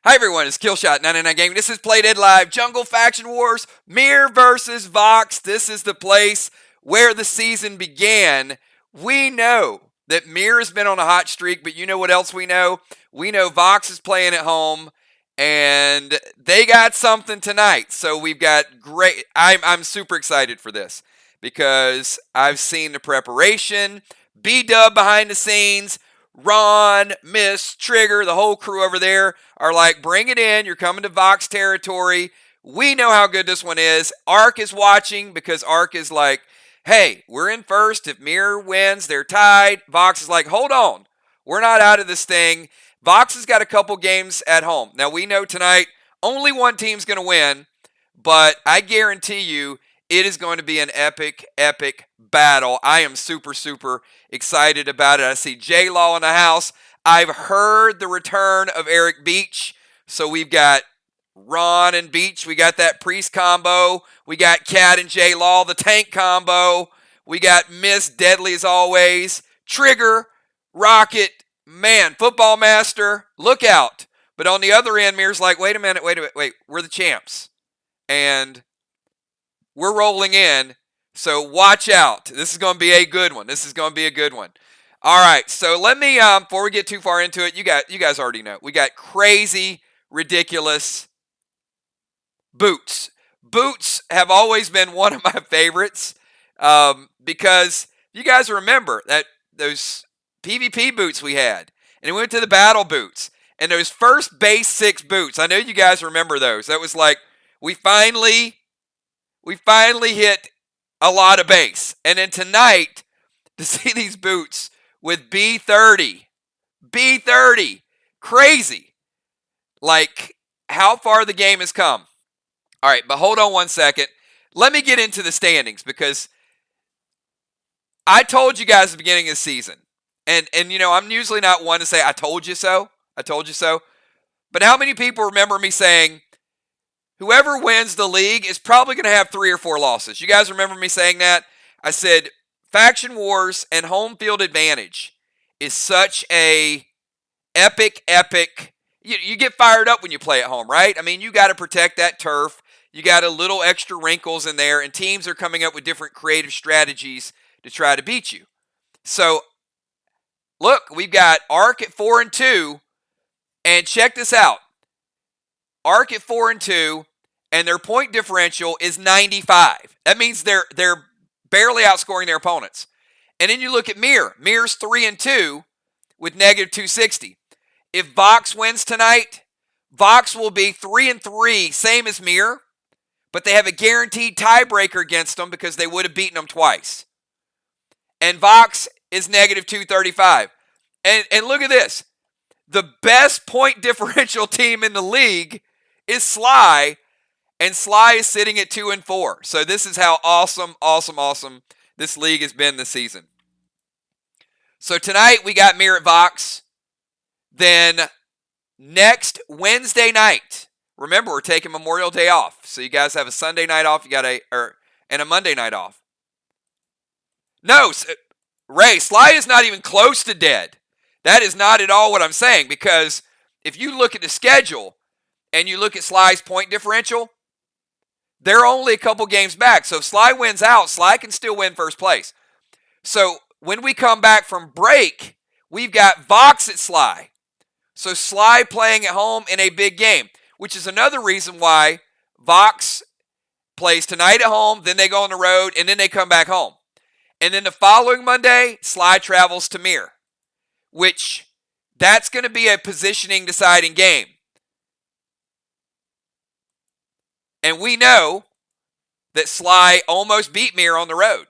Hi everyone, it's Killshot 99 Gaming. This is Play Dead Live Jungle Faction Wars, MIR versus VOX. This is the place where the season began. We know that MIR has been on a hot streak, but you know what else we know? We know VOX is playing at home, and they got something tonight. So we've got great. I'm super excited for this because I've seen the preparation, B-Dub behind the scenes. Ron, Miss, Trigger, the whole crew over there are like, bring it in. You're coming to VOX territory. We know how good this one is. Ark is watching because Ark is like, hey, we're in first. If MIR wins, they're tied. VOX is like, hold on. We're not out of this thing. VOX has got a couple games at home. Now, we know tonight only one team's going to win, but I guarantee you it is going to be an epic, epic battle. I am super, super excited about it. I see J-Law in the house. I've heard the return of Eric Beach. So we've got Ron and Beach. We got that Priest combo. We got Cat and J-Law, the tank combo. We got Miss Deadly as always. Trigger, Rocket, man, Football Master, look out. But on the other end, Mir's like, wait a minute, wait, we're the champs. And we're rolling in, so watch out. This is going to be a good one. All right, so let me, before we get too far into it, you guys already know. We got crazy, ridiculous boots. Boots have always been one of my favorites because you guys remember that those PvP boots we had, and we went to the battle boots, and those first base 6 boots. I know you guys remember those. That was like, we finally hit a lot of base. And then tonight, to see these boots with B30, crazy. Like, how far the game has come. All right, but hold on one second. Let me get into the standings because I told you guys at the beginning of the season, and you know, I'm usually not one to say, I told you so. But how many people remember me saying, whoever wins the league is probably going to have 3 or 4 losses? You guys remember me saying that? I said, Faction Wars and home field advantage is such a epic. You get fired up when you play at home, right? I mean, you got to protect that turf. You got a little extra wrinkles in there, and teams are coming up with different creative strategies to try to beat you. So, look, we've got Ark at 4-2, and check this out. Ark at 4-2, and their point differential is 95. That means they're barely outscoring their opponents. And then you look at MIR. MIR's 3-2 with negative 260. If VOX wins tonight, VOX will be 3-3, same as MIR, but they have a guaranteed tiebreaker against them because they would have beaten them twice. And VOX is negative 235. And look at this. The best point differential team in the league is Sly, and Sly is sitting at 2-4. So this is how awesome this league has been this season. So tonight we got MIR at VOX. Then next Wednesday night, remember we're taking Memorial Day off. So you guys have a Sunday night off, and a Monday night off. No, Ray, Sly is not even close to dead. That is not at all what I'm saying, because if you look at the schedule and you look at Sly's point differential, they're only a couple games back. So if Sly wins out, Sly can still win first place. So when we come back from break, we've got VOX at Sly. So Sly playing at home in a big game, which is another reason why VOX plays tonight at home, then they go on the road, and then they come back home. And then the following Monday, Sly travels to MIR, which that's going to be a positioning deciding game. And we know that Sly almost beat MIR on the road.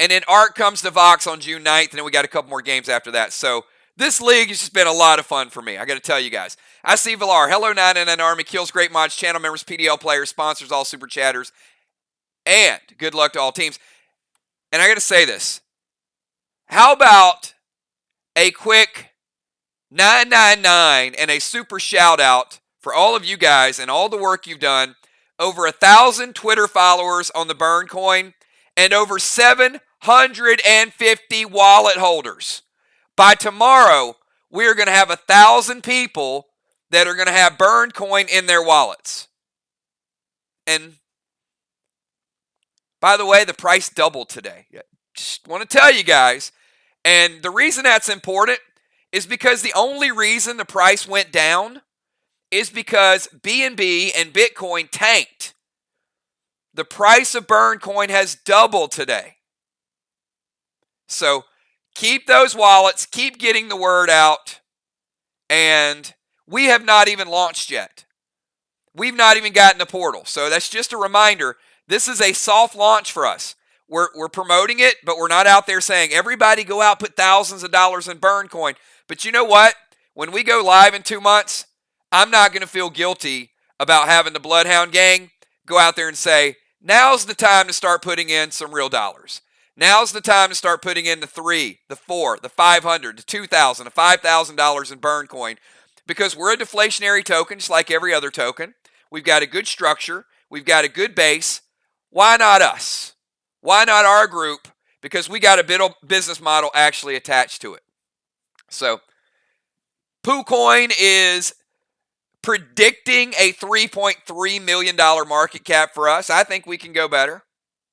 And then Ark comes to VOX on June 9th, and then we got a couple more games after that. So this league has just been a lot of fun for me. I got to tell you guys. I see Villar. Hello, 99 Army. Kills, great mods, channel members, PDL players, sponsors, all super chatters. And good luck to all teams. And I got to say this. How about a quick 999 and a super shout out for all of you guys and all the work you've done. Over 1,000 Twitter followers on the Burn Coin and over 750 wallet holders. By tomorrow, we are going to have 1,000 people that are going to have burned coin in their wallets. And by the way, the price doubled today. Just want to tell you guys. And the reason that's important is because the only reason the price went down is because BNB and Bitcoin tanked. The price of burned coin has doubled today. So keep those wallets, keep getting the word out. And we have not even launched yet. We've not even gotten a portal. So that's just a reminder. This is a soft launch for us. We're promoting it, but we're not out there saying, everybody go out, put thousands of dollars in burn coin. But you know what? When we go live in 2 months, I'm not going to feel guilty about having the Bloodhound gang go out there and say, now's the time to start putting in some real dollars. Now's the time to start putting in the 3, the 4, the 500, the 2,000, the $5,000 in burn coin, because we're a deflationary token just like every other token. We've got a good structure. We've got a good base. Why not us? Why not our group? Because we got a business model actually attached to it. So, PooCoin is predicting a $3.3 million market cap for us. I think we can go better.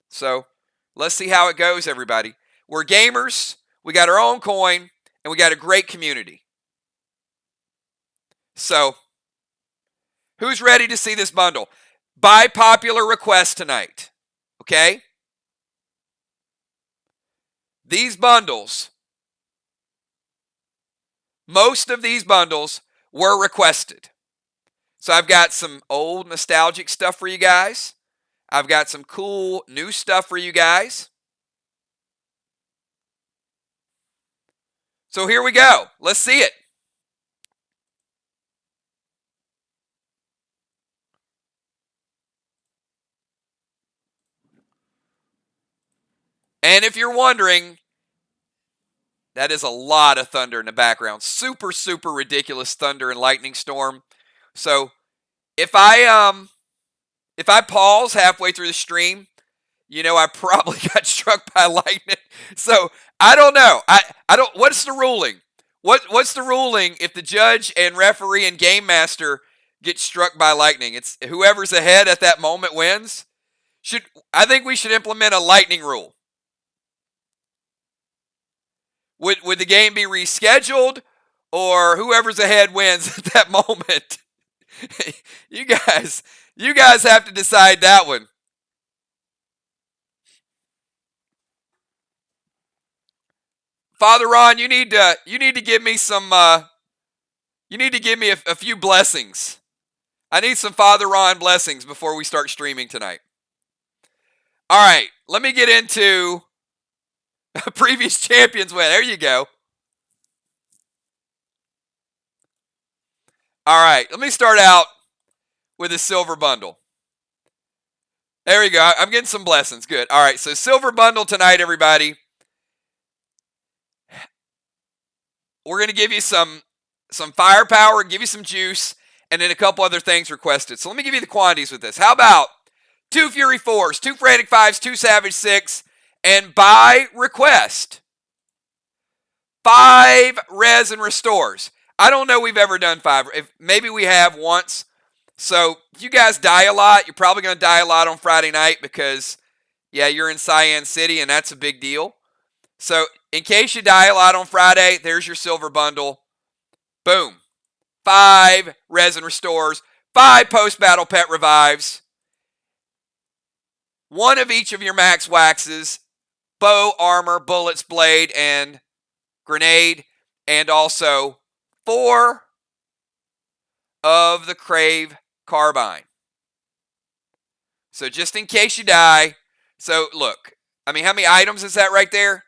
So, let's see how it goes, everybody. We're gamers. We got our own coin. And we got a great community. So, who's ready to see this bundle? By popular request tonight. Okay? These bundles, most of these bundles were requested. So I've got some old nostalgic stuff for you guys. I've got some cool new stuff for you guys. So here we go. Let's see it. And if you're wondering, that is a lot of thunder in the background. Super, super ridiculous thunder and lightning storm. So if I pause halfway through the stream, you know I probably got struck by lightning. So I don't know. I don't. What's the ruling? What's the ruling if the judge and referee and game master get struck by lightning? It's whoever's ahead at that moment wins. I think we should implement a lightning rule. Would the game be rescheduled, or whoever's ahead wins at that moment? You guys have to decide that one. Father Ron, you need to give me some. You need to give me a few blessings. I need some Father Ron blessings before we start streaming tonight. All right, let me get into previous champions win. There you go. All right, let me start out with a silver bundle. There we go. I'm getting some blessings. Good. All right, so silver bundle tonight, everybody. We're going to give you some firepower, give you some juice, and then a couple other things requested. So let me give you the quantities with this. How about 2 Fury 4s, 2 Frantic 5s, 2 Savage 6, and by request, 5 res and restores. I don't know we've ever done 5. Maybe we have once. So if you guys die a lot, you're probably going to die a lot on Friday night because, yeah, you're in Cyan City, and that's a big deal. So in case you die a lot on Friday, there's your silver bundle. Boom. 5 res and restores, 5 post-battle pet revives, 1 of each of your max waxes, bow, armor, bullets, blade, and grenade, and also 4 of the Crave carbine. So just in case you die. So look, I mean, how many items is that right there?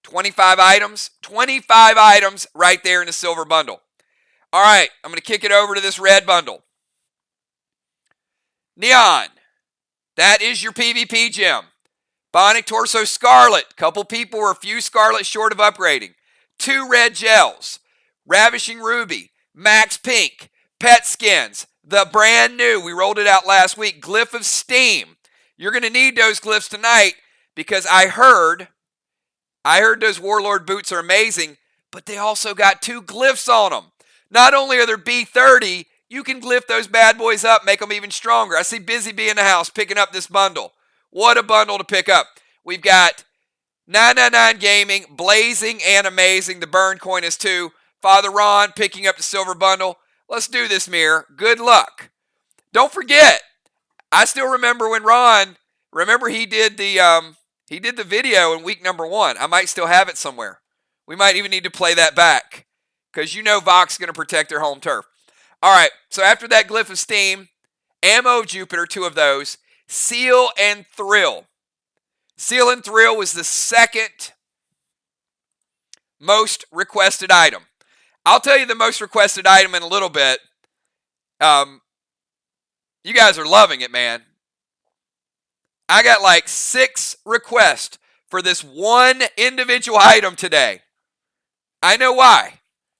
25 items. 25 items right there in the silver bundle. All right, I'm going to kick it over to this red bundle. Neon. That is your PvP gem. Bionic Torso Scarlet. Couple people were a few Scarlet short of upgrading. 2 red gels. Ravishing Ruby. Max Pink. Pet Skins. The brand new, we rolled it out last week, Glyph of Steam. You're going to need those glyphs tonight because I heard those Warlord Boots are amazing, but they also got 2 glyphs on them. Not only are they B30, you can glyph those bad boys up, make them even stronger. I see Busy Bee in the house picking up this bundle. What a bundle to pick up. We've got 999 Gaming, blazing and amazing. The burn coin is 2. Father Ron picking up the silver bundle. Let's do this, MIR. Good luck. Don't forget, I still remember when Ron, he did the video in week number 1. I might still have it somewhere. We might even need to play that back because you know VOX is going to protect their home turf. All right, so after that Glyph of Steam, Ammo of Jupiter, 2 of those, Seal and Thrill. Seal and Thrill was the second most requested item. I'll tell you the most requested item in a little bit. You guys are loving it, man. I got like 6 requests for this one individual item today. I know why.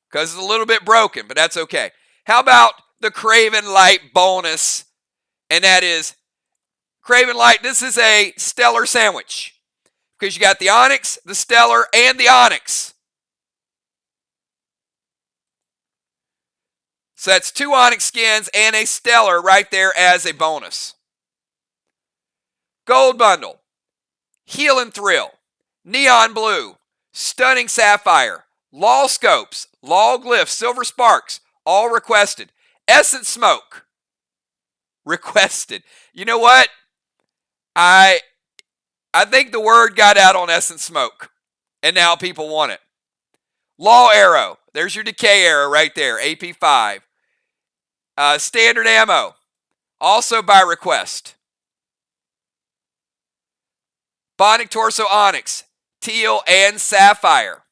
Because it's a little bit broken, but that's okay. How about the Craven Light bonus? And that is Craven Light. This is a stellar sandwich. Because you got the Onyx, the Stellar, and the Onyx. So that's 2 Onyx skins and a Stellar right there as a bonus. Gold bundle. Heal and Thrill. Neon Blue. Stunning Sapphire. Law Scopes. Law Glyphs. Silver Sparks. All requested. Essence Smoke. Requested. You know what? I think the word got out on Essence Smoke. And now people want it. Law Arrow. There's your Decay Arrow right there. AP 5. Standard Ammo. Also by request. Bionic Torso Onyx. Teal and Sapphire.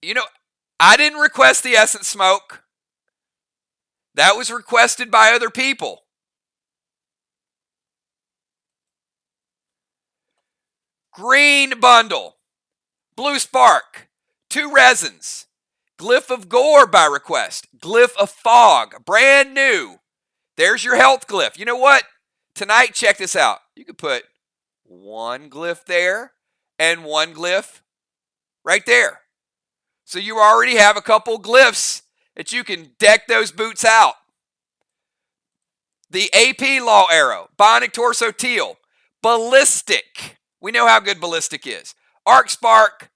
You know, I didn't request the Essence Smoke. That was requested by other people. Green bundle. Blue Spark. 2 resins. Glyph of Gore by request. Glyph of Fog. Brand new. There's your health glyph. You know what? Tonight, check this out. You could put 1 glyph there and 1 glyph right there. So you already have a couple glyphs that you can deck those boots out. The AP Law Arrow. Bionic Torso Teal. Ballistic. We know how good Ballistic is. Arc Spark.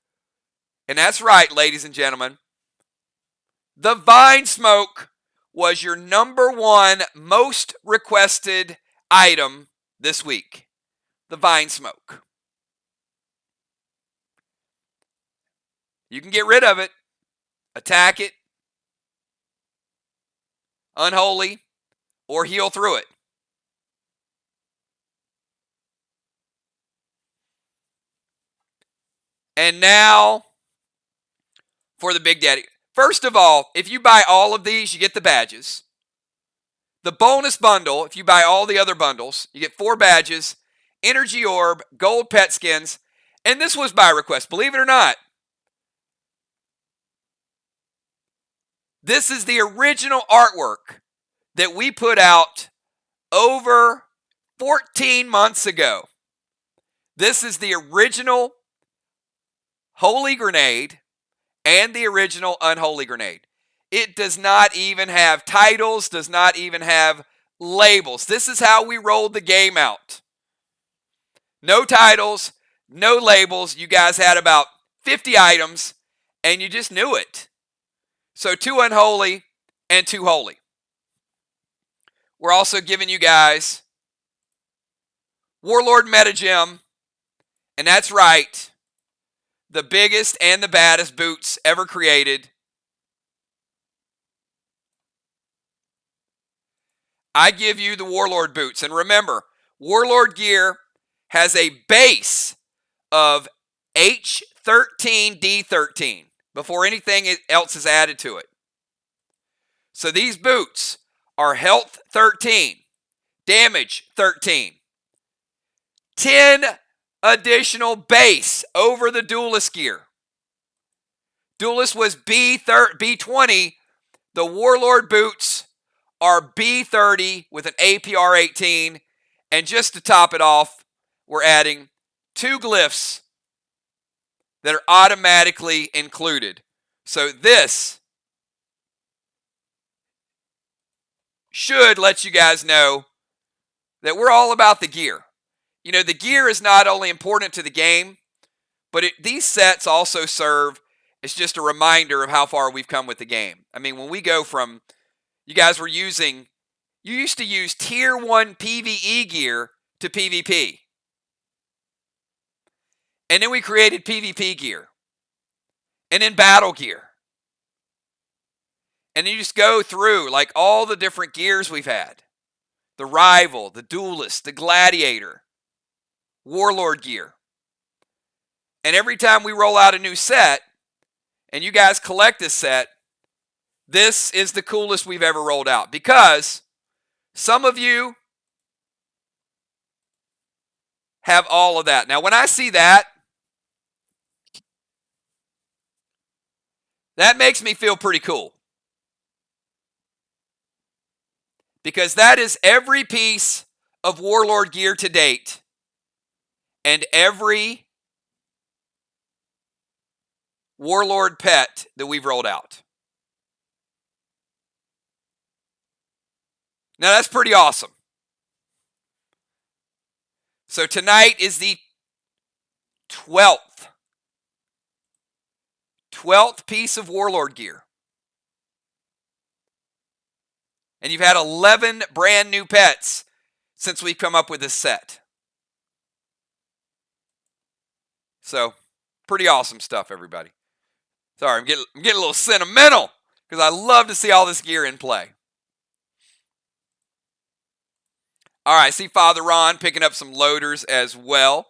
And that's right, ladies and gentlemen. The Vine Smoke was your number 1 most requested item this week. The Vine Smoke. You can get rid of it. Attack it. Unholy. Or heal through it. And now for the Big Daddy. First of all, if you buy all of these, you get the badges. The bonus bundle, if you buy all the other bundles, you get 4 badges, Energy Orb, Gold Pet Skins, and this was by request, believe it or not. This is the original artwork that we put out over 14 months ago. This is the original Holy Grenade and the original Unholy Grenade. It does not even have titles, does not even have labels. This is how we rolled the game out. No titles, no labels. You guys had about 50 items, and you just knew it. So 2 Unholy and 2 Holy. We're also giving you guys Warlord Metagem, and that's right, the biggest and the baddest boots ever created. I give you the Warlord Boots. And remember, Warlord gear has a base of H13D13 before anything else is added to it. So these boots are health 13, damage 13, 10 additional base over the Duelist gear. Duelist was B20. The Warlord Boots are B30 with an APR 18. And just to top it off, we're adding 2 glyphs that are automatically included. So this should let you guys know that we're all about the gear. You know, the gear is not only important to the game, but these sets also serve as just a reminder of how far we've come with the game. I mean, when we go from, you guys were using, you used to use tier 1 PvE gear to PvP. And then we created PvP gear. And then battle gear. And you just go through like all the different gears we've had. The Rival, the Duelist, the Gladiator, Warlord gear. And every time we roll out a new set, and you guys collect this set, this is the coolest we've ever rolled out. Because some of you have all of that. Now, when I see that, that makes me feel pretty cool. Because that is every piece of Warlord gear to date. And every Warlord pet that we've rolled out. Now that's pretty awesome. So tonight is the 12th piece of Warlord gear. And you've had 11 brand new pets since we've come up with this set. So, pretty awesome stuff, everybody. Sorry, I'm getting a little sentimental because I love to see all this gear in play. All right, I see Father Ron picking up some loaders as well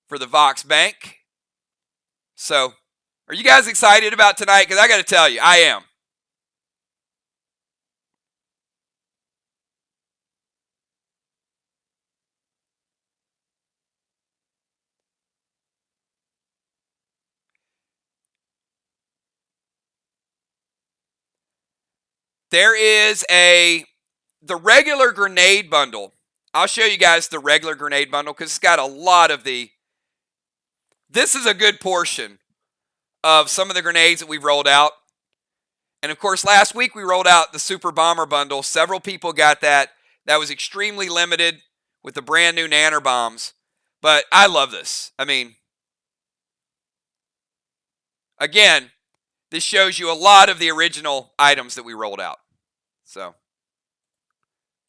for the VOX Bank. So, are you guys excited about tonight? Because I got to tell you, I am. There is the regular grenade bundle. I'll show you guys the regular grenade bundle because it's got a lot of this is a good portion of some of the grenades that we've rolled out. And of course, last week we rolled out the Super Bomber bundle. Several people got that. That was extremely limited with the brand new nanner bombs. But I love this. I mean, again, this shows you a lot of the original items that we rolled out. So,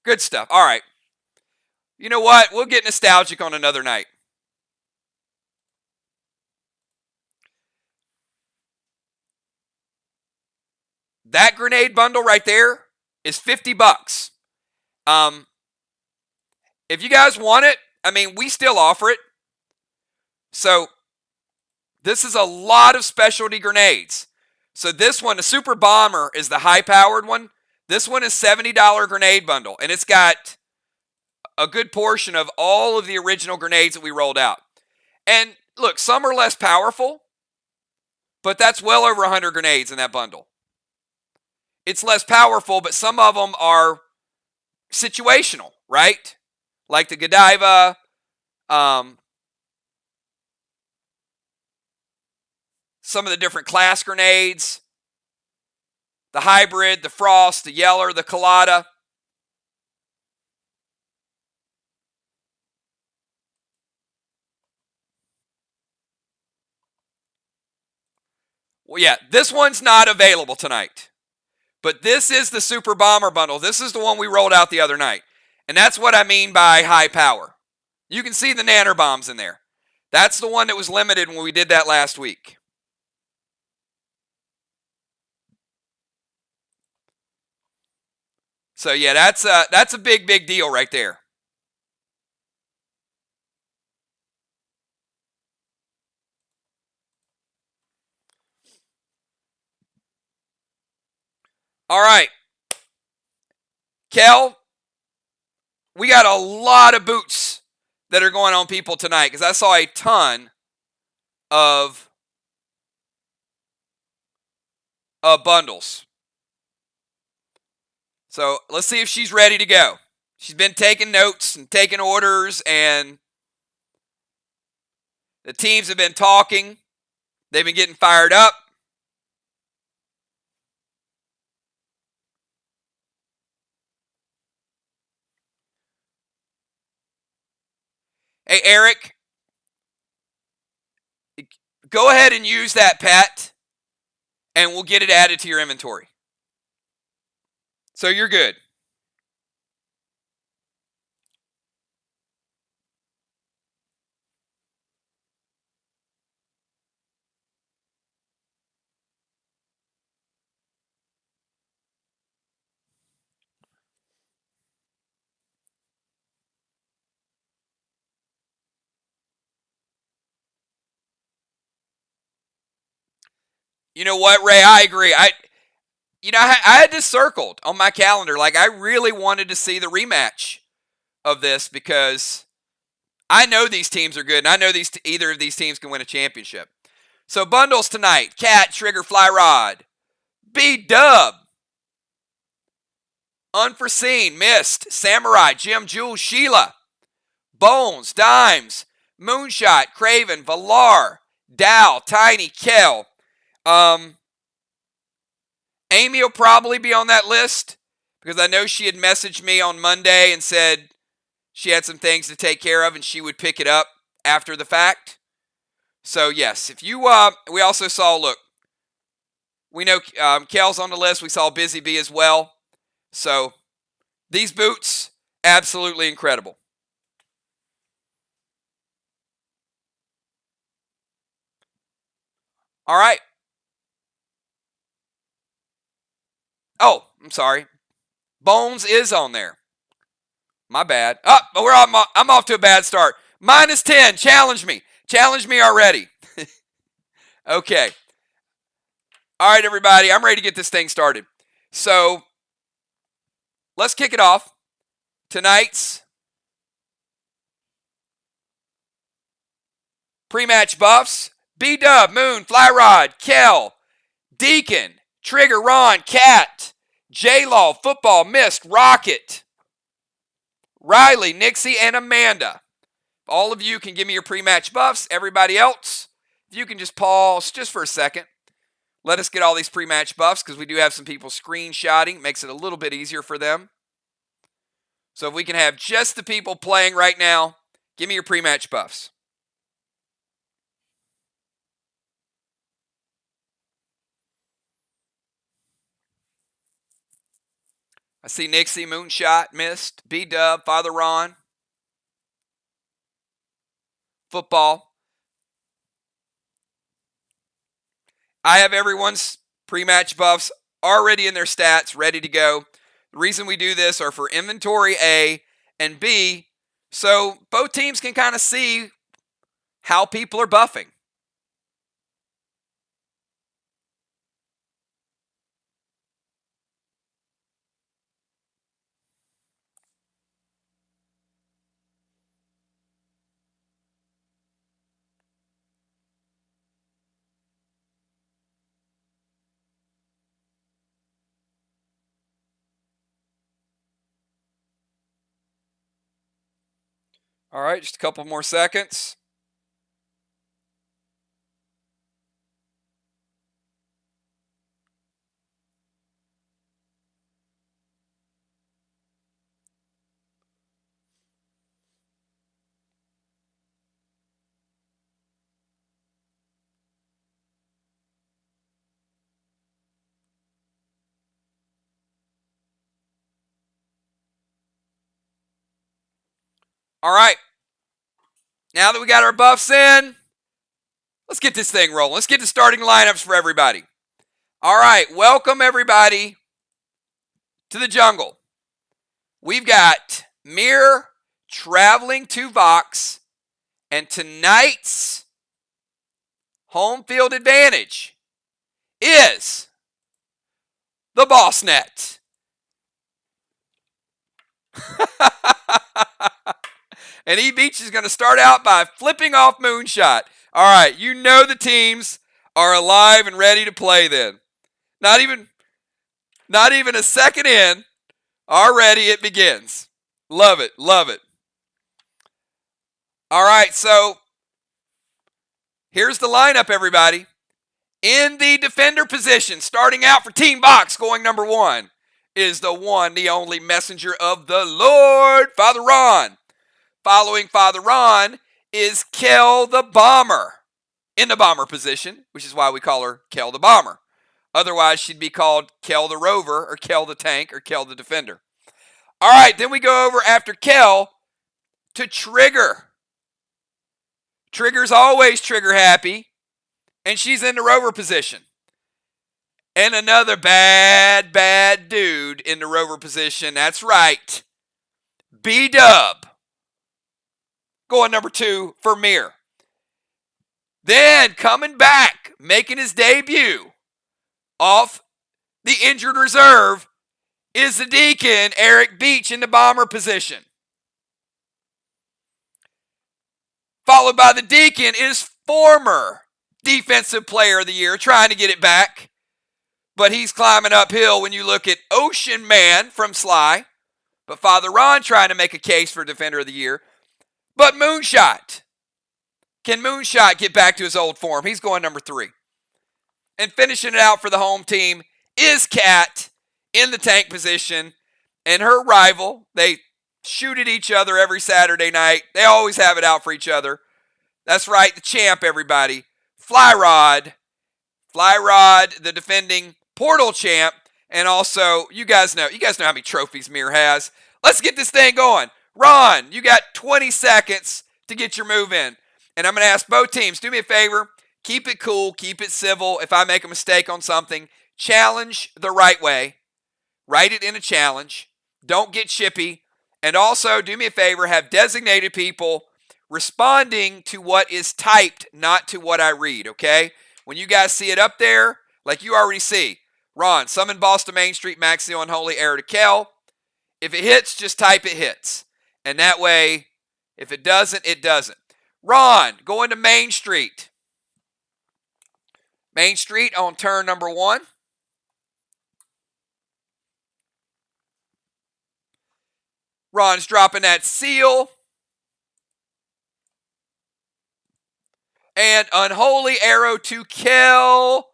good stuff. All right. You know what? We'll get nostalgic on another night. That grenade bundle right there is $50. If you guys want it, I mean, we still offer it. So, this is a lot of specialty grenades. So this one, the Super Bomber, is the high-powered one. This one is $70 grenade bundle, and it's got a good portion of all of the original grenades that we rolled out. And look, some are less powerful, but that's well over 100 grenades in that bundle. It's less powerful, but some of them are situational, right? Like the Godiva, some of the different class grenades, the Hybrid, the Frost, the Yeller, the Colada. Well, yeah, this one's not available tonight. But this is the Super Bomber bundle. This is the one we rolled out the other night. And that's what I mean by high power. You can see the nanner bombs in there. That's the one that was limited when we did that last week. So yeah, that's a big deal right there. All right. Kel, we got a lot of boots that are going on people tonight because I saw a ton of bundles. So let's see if she's ready to go. She's been taking notes and taking orders, and The teams have been talking. They've been getting fired up. Hey, Eric, go ahead and use that pet, and we'll get it added to your inventory. So you're good. You know what, Ray? I agree. I had this circled on my calendar. Like, I really wanted to see the rematch of this because I know these teams are good, and I know either of these teams can win a championship. So bundles tonight: Cat, Trigger, Fly Rod, B-Dub, Unforeseen, Mist, Samurai, Jim, Jules, Sheila, Bones, Dimes, Moonshot, Craven, Valar, Dow, Tiny, Kel. Amy will probably be on that list because I know she had messaged me on Monday and said she had some things to take care of and she would pick it up after the fact. So yes, if you, we also saw, look, we know Kel's on the list. We saw Busy Bee as well. So these boots, absolutely incredible. All right. Oh, I'm sorry. Bones is on there. My bad. I'm off to a bad start. -10. Challenge me. Challenge me already. Okay. All right, everybody. I'm ready to get this thing started. So let's kick it off. Tonight's pre-match buffs: B-Dub, Moon, Fly Rod, Kel, Deacon, Trigger, Ron, Cat, J-Law, Football, Mist, Rocket, Riley, Nixie, and Amanda. All of you can give me your pre-match buffs. Everybody else, if you can just pause just for a second. Let us get all these pre-match buffs because we do have some people screenshotting. Makes it a little bit easier for them. So if we can have just the people playing right now, give me your pre-match buffs. I see Nixie, Moonshot, Mist, B-Dub, Father Ron, Football. I have everyone's pre-match buffs already in their stats, ready to go. The reason we do this are for inventory, A, and B, so both teams can kind of see how people are buffing. All right, just a couple more seconds. All right. Now that we got our buffs in, let's get this thing rolling. Let's get the starting lineups for everybody. All right, welcome everybody to the jungle. We've got MIR traveling to VOX, and tonight's home field advantage is the Boss Net. And E-Beach is going to start out by flipping off Moonshot. All right, you know the teams are alive and ready to play then. Not even a second in, already it begins. Love it, love it. All right, so Here's the lineup, everybody. In the defender position, starting out for Team VOX, going number 1, is the one, the only messenger of the Lord, Father Ron. Following Father Ron is Kel the Bomber in the bomber position, which is why we call her Kel the Bomber. Otherwise, she'd be called Kel the Rover or Kel the Tank or Kel the Defender. All right, then we go over after Kel to Trigger. Trigger's always trigger happy, and she's in the Rover position. And another bad dude in the Rover position. That's right. B-Dub. Going number 2 for MIR. Then coming back, making his debut off the injured reserve is the Deacon, Eric Beach, in the bomber position. Followed by the Deacon is former Defensive Player of the Year, trying to get it back. But he's climbing uphill when you look at Ocean Man from Sly. But Father Ron trying to make a case for Defender of the Year. But Moonshot. Can Moonshot get back to his old form? He's going number 3. And finishing it out for the home team is Kat in the tank position. And her rival, they shoot at each other every Saturday night. They always have it out for each other. That's right, the champ, everybody. Flyrod. Flyrod, the defending Portal champ. And also, you guys know how many trophies MIR has. Let's get this thing going. Ron, you got 20 seconds to get your move in. And I'm going to ask both teams, do me a favor. Keep it cool. Keep it civil. If I make a mistake on something, challenge the right way. Write it in a challenge. Don't get chippy. And also, do me a favor, have designated people responding to what is typed, not to what I read, okay? When you guys see it up there, like you already see, Ron, summon boss to Main Street, Maxio Unholy Error to Kel. If it hits, just type it hits. And that way, if it doesn't, it doesn't. Ron, going to Main Street. Main Street on turn number 1. Ron's dropping that seal. And Unholy Arrow to Kel.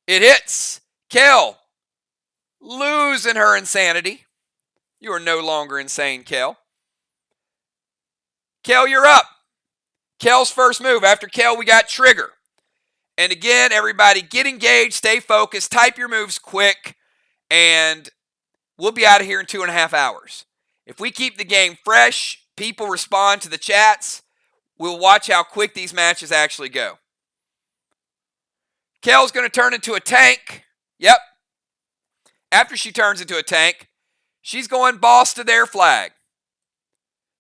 It hits. Kel, losing her insanity. You are no longer insane, Kel. Kel, you're up. Kel's first move. After Kel, we got Trigger. And again, everybody, get engaged, stay focused, type your moves quick, and we'll be out of here in 2.5 hours. If we keep the game fresh, people respond to the chats, we'll watch how quick these matches actually go. Kel's going to turn into a tank. Yep. After she turns into a tank, she's going boss to their flag.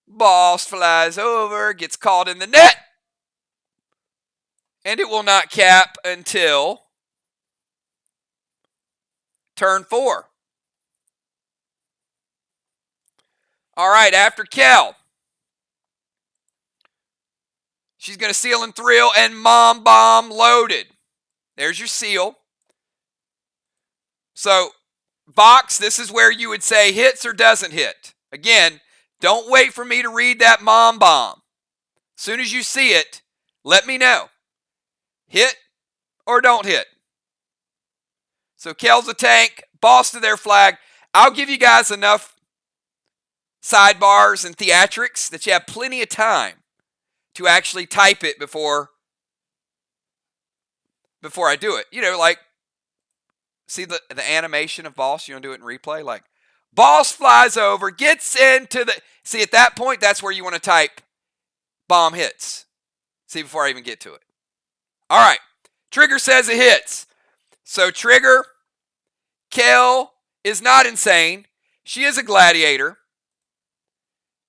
Boss flies over, gets caught in the net. And it will not cap until turn 4. All right, after Kel, she's going to seal and thrill and Mom Bomb loaded. There's your seal. So, Vox, this is where you would say hits or doesn't hit. Again, don't wait for me to read that Mom Bomb. As soon as you see it, let me know. Hit or don't hit. So Kel's a tank, boss to their flag. I'll give you guys enough sidebars and theatrics that you have plenty of time to actually type it before I do it. You know, like, see the animation of boss? You want to do it in replay? Like, boss flies over, gets into the... See, at that point, that's where you want to type bomb hits. See, before I even get to it. All right. Trigger says it hits. So Trigger, Kel is not insane. She is a gladiator.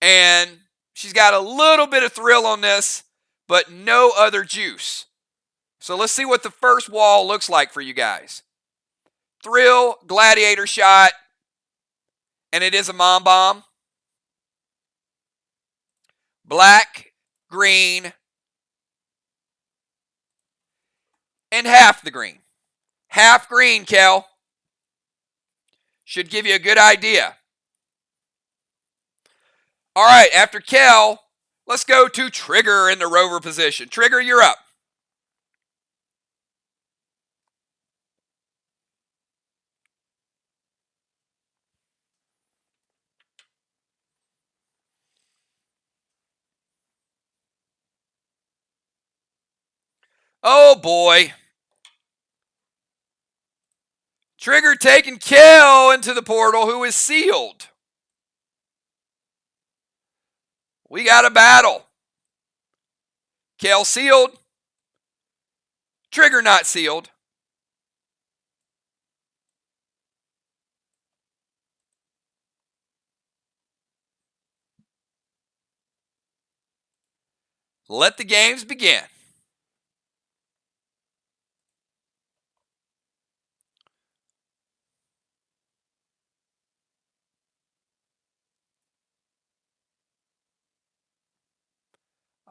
And she's got a little bit of thrill on this, but no other juice. So let's see what the first wall looks like for you guys. Thrill, gladiator shot, and it is a Mom Bomb. Black, green, and half the green. Half green, Kel. Should give you a good idea. All right, after Kel, let's go to Trigger in the rover position. Trigger, you're up. Oh boy. Trigger taking Kel into the portal, who is sealed. We got a battle. Kel sealed. Trigger not sealed. Let the games begin.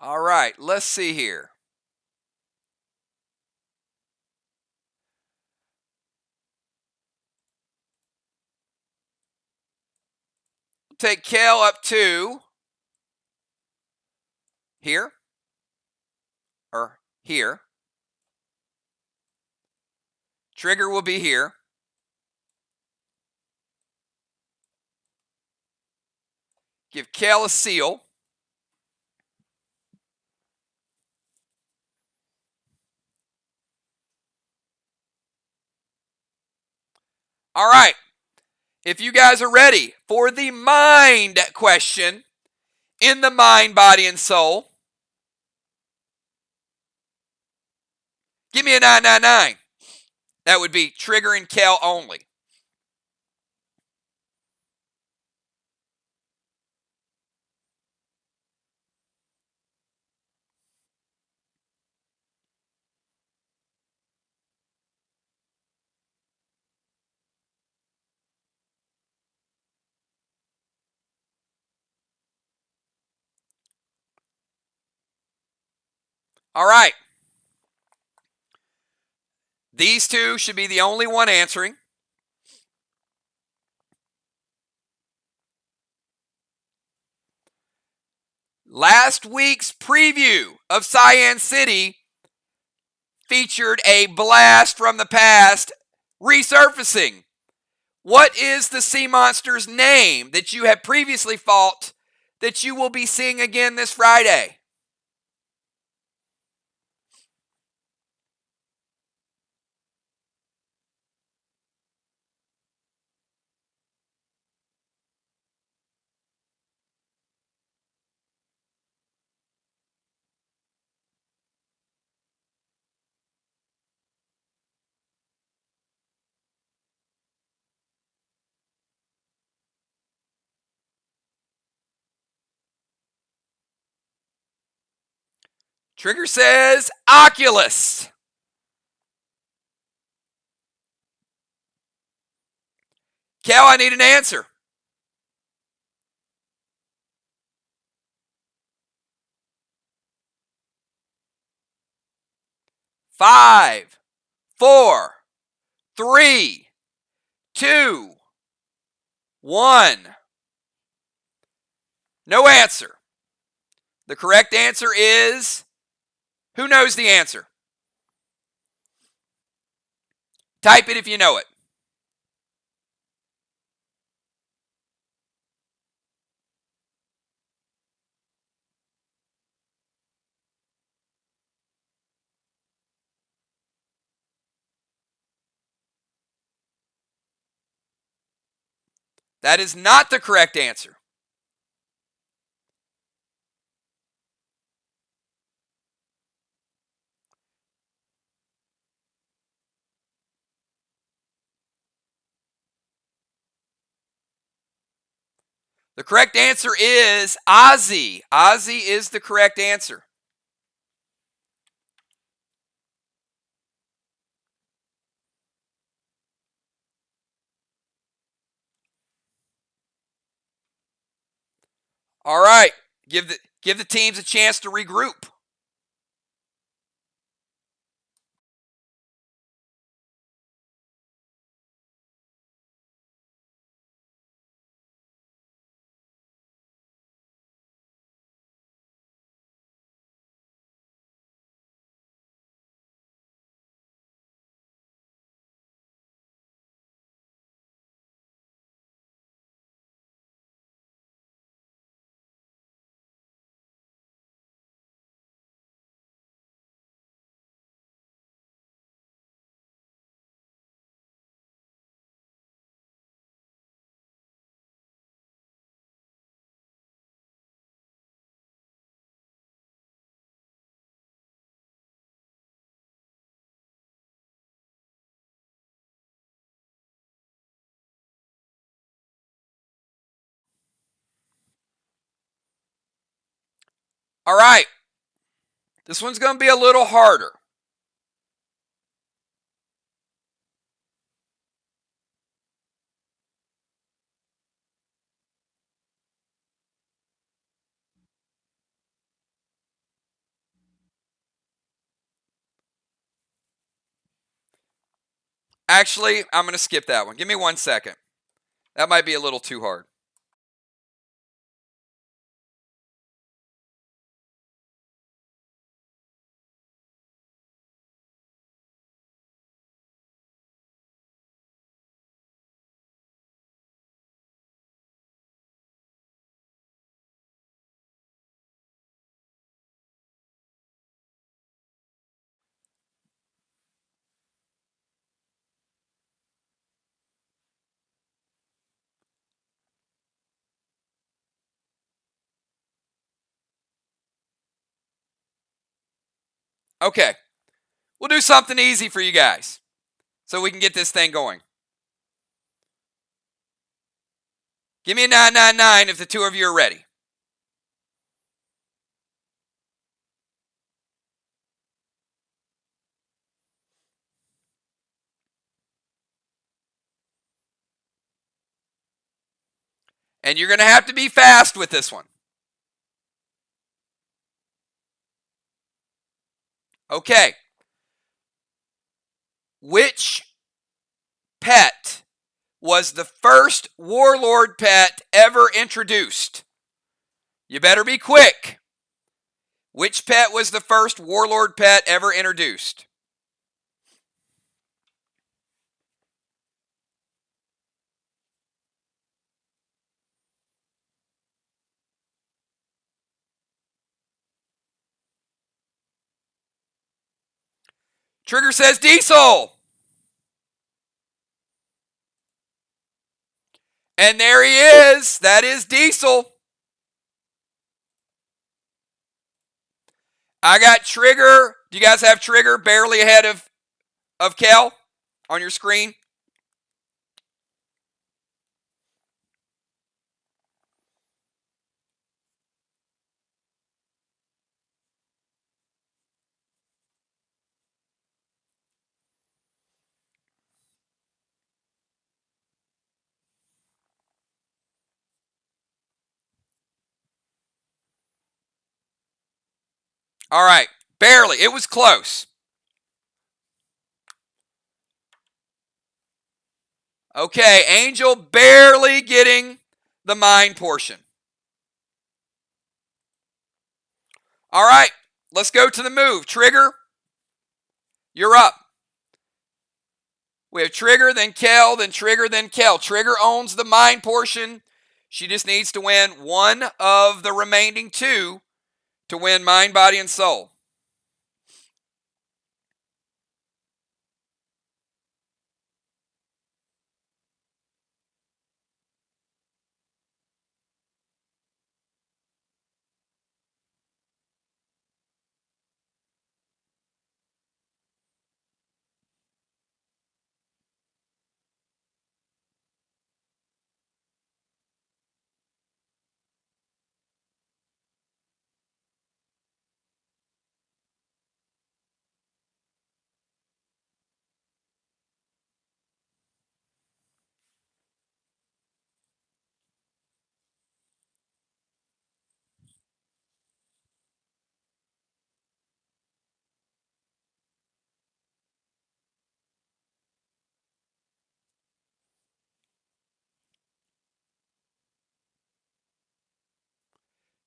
All right, let's see here. Take Kel up to here or here. Trigger will be here. Give Kel a seal. All right. If you guys are ready for the mind question in the mind, body, and soul, give me a 999. That would be Trigger and Kel only. All right. These two should be the only one answering. Last week's preview of Cyan City featured a blast from the past resurfacing. What is the sea monster's name that you have previously fought that you will be seeing again this Friday? Trigger says Oculus. Kel, I need an answer. Five, 4, 3, 2, 1. No answer. The correct answer is, who knows the answer? Type it if you know it. That is not the correct answer. The correct answer is Ozzy. Ozzy is the correct answer. All right. Give the teams a chance to regroup. All right. This one's going to be a little harder. Actually, I'm going to skip that one. Give me 1 second. That might be a little too hard. Okay. We'll do something easy for you guys so we can get this thing going. Give me a 999 if the two of you are ready. And you're going to have to be fast with this one. Okay. Which pet was the first Warlord pet ever introduced? You better be quick. Which pet was the first Warlord pet ever introduced? Trigger says Diesel. And there he is. That is Diesel. I got Trigger. Do you guys have Trigger barely ahead of Kel on your screen? All right. Barely. It was close. Okay. Angel barely getting the mine portion. All right. Let's go to the move. Trigger, you're up. We have Trigger, then Kel, then Trigger, then Kel. Trigger owns the mine portion. She just needs to win one of the remaining two to win Mind, Body, and Soul.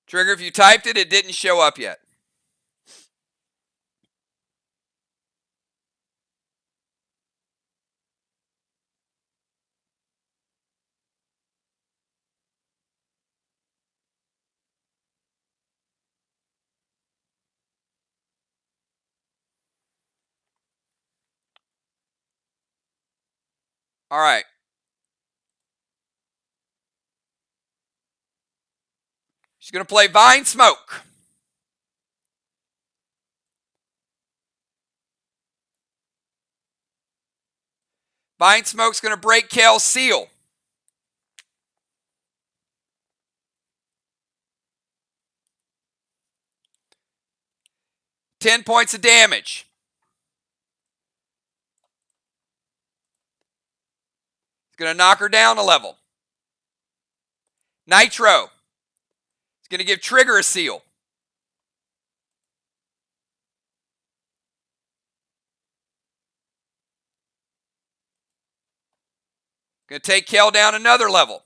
Trigger, if you typed it, it didn't show up yet. All right. She's going to play Vine Smoke. Vine Smoke's going to break Kel's seal. 10 points of damage. It's going to knock her down a level. Nitro. It's going to give Trigger a seal. Going to take Kel down another level.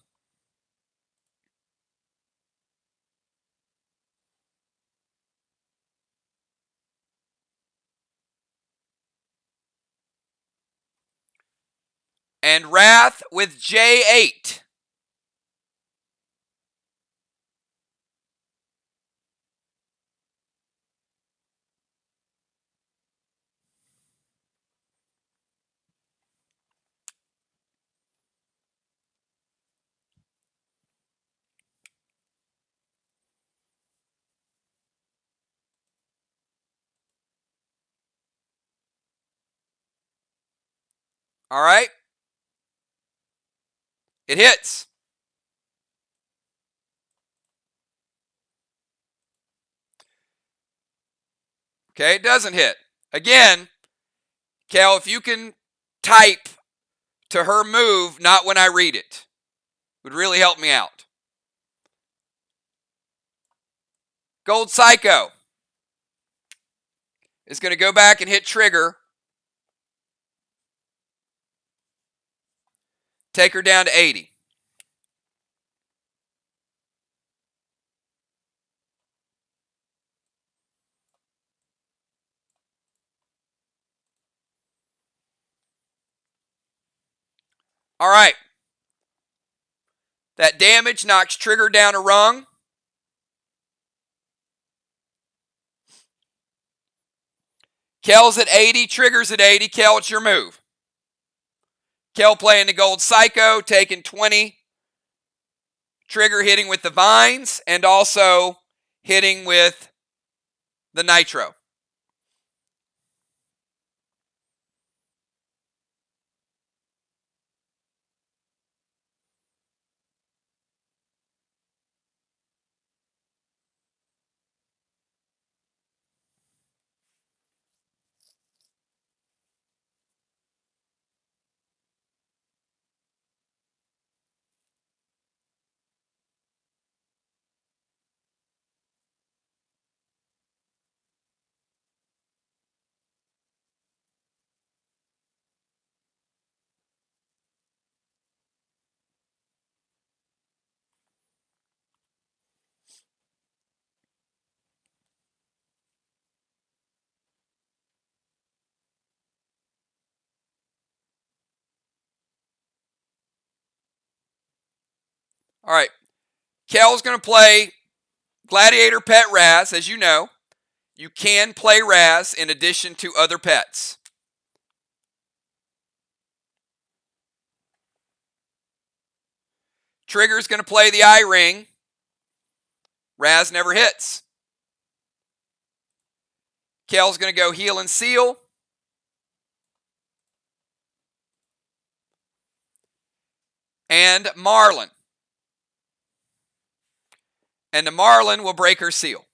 And Wrath with J8. All right. It hits. Okay, it doesn't hit. Again, Kel, if you can type to her move, not when I read it, would really help me out. Gold Psycho is going to go back and hit Trigger. Take her down to 80. All right. That damage knocks Trigger down a rung. Kel's at 80, Trigger's at 80. Kel, it's your move. Kel playing the Gold Psycho, taking 20. Trigger hitting with the vines and also hitting with the Nitro. All right. Kel's going to play Gladiator Pet Raz. As you know, you can play Raz in addition to other pets. Trigger's going to play the eye ring. Raz never hits. Kel's going to go heal and seal. And Marlin. And the Marlin will break her seal.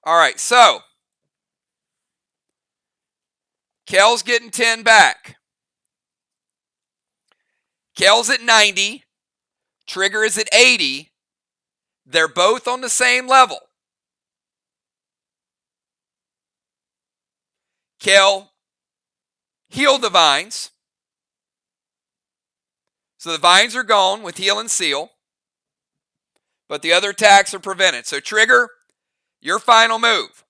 All right, so Kel's getting 10 back. Kel's at 90. Trigger is at 80. They're both on the same level. Kel healed the vines. So the vines are gone with heal and seal. But the other attacks are prevented. So Trigger, your final move.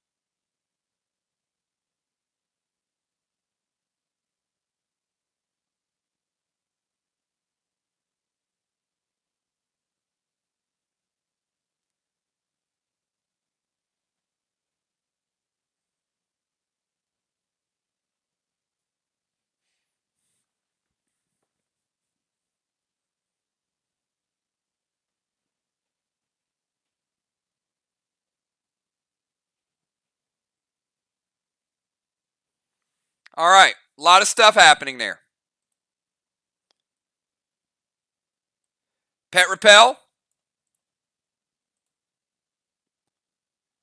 All right, a lot of stuff happening there. Pet Repel.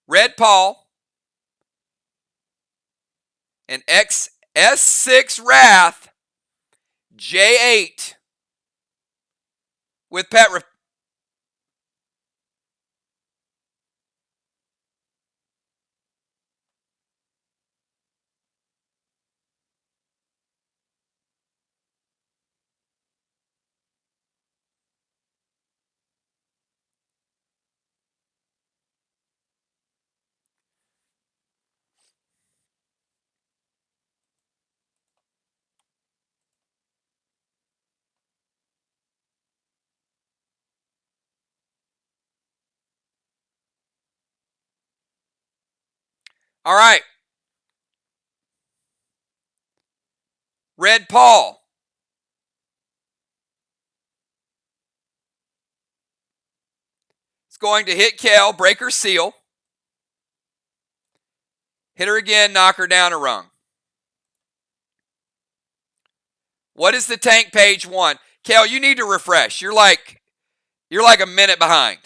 Red Paul, and S6 Wrath, J8 with pet. All right. Red Paul. It's going to hit Kel, break her seal. Hit her again, knock her down a rung. What is the tank page 1? Kel, you need to refresh. You're like a minute behind.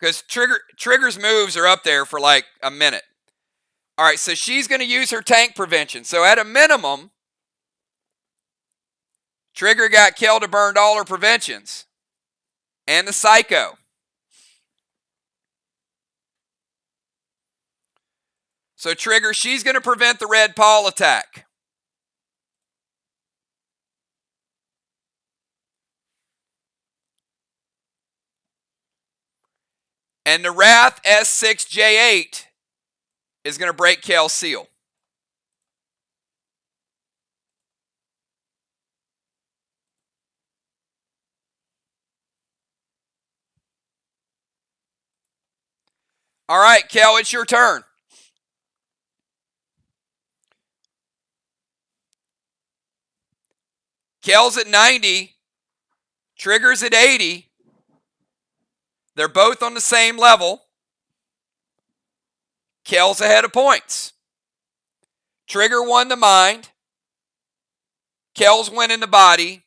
Because Trigger's moves are up there for like a minute. All right, so she's going to use her tank prevention. So at a minimum, Trigger got Kel to burn all her preventions. And the Psycho. So Trigger, she's going to prevent the Red Paul attack. And the Wrath S6J8 is going to break Kel's seal. All right, Kel, it's your turn. Kel's at 90. Trigger's at 80. They're both on the same level. Kel's ahead of points. Trigger won the mind. Kel's winning the body.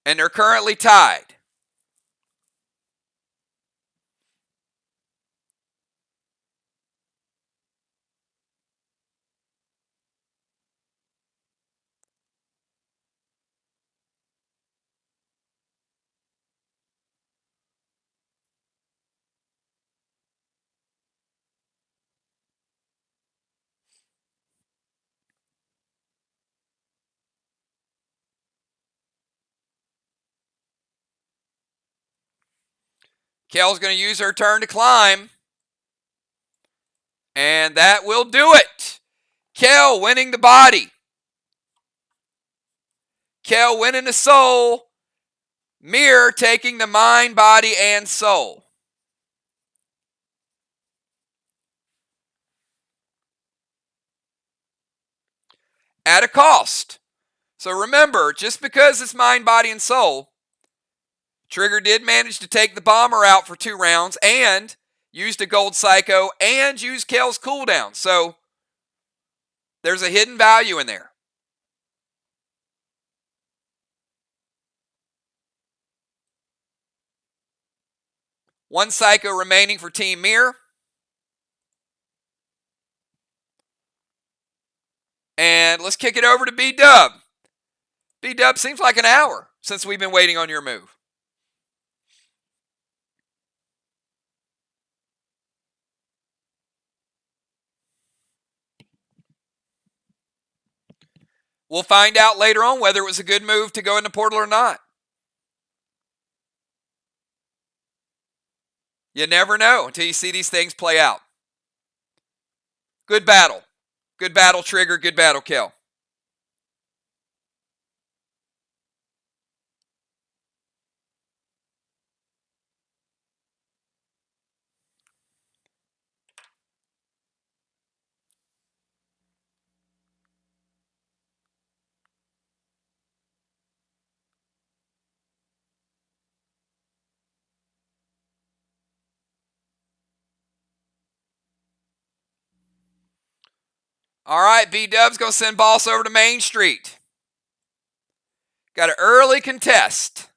And they're currently tied. Kel's going to use her turn to climb. And that will do it. Kel winning the body. Kel winning the soul. MIR taking the mind, body, and soul. At a cost. So remember, just because it's mind, body, and soul, Trigger did manage to take the bomber out for 2 rounds and used a gold psycho and used Kel's cooldown. So there's a hidden value in there. One psycho remaining for Team MIR. And let's kick it over to B-Dub. B-Dub, seems like an hour since we've been waiting on your move. We'll find out later on whether it was a good move to go in the portal or not. You never know until you see these things play out. Good battle. Good battle, Trigger. Good battle, Kel. All right, B-Dub's going to send Boss over to Main Street. Got an early contest.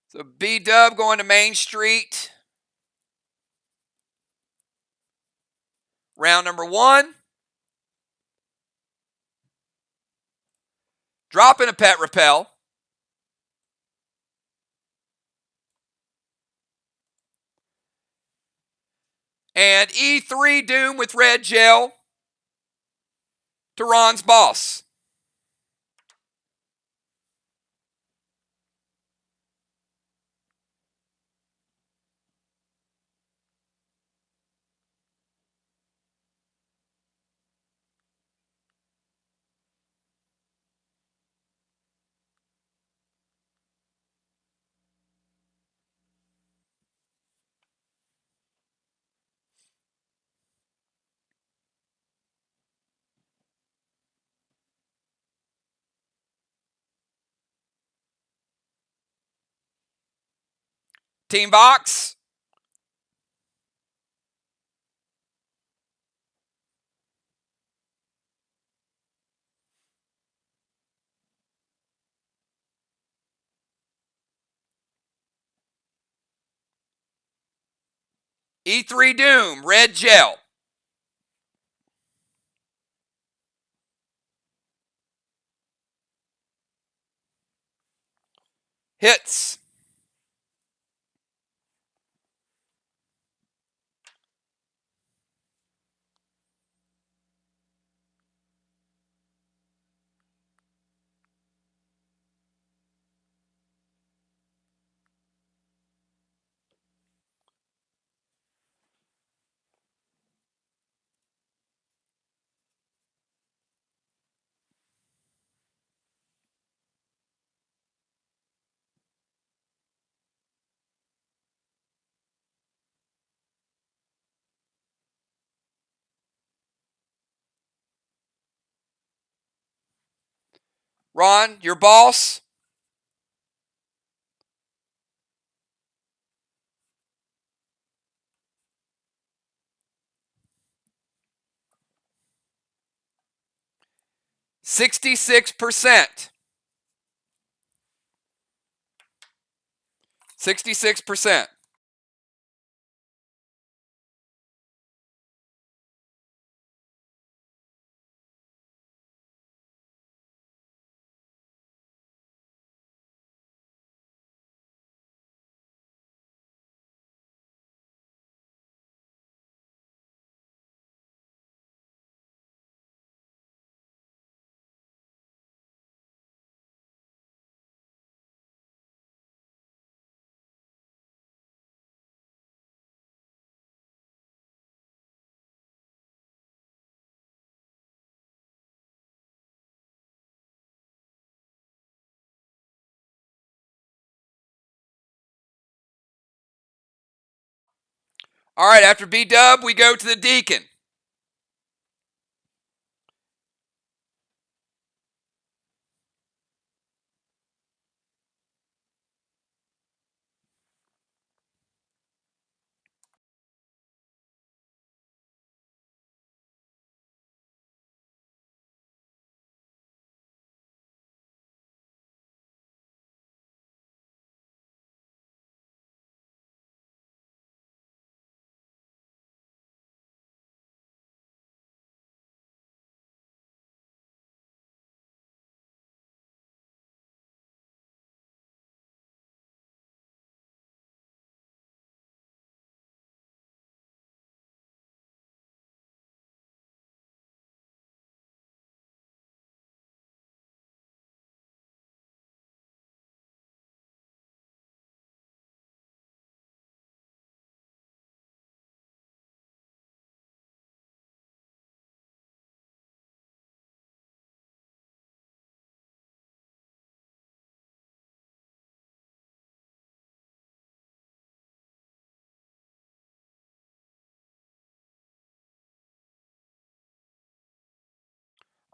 So B-Dub going to Main Street. Round number 1. Dropping a pet repel. And E3 Doom with red gel to Ron's Boss. Team VOX. E3 Doom, red gel. Hits. Ron, your Boss. %66%. 66%. All right, after B-Dub, we go to the Deacon.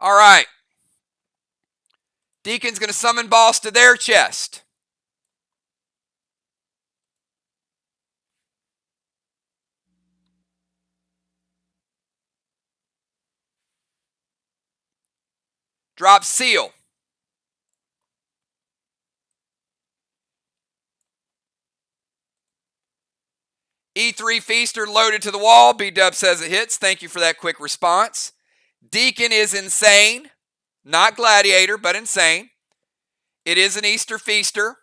All right. Deacon's going to summon Boss to their chest. Drop seal. E3 Feaster loaded to the wall. B-Dub says it hits. Thank you for that quick response. Deacon is insane. Not Gladiator, but insane. It is an Easter Feaster.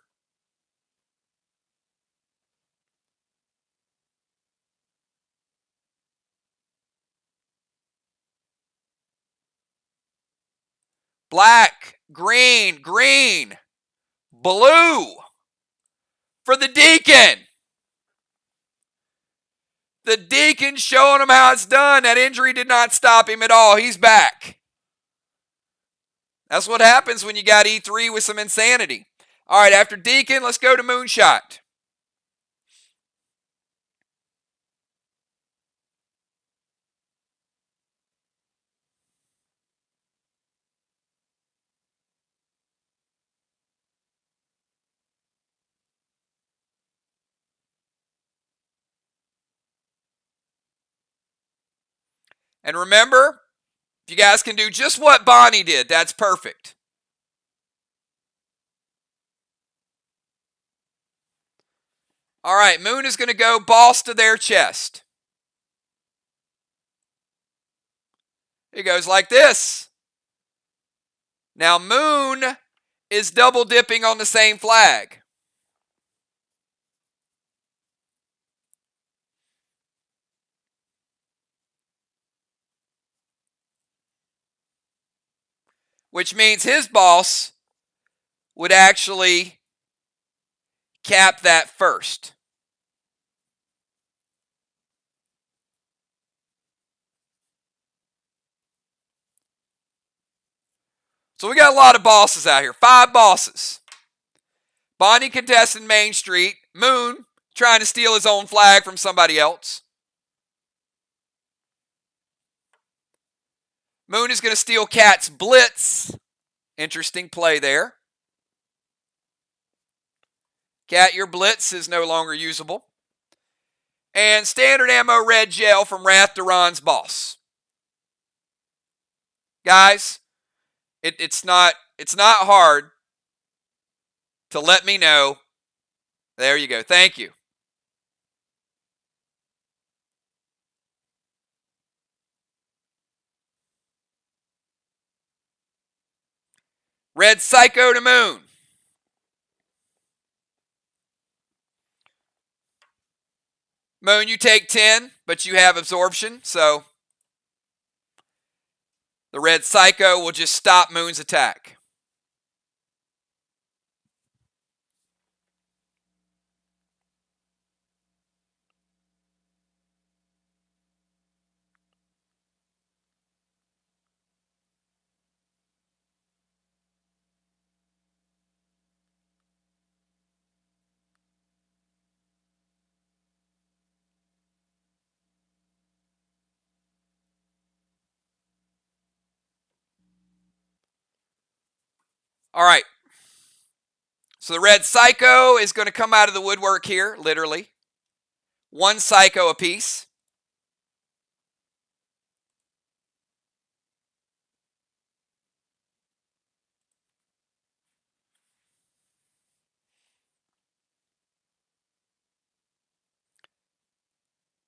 Black, green, green, blue for the Deacon. The Deacon showing him how it's done. That injury did not stop him at all. He's back. That's what happens when you got E3 with some insanity. All right, after Deacon, let's go to Moonshot. And remember, if you guys can do just what Bonnie did, that's perfect. All right, Moon is going to go boss to their chest. It goes like this. Now Moon is double dipping on the same flag. Which means his boss would actually cap that first. So we got a lot of bosses out here. 5 bosses. Bonnie contesting Main Street. Moon trying to steal his own flag from somebody else. Moon is going to steal Cat's Blitz. Interesting play there. Cat, your Blitz is no longer usable. And standard ammo red gel from Wrath Duran's boss. Guys, it's not hard to let me know. There you go. Thank you. Red Psycho to Moon. Moon, you take 10, but you have absorption, so the Red Psycho will just stop Moon's attack. All right. So the Red Psycho is going to come out of the woodwork here, literally. 1 Psycho apiece.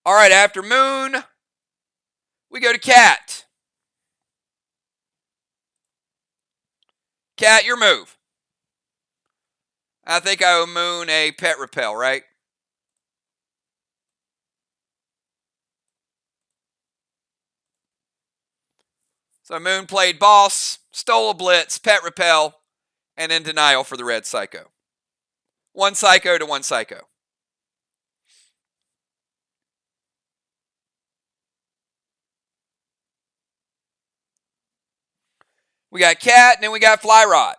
All right, after Moon, we go to Cat. Cat, your move. I think I owe Moon a pet repel, right? So Moon played boss, stole a blitz, pet repel, and then denial for the Red Psycho. 1 Psycho to 1 Psycho. We got Cat, and then we got Fly Rod.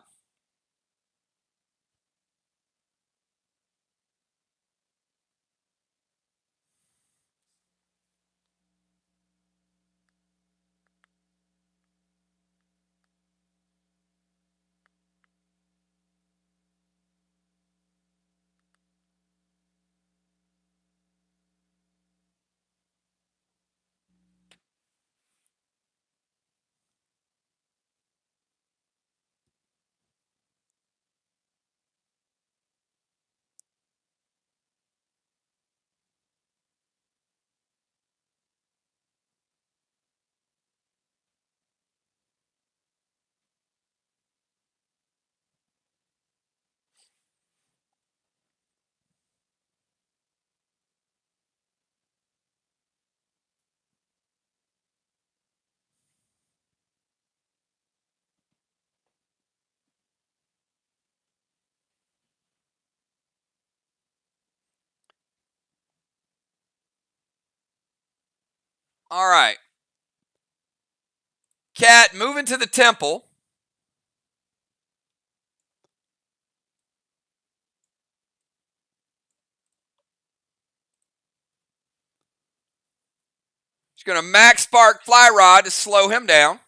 All right. Cat, moving to the temple. She's going to max spark Fly Rod to slow him down.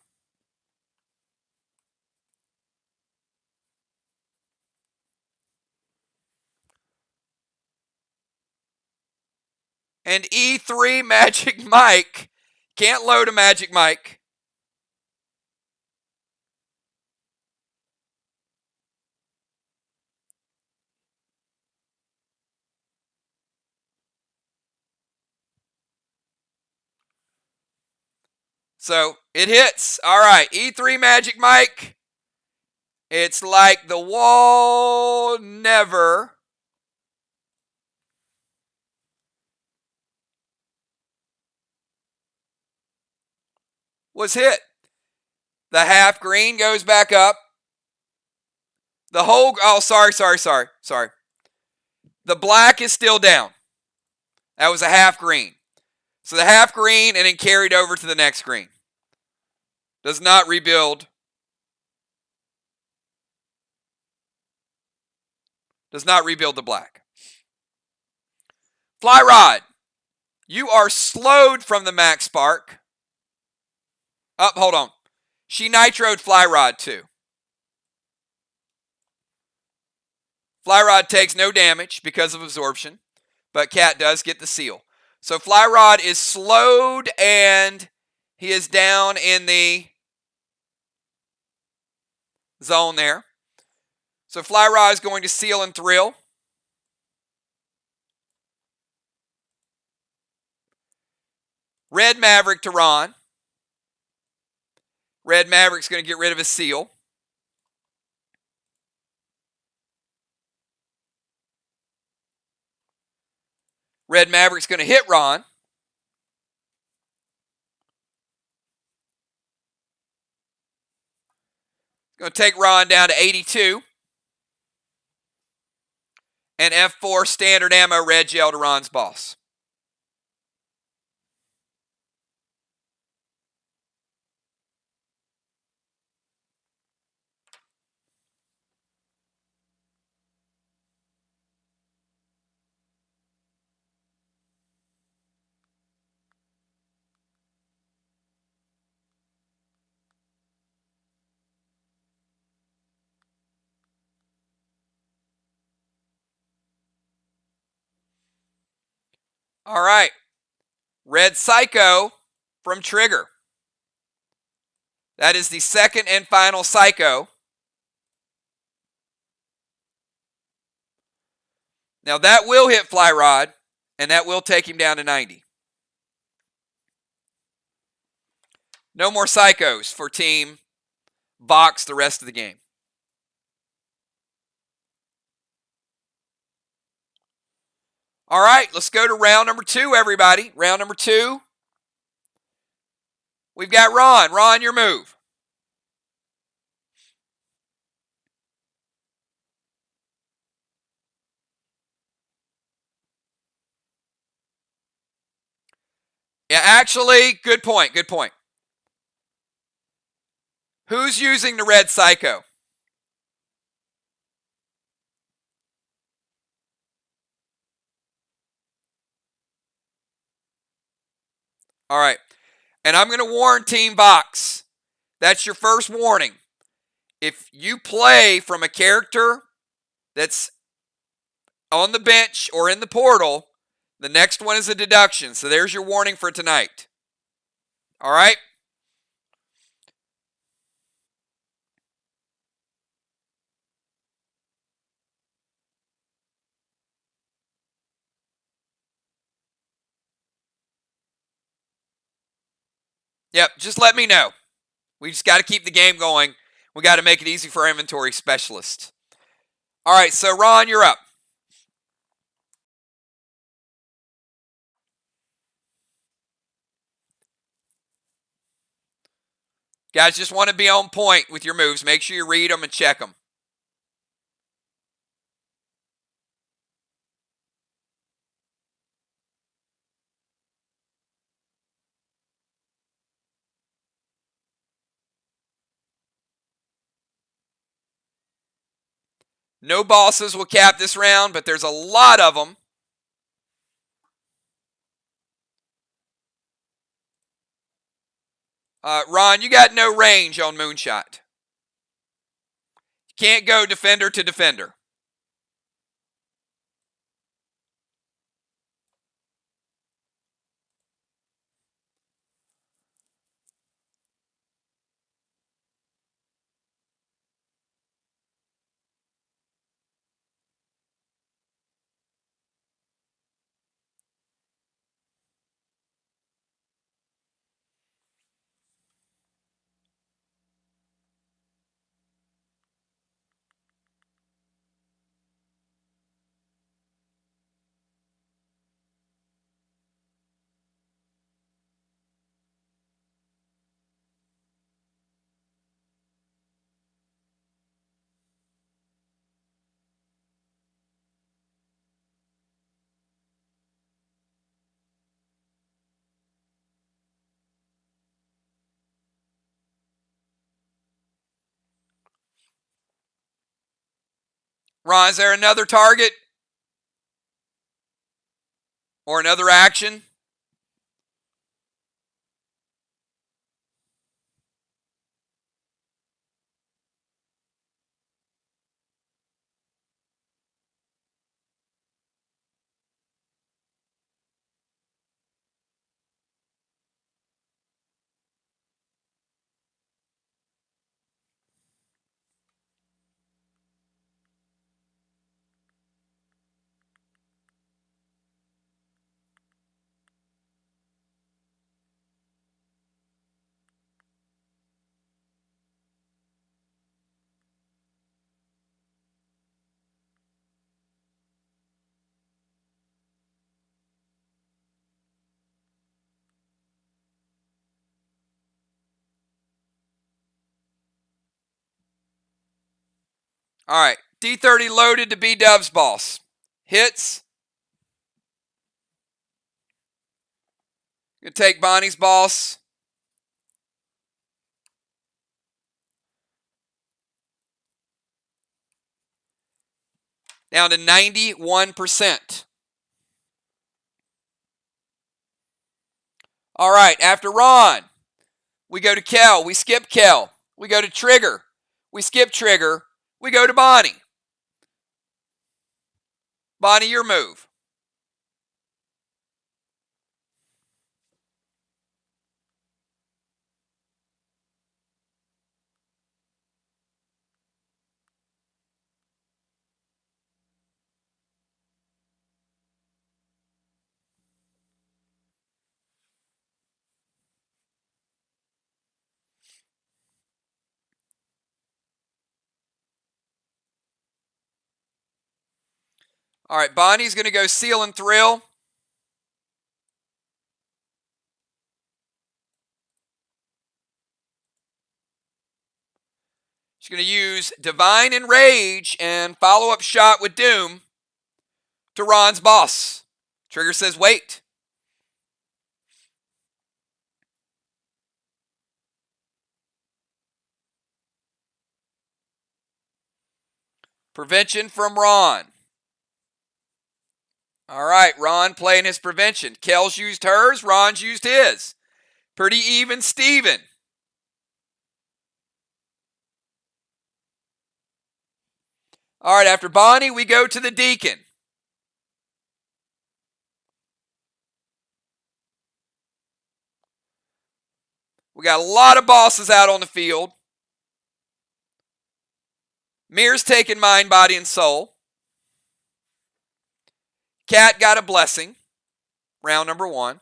And E3 Magic Mike. Can't load a Magic Mike. So it hits. All right, E3 Magic Mike. It's like the wall never was hit. The half green goes back up. The whole, oh, sorry. The black is still down. That was a half green. So the half green and then carried over to the next green. Does not rebuild. Does not rebuild the black. Fly Rod, you are slowed from the max spark. Hold on. She nitroed Fly Rod too. Fly Rod takes no damage because of absorption, but Cat does get the seal. So Fly Rod is slowed and he is down in the zone there. So Fly Rod is going to seal and thrill. Red Maverick to Ron. Red Maverick's going to get rid of his seal. Red Maverick's going to hit Ron. Going to take Ron down to 82. And F4 standard ammo red gel to Ron's boss. All right. Red Psycho from Trigger. That is the second and final Psycho. Now that will hit Fly Rod, and that will take him down to 90. No more Psychos for Team VOX the rest of the game. All right, let's go to round number 2, everybody. Round number 2. We've got Ron. Ron, your move. Yeah, actually, good point. Who's using the red Psycho? All right. And I'm going to warn Team VOX. That's your first warning. If you play from a character that's on the bench or in the portal, the next one is a deduction. So there's your warning for tonight. All right? Yep, just let me know. We just got to keep the game going. We got to make it easy for our inventory specialists. All right, so Ron, you're up. Guys, just want to be on point with your moves. Make sure you read them and check them. No bosses will cap this round, but there's a lot of them. Ron, you got no range on Moonshot. Can't go defender to defender. Ron, is there another target? Or another action? All right. D30 loaded to be Dove's boss. Hits. Gonna take Bonnie's boss. Down to 91%. All right. After Ron, we go to Kel. We skip Kel. We go to Trigger. We skip Trigger. We go to Bonnie. Bonnie, your move. All right, Bonnie's going to go Seal and Thrill. She's going to use Divine Enrage and follow-up shot with Doom to Ron's boss. Trigger says wait. Prevention from Ron. All right, Ron playing his prevention. Kel's used hers, Ron's used his. Pretty even Steven. All right, after Bonnie, we go to the Deacon. We got a lot of bosses out on the field. MIR's taking Mind, Body, and Soul. Cat got a blessing. Round number 1.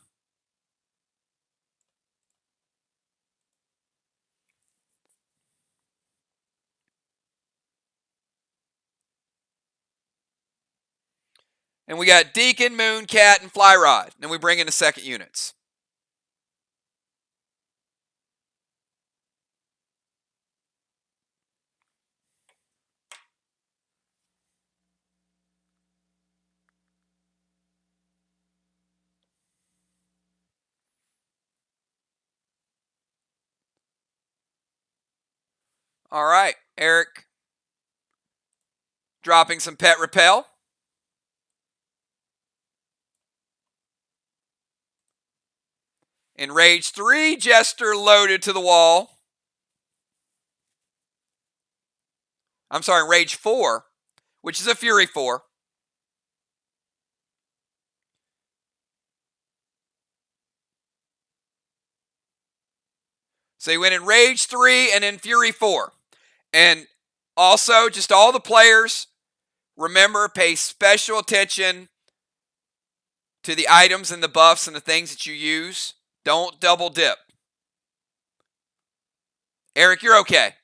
And we got Deacon, Moon, Cat, and Fly Rod. Then we bring in the second units. All right, Eric Dropping some pet repel. In Rage 3, Jester loaded to the wall. I'm sorry, Rage 4, which is a Fury 4. So he went in Rage 3 and in Fury 4. And also, just all the players, remember, pay special attention to the items and the buffs and the things that you use. Don't double dip. Eric, you're okay.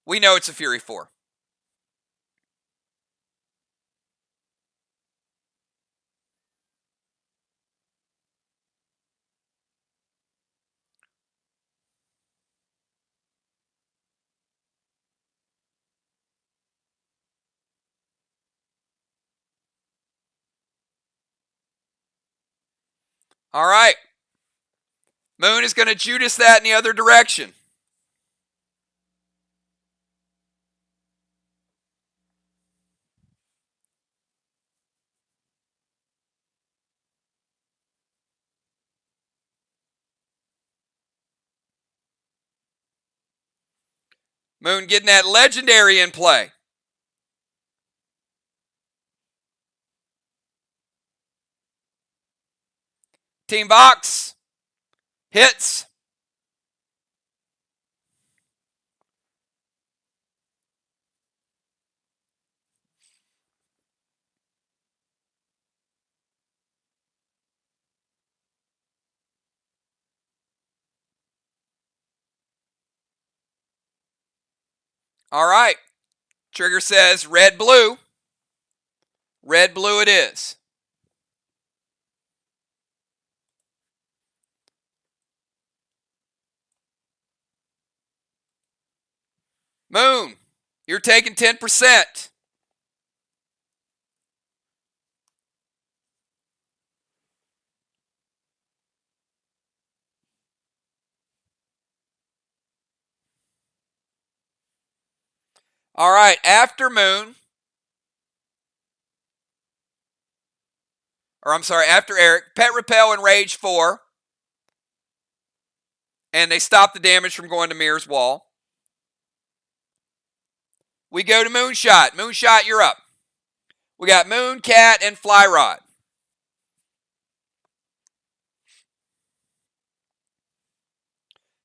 We know it's a Fury 4. All right. Moon is going to Judas that in the other direction. Moon getting that legendary in play. Team VOX hits. All right. Trigger says red, blue. Red, blue it is. Moon, you're taking 10%. All right, after Moon, or I'm sorry, after Eric, Pet Repel and Rage 4. And they stop the damage from going to Mirror's wall. We go to Moonshot. Moonshot, you're up. We got Moon, Cat, and Fly Rod.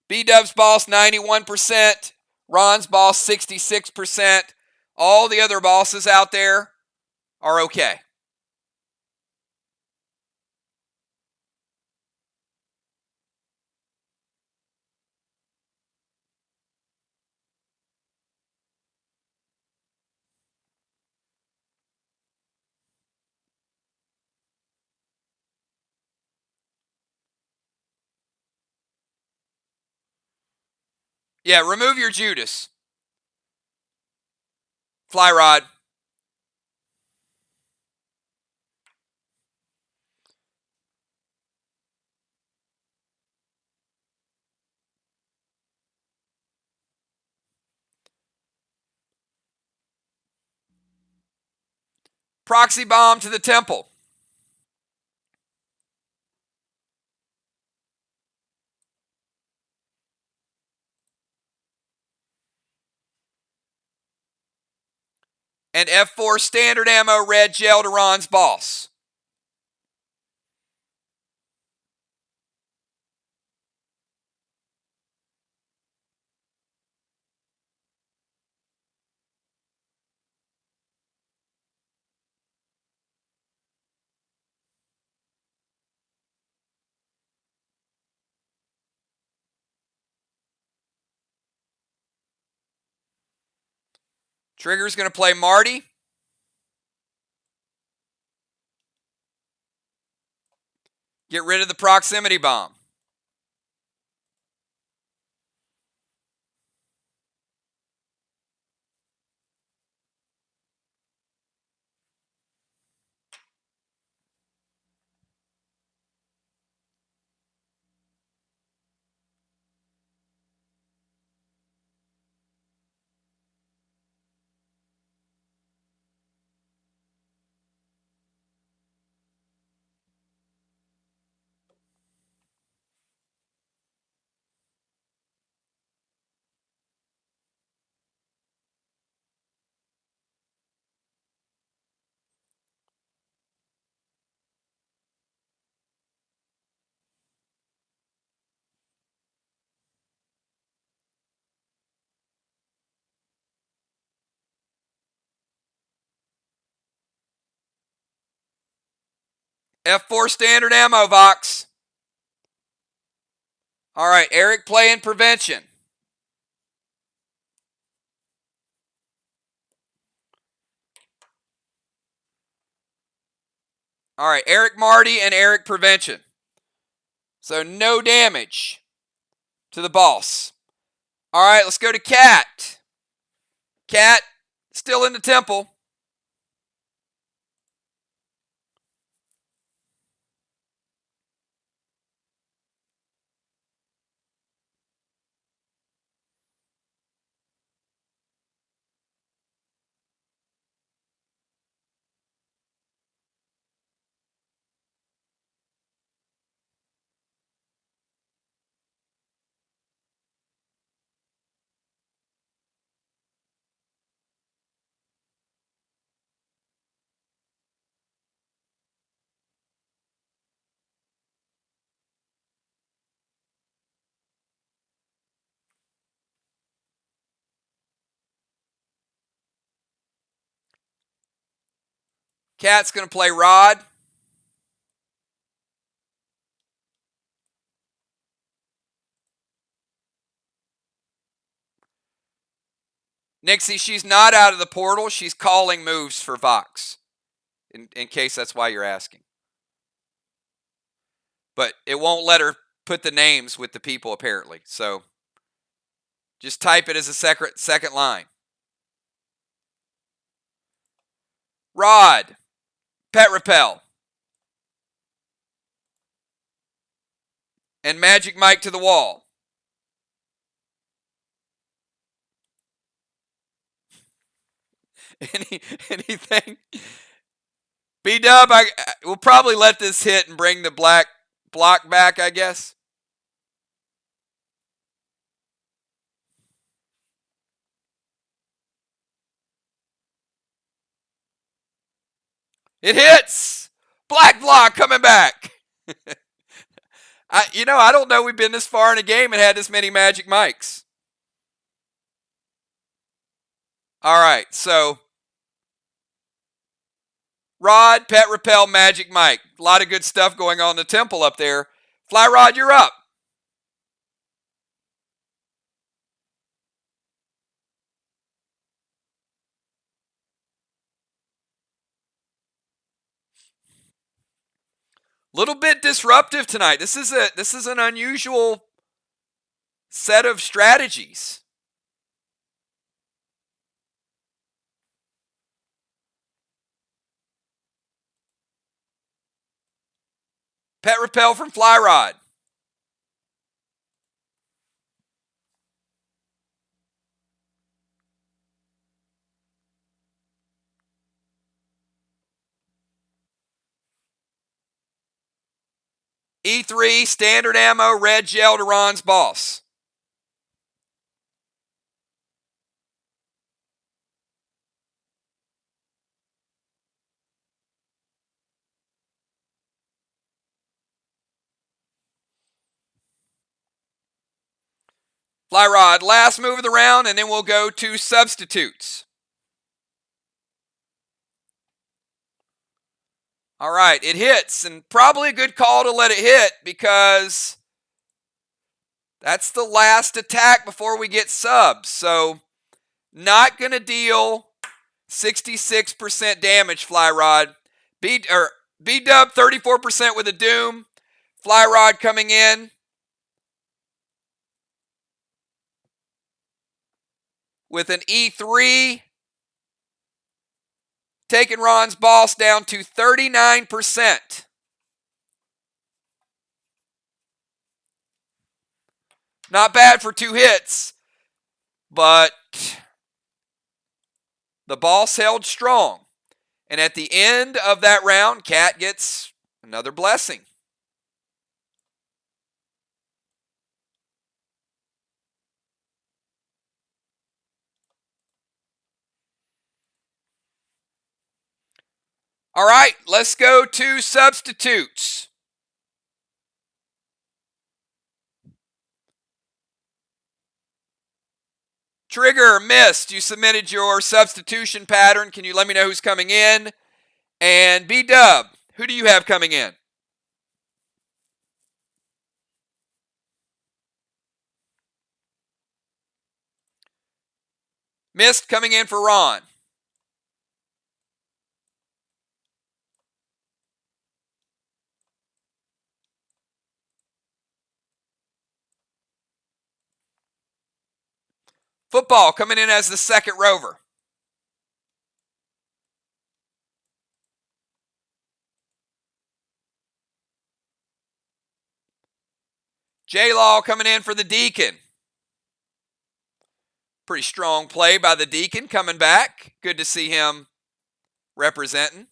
B-Dub's boss, 91%. Ron's boss, 66%. All the other bosses out there are okay. Yeah, remove your Judas. Fly Rod. Proxy Bomb to the temple. And F4 standard ammo red gel to Ron's boss. Trigger's going to play Marty. Get rid of the proximity bomb. F4 standard ammo, Vox. All right, Eric playing prevention. All right, Eric Marty and Eric prevention. So no damage to the boss. All right, let's go to Cat. Cat, still in the temple. Cat's going to play Rod. Nixie, she's not out of the portal. She's calling moves for VOX, in case that's why you're asking. But it won't let her put the names with the people, apparently. So just type it as a second line. Rod. Pet Repel. And Magic Mike to the wall. Anything? B-Dub, we'll probably let this hit and bring the black block back, I guess. It hits! Black block coming back. I don't know we've been this far in a game and had this many Magic Mikes. All right, so Rod, Pet Repel, Magic Mike. A lot of good stuff going on in the temple up there. Fly Rod, you're up. Little bit disruptive tonight. This is an unusual set of strategies. Pet Repel from Fly Rod. E3, standard ammo, red gel to Ron's boss. Fly Rod, last move of the round, and then we'll go to substitutes. All right, it hits, and probably a good call to let it hit because that's the last attack before we get subs. So, not going to deal 66% damage, Fly Rod. B-Dub, 34% with a Doom. Fly Rod coming in with an E3. Taking Ron's boss down to 39%. Not bad for 2 hits, but the boss held strong. And at the end of that round, Cat gets another blessing. All right, let's go to substitutes. Trigger, missed. You submitted your substitution pattern. Can you let me know who's coming in? And B-Dub, Who do you have coming in? Mist coming in for Ron. Football coming in as the second rover. J-Law coming in for the Deacon. Pretty strong play by the Deacon coming back. Good to see him representing.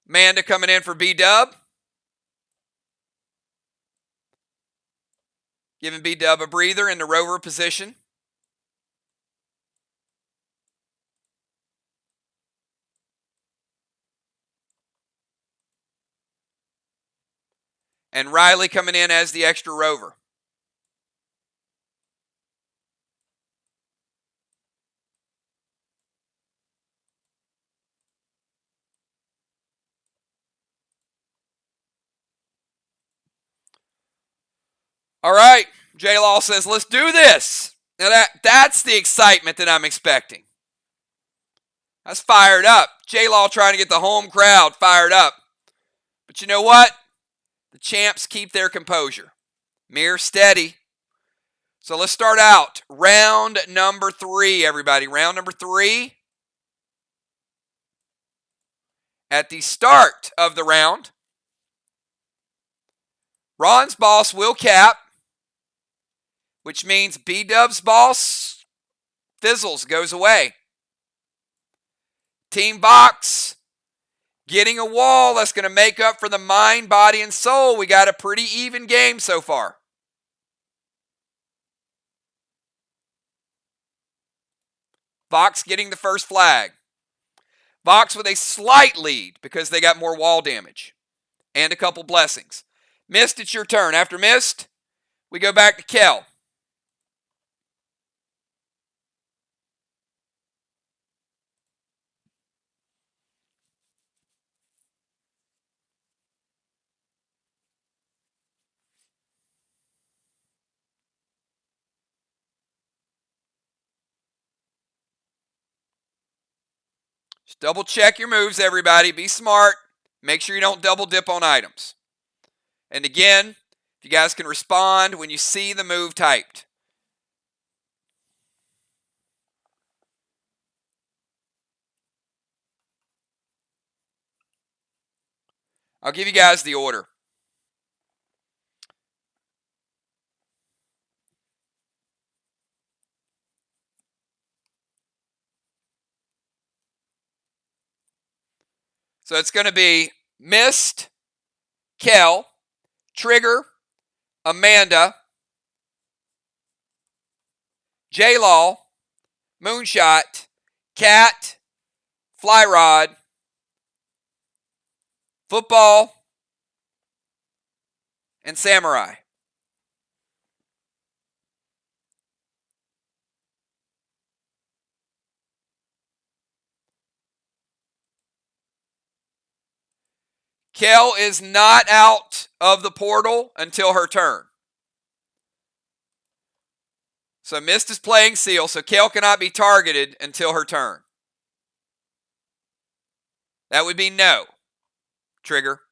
Amanda coming in for B-Dub. Giving B-Dub a breather in the rover position. And Riley coming in as the extra rover. All right, J-Law says, let's do this. Now that's the excitement that I'm expecting. That's fired up. J-Law trying to get the home crowd fired up. But you know what? The champs keep their composure. MIR steady. So let's start out. Round number 3, everybody. Round number 3. At the start of the round, Ron's boss will cap, which means B-Dub's boss fizzles, goes away. Team VOX getting a wall that's going to make up for the mind, body, and soul. We got a pretty even game so far. VOX getting the first flag. VOX with a slight lead because they got more wall damage and a couple blessings. Mist, it's your turn. After Mist, we go back to Kel. Just double check your moves, everybody. Be smart. Make sure you don't double dip on items. And again, if you guys can respond when you see the move typed. I'll give you guys the order. So it's going to be Mist, Kel, Trigger, Amanda, J-Law, Moonshot, Cat, Flyrod, Football, and Samurai. Kel is not out of the portal until her turn. So Mist is playing Seal, so Kel cannot be targeted until her turn. That would be no. Trigger.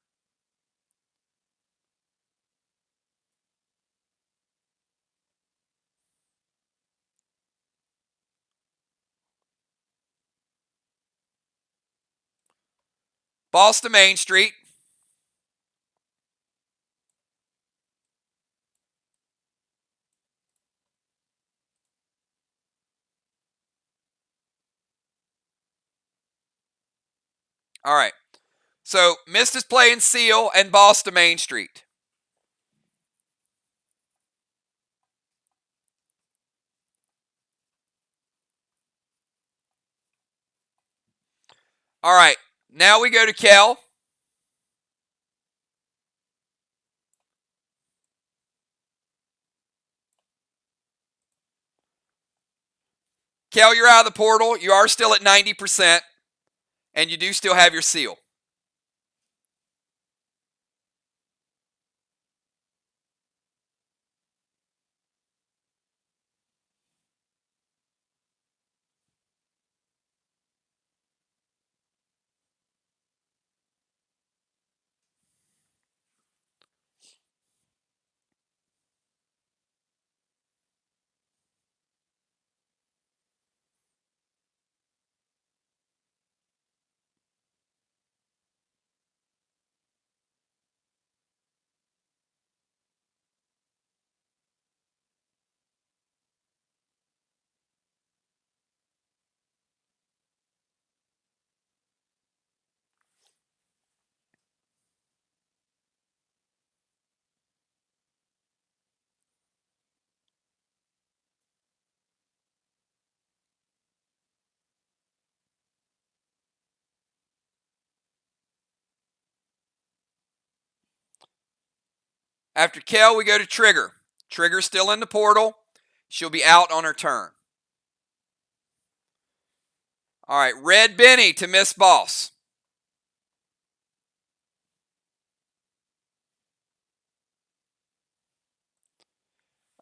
Boss to Main Street. All right. So Mist is playing Seal and Boss to Main Street. All right. Now we go to Kel. Kel, you're out of the portal. You are still at 90%, and you do still have your seal. After Kel, we go to Trigger. Trigger's still in the portal. She'll be out on her turn. All right, Red Benny to Miss Boss.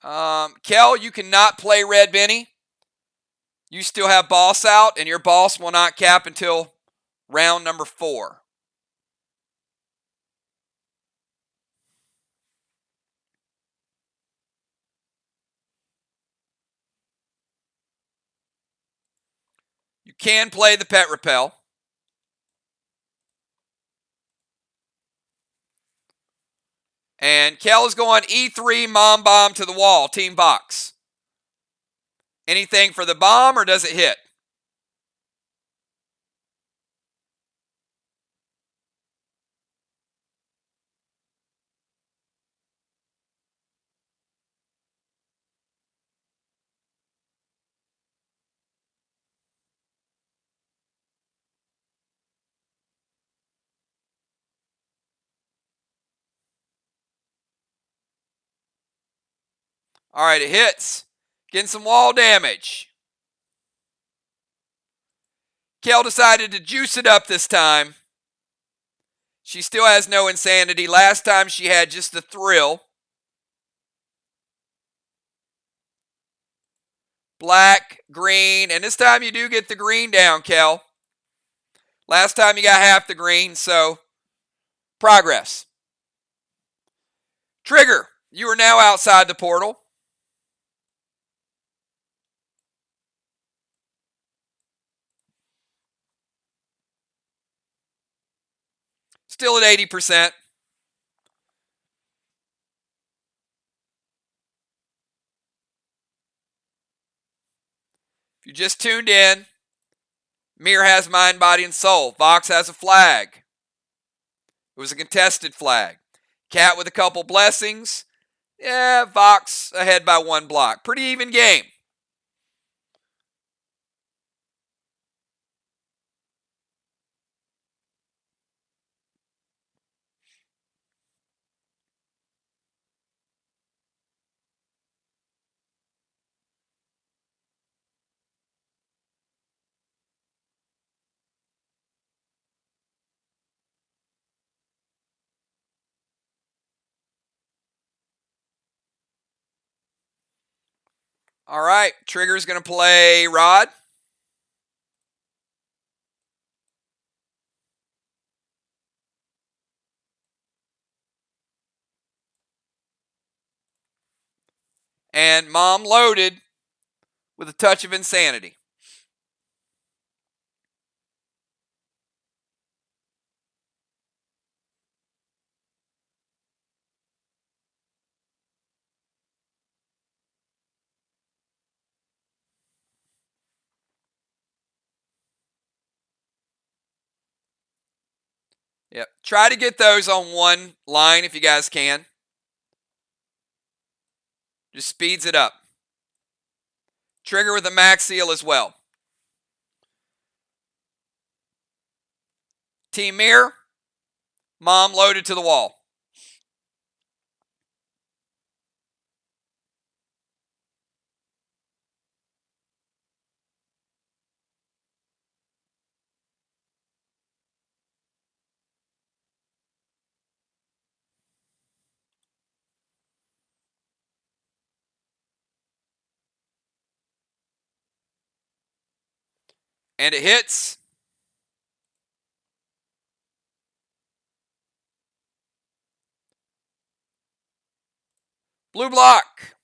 Kel, you cannot play Red Benny. You still have Boss out, and your Boss will not cap until round number 4. You can play the Pet Repel. And Kel is going E3 Mom Bomb to the wall, Team VOX. Anything for the bomb, or does it hit? All right, it hits. Getting some wall damage. Kel decided to juice it up this time. She still has no insanity. Last time she had just the thrill. Black, green, and this time you do get the green down, Kel. Last time you got half the green, so progress. Trigger, you are now outside the portal. Still at 80%. If you just tuned in, MIR has Mind, Body, and Soul. VOX has a flag. It was a contested flag. Cat with a couple blessings. Yeah, VOX ahead by 1 block. Pretty even game. All right, Trigger's going to play Rod. And Mom loaded with a touch of insanity. Yep. Try to get those on one line if you guys can. Just speeds it up. Trigger with a max seal as well. Team MIR, Mom loaded to the wall. And it hits. Blue block.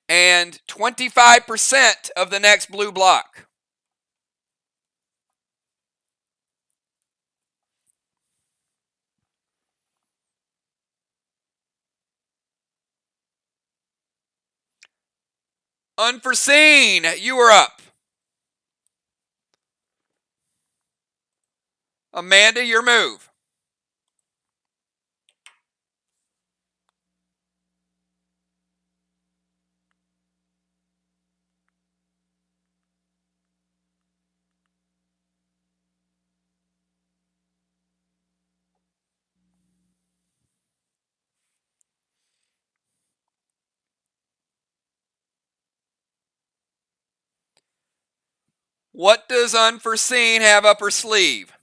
And 25% of the next blue block. Unforeseen, you are up. Amanda, your move. What does Unforeseen have up her sleeve?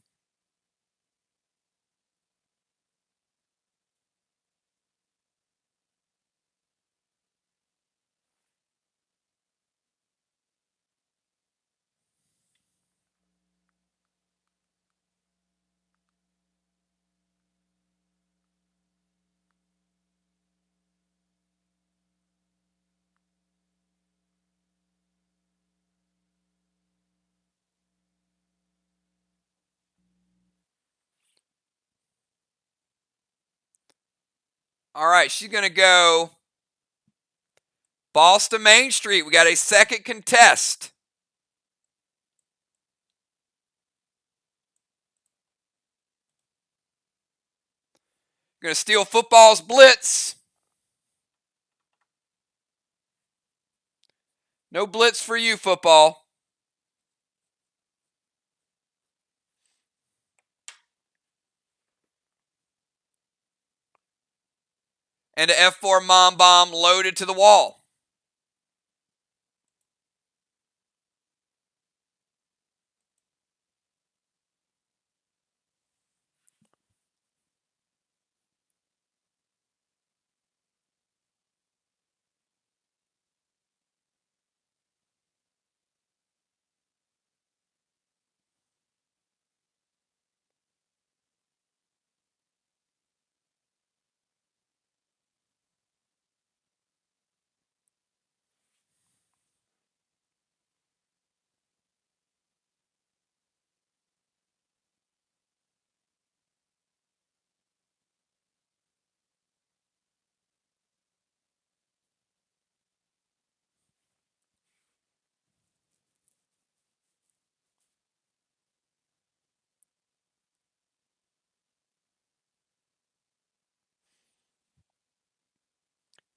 All right, she's going to go Boston Main Street. We got a second contest. Going to steal football's blitz. No blitz for you, football. And an F4 mom bomb loaded to the wall.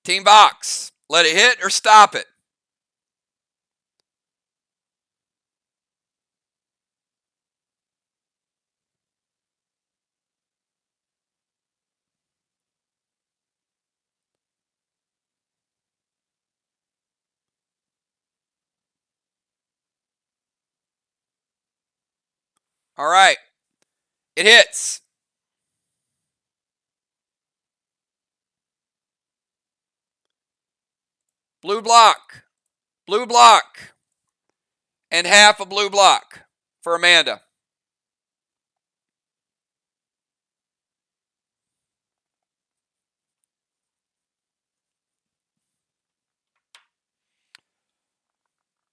Team VOX, let it hit or stop it. All right, it hits. Blue block, and half a blue block for Amanda.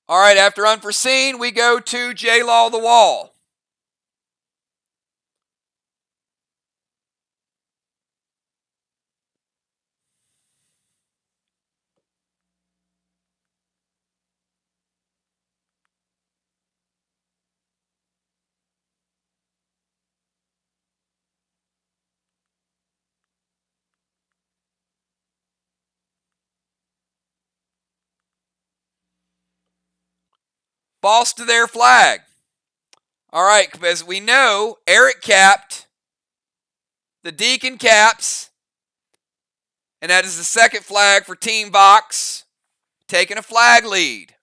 All right, after Unforeseen, we go to J-Law the Wall. False to their flag. All right, as we know, Eric capped, the Deacon caps, and that is the second flag for Team VOX, taking a flag lead.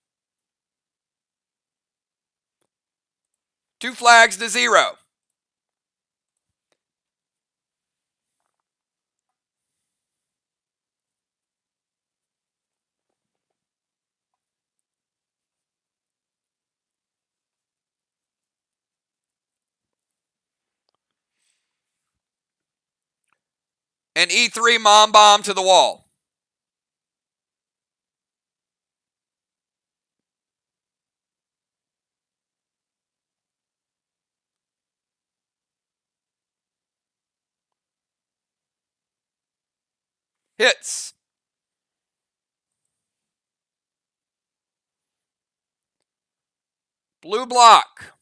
2 flags to 0. And E3 Mom Bomb to the wall. Hits. Blue block.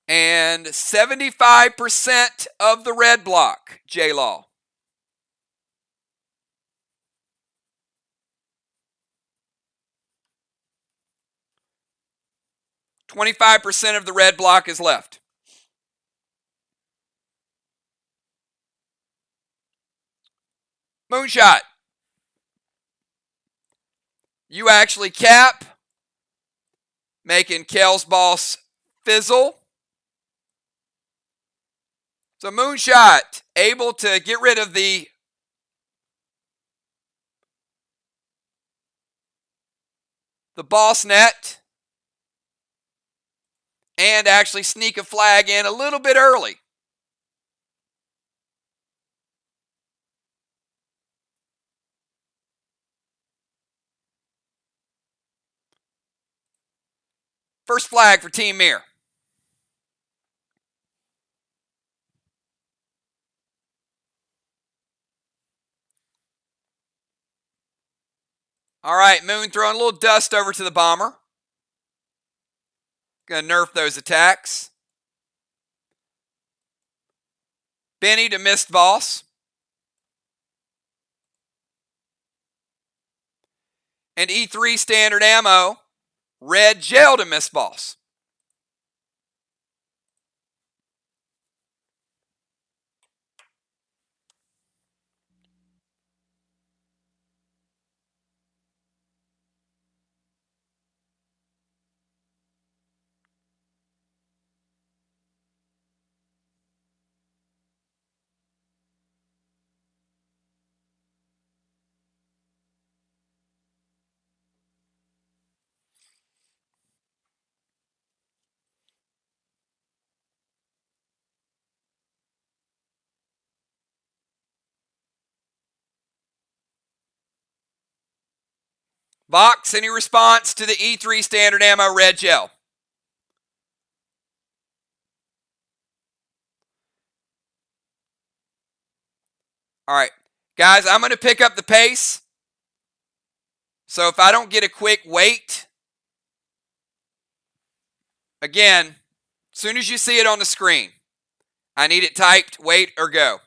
And 75% of the red block, J-Law. %25 of the red block is left. Moonshot. You actually cap, making Kel's boss fizzle. So Moonshot able to get rid of the boss net and actually sneak a flag in a little bit early. First flag for Team MIR. All right, Moon throwing a little dust over to the bomber. Gonna nerf those attacks. Benny to missed boss. And E3 standard ammo. Red gel to miss boss. VOX, any response to the E3 standard ammo red gel? All right, guys, I'm going to pick up the pace. So if I don't get a quick wait, again, as soon as you see it on the screen, I need it typed, wait, or go.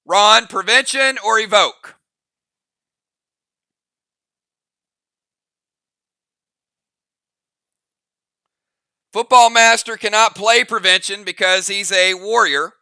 Ron, prevention or evoke? Football Master cannot play prevention because he's a warrior.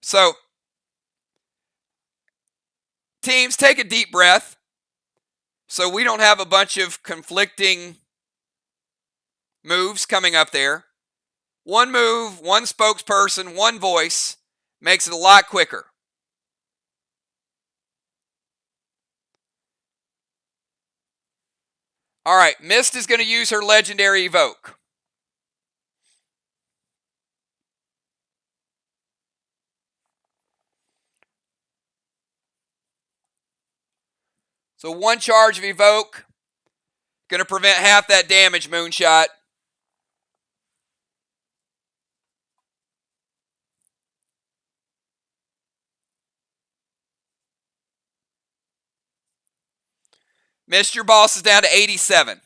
So, teams, take a deep breath so we don't have a bunch of conflicting moves coming up there. One move, one spokesperson, one voice makes it a lot quicker. All right, Mist is going to use her legendary evoke. So one charge of evoke, going to prevent half that damage, Moonshot. Missed your boss is down to 87.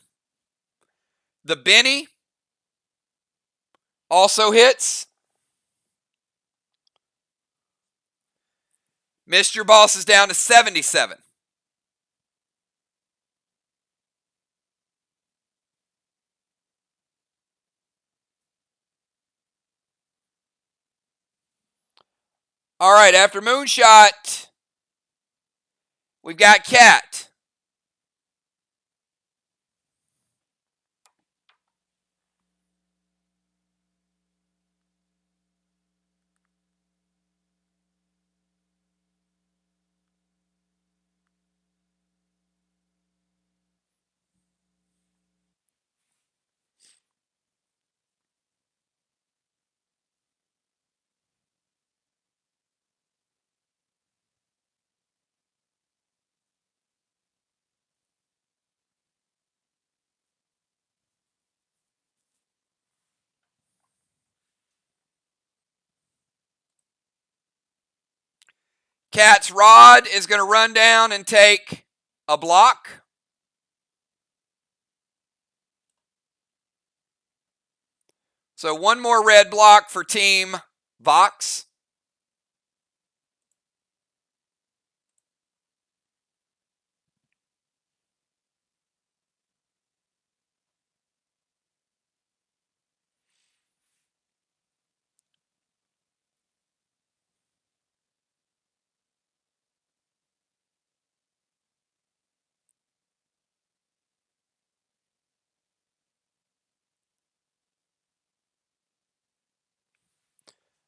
The Benny also hits. Missed your boss is down to 77. All right, after Moonshot, we've got Cat. Cat's Rod is going to run down and take a block. So one more red block for Team VOX.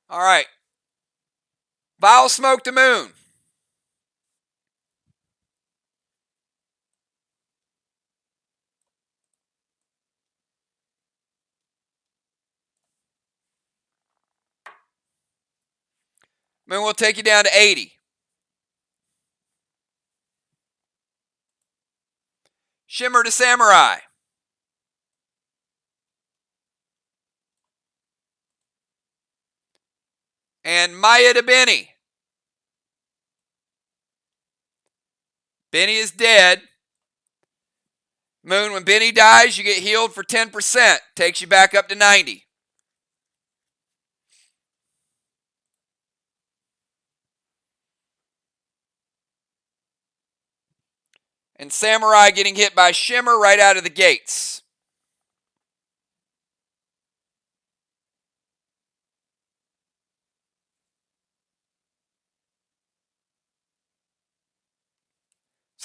All right. Vile Smoke the Moon. Moon will take you down to 80. Shimmer to Samurai. And Maya to Benny. Benny is dead. Moon, when Benny dies, you get healed for 10%. Takes you back up to 90. And Samurai getting hit by Shimmer right out of the gates.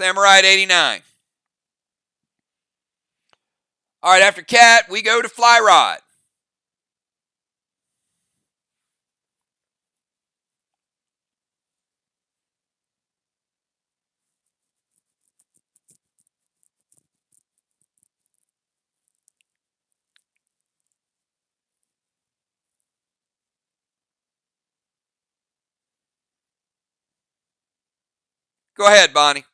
Samurai at 89. All right, after Cat, we go to Fly Rod. Go ahead, Bonnie.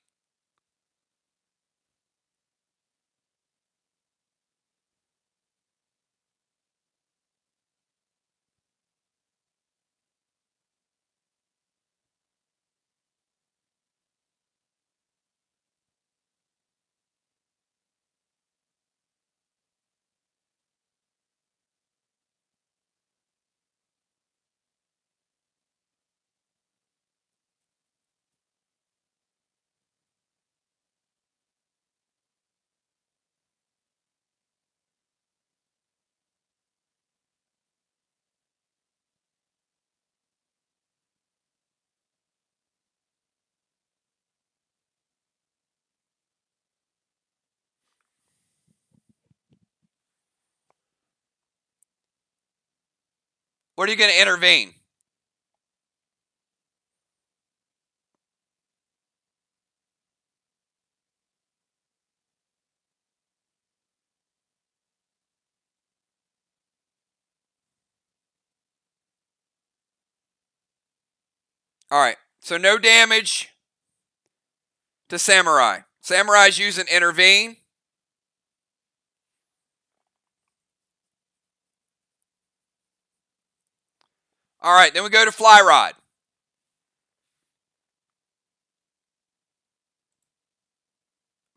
What are you going to intervene? All right, so no damage to Samurai. Samurai's using intervene. All right, then we go to Fly Rod.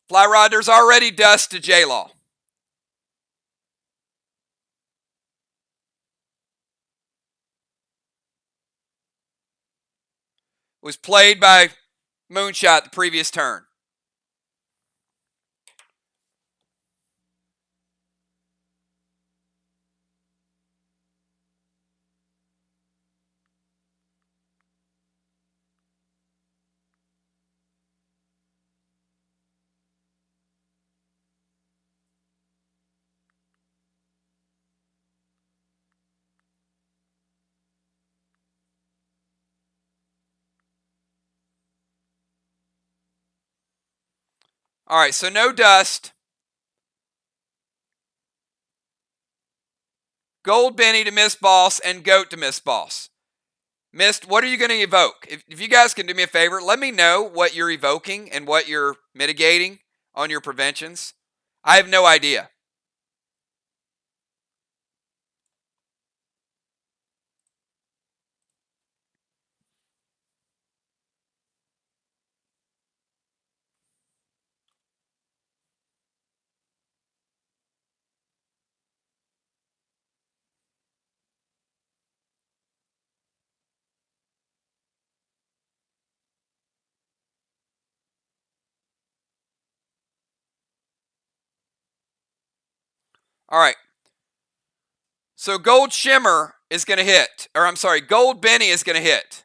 Fly Rod, there's already dust to J-Law. Was played by Moonshot the previous turn. All right, so no dust. Gold Benny to Miss Boss and Goat to Miss Boss. Mist, what are you going to evoke? If you guys can do me a favor, let me know what you're evoking and what you're mitigating on your preventions. I have no idea. All right. So Gold Shimmer is going to hit. Or I'm sorry, Gold Benny is going to hit.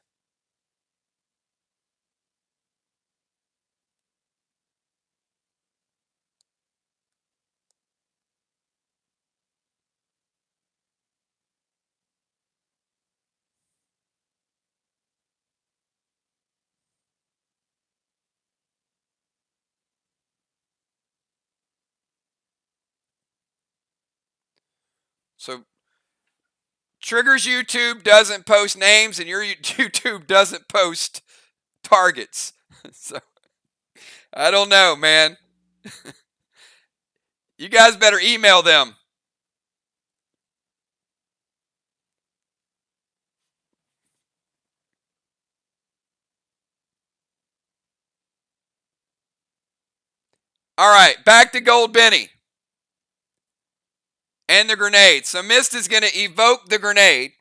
So Trigger's YouTube doesn't post names and your YouTube doesn't post targets. So I don't know, man. You guys better email them. All right, back to Gold Benny. And the grenade. So Mist is going to evoke the grenade,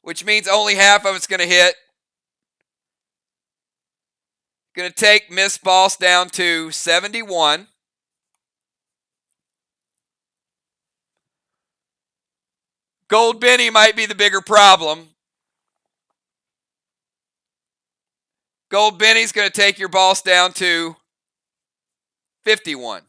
which means only half of it's going to hit. Going to take Miss Boss down to 71. Gold Benny might be the bigger problem. Gold Benny's going to take your boss down to 51.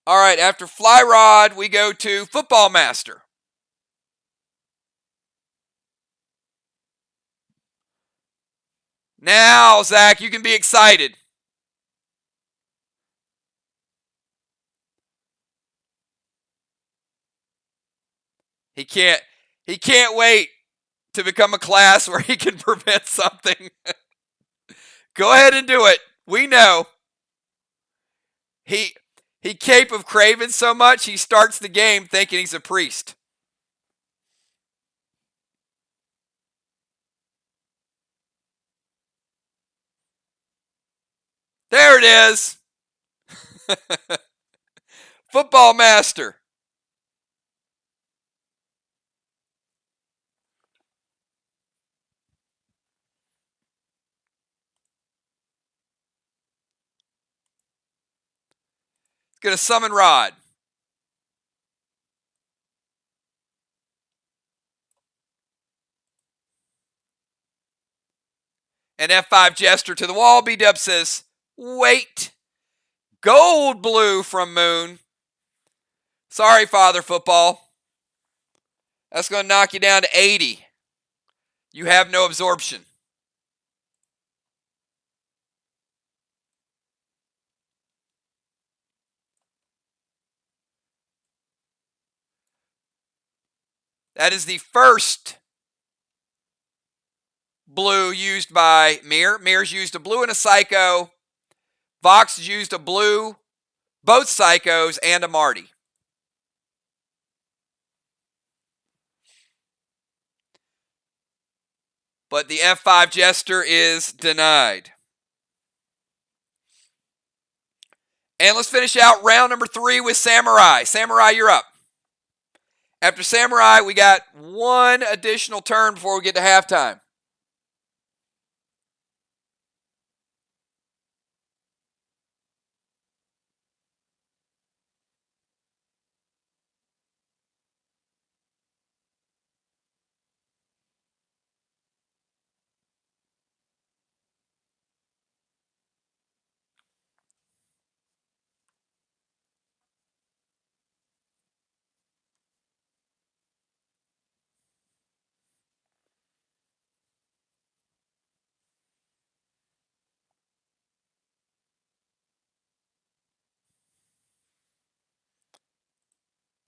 All right, after Fly Rod, we go to Football Master. Now, Zach, you can be excited. He can't wait to become a class where he can prevent something. Go ahead and do it. We know. He Cape of Craven so much, he starts the game thinking he's a priest. There it is. Football Master. Going to summon Rod. And F5 Jester to the wall. B-Dub says, wait. Gold blue from Moon. Sorry, Father Football. That's going to knock you down to 80. You have no absorption. That is the first blue used by MIR. MIR's used a blue and a Psycho. VOX has used a blue, both Psychos, and a Marty. But the F5 Jester is denied. And let's finish out round number 3 with Samurai. Samurai, you're up. After Samurai, we got one additional turn before we get to halftime.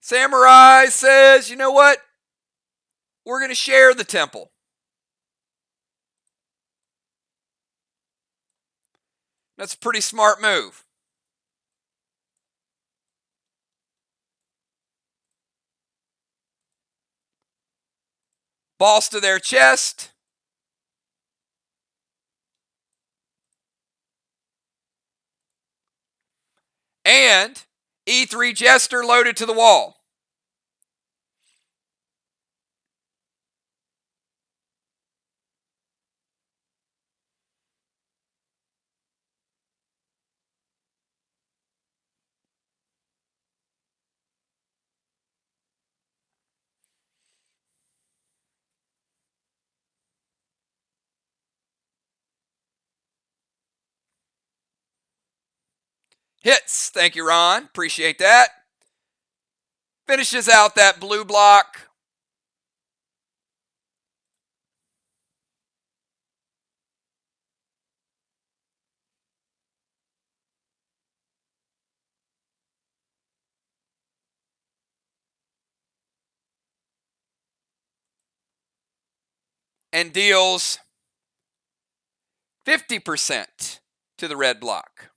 Samurai says, you know what? We're going to share the temple. That's a pretty smart move. Boss to their chest. And E3 Jester loaded to the wall. Hits. Thank you, Ron. Appreciate that. Finishes out that blue block. And deals 50% to the red block.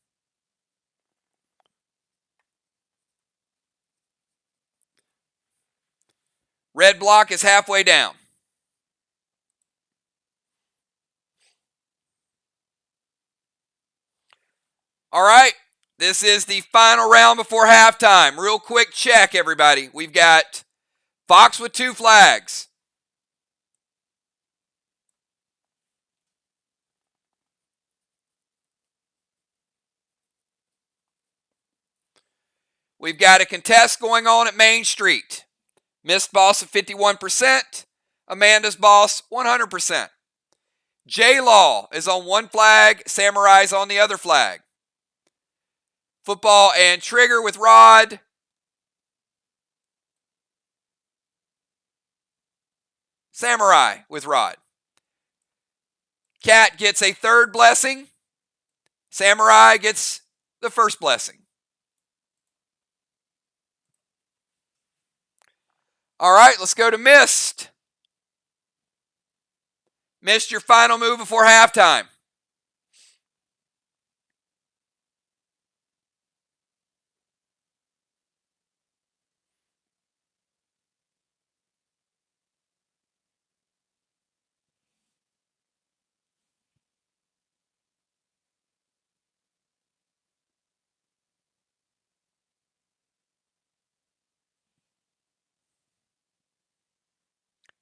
Red block is halfway down. All right, this is the final round before halftime. Real quick check, everybody. We've got VOX with 2 flags. We've got a contest going on at Main Street. Missed boss of 51%. Amanda's boss, 100%. J-Law is on 1 flag. Samurai's on the other flag. Football and Trigger with Rod. Samurai with Rod. Cat gets a 3rd blessing. Samurai gets the 1st blessing. All right, let's go to Mist. Mist, your final move before halftime.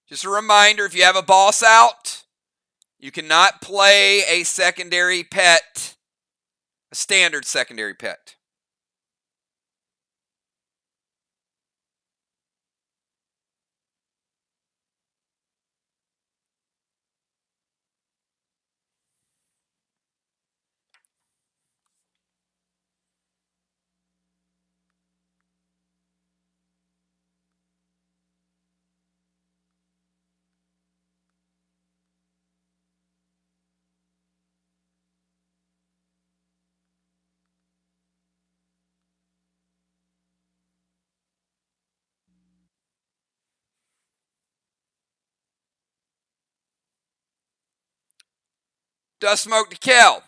Just a reminder, if you have a boss out, you cannot play a secondary pet, a standard secondary pet. Dust Smoke to kill.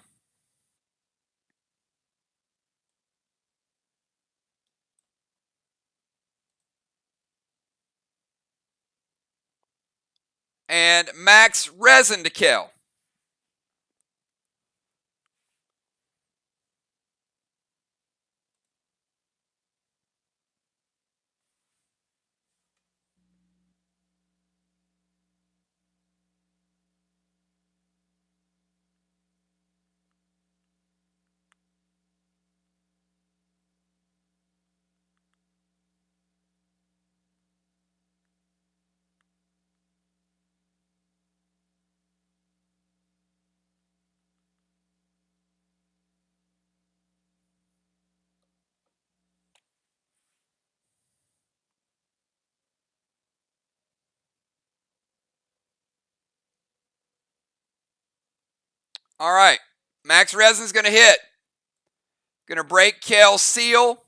And Max Resin to kill. All right. Max Resin's going to hit. Going to break, kill, seal.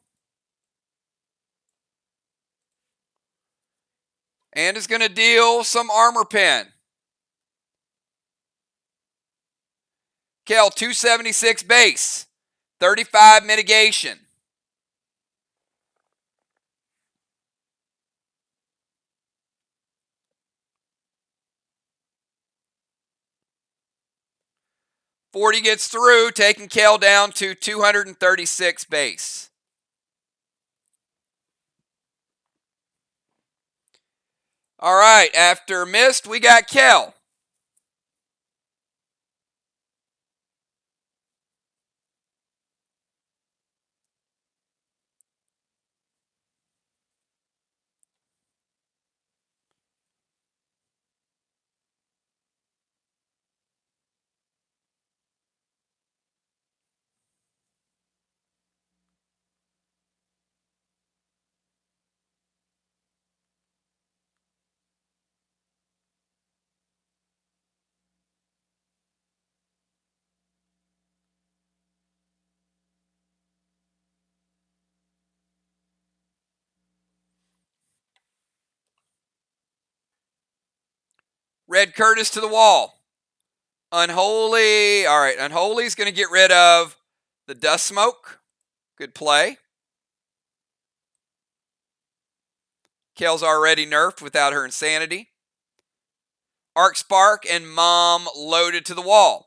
And is going to deal some armor pen. Kel, 276 base, 35 mitigation. $40 gets through, taking Kel down to 236 base. All right, after Mist, we got Kel. Red Curtis to the wall. Unholy. All right, Unholy is going to get rid of the Dust Smoke. Good play. Kel's already nerfed without her Insanity. Arc Spark and Mom loaded to the wall.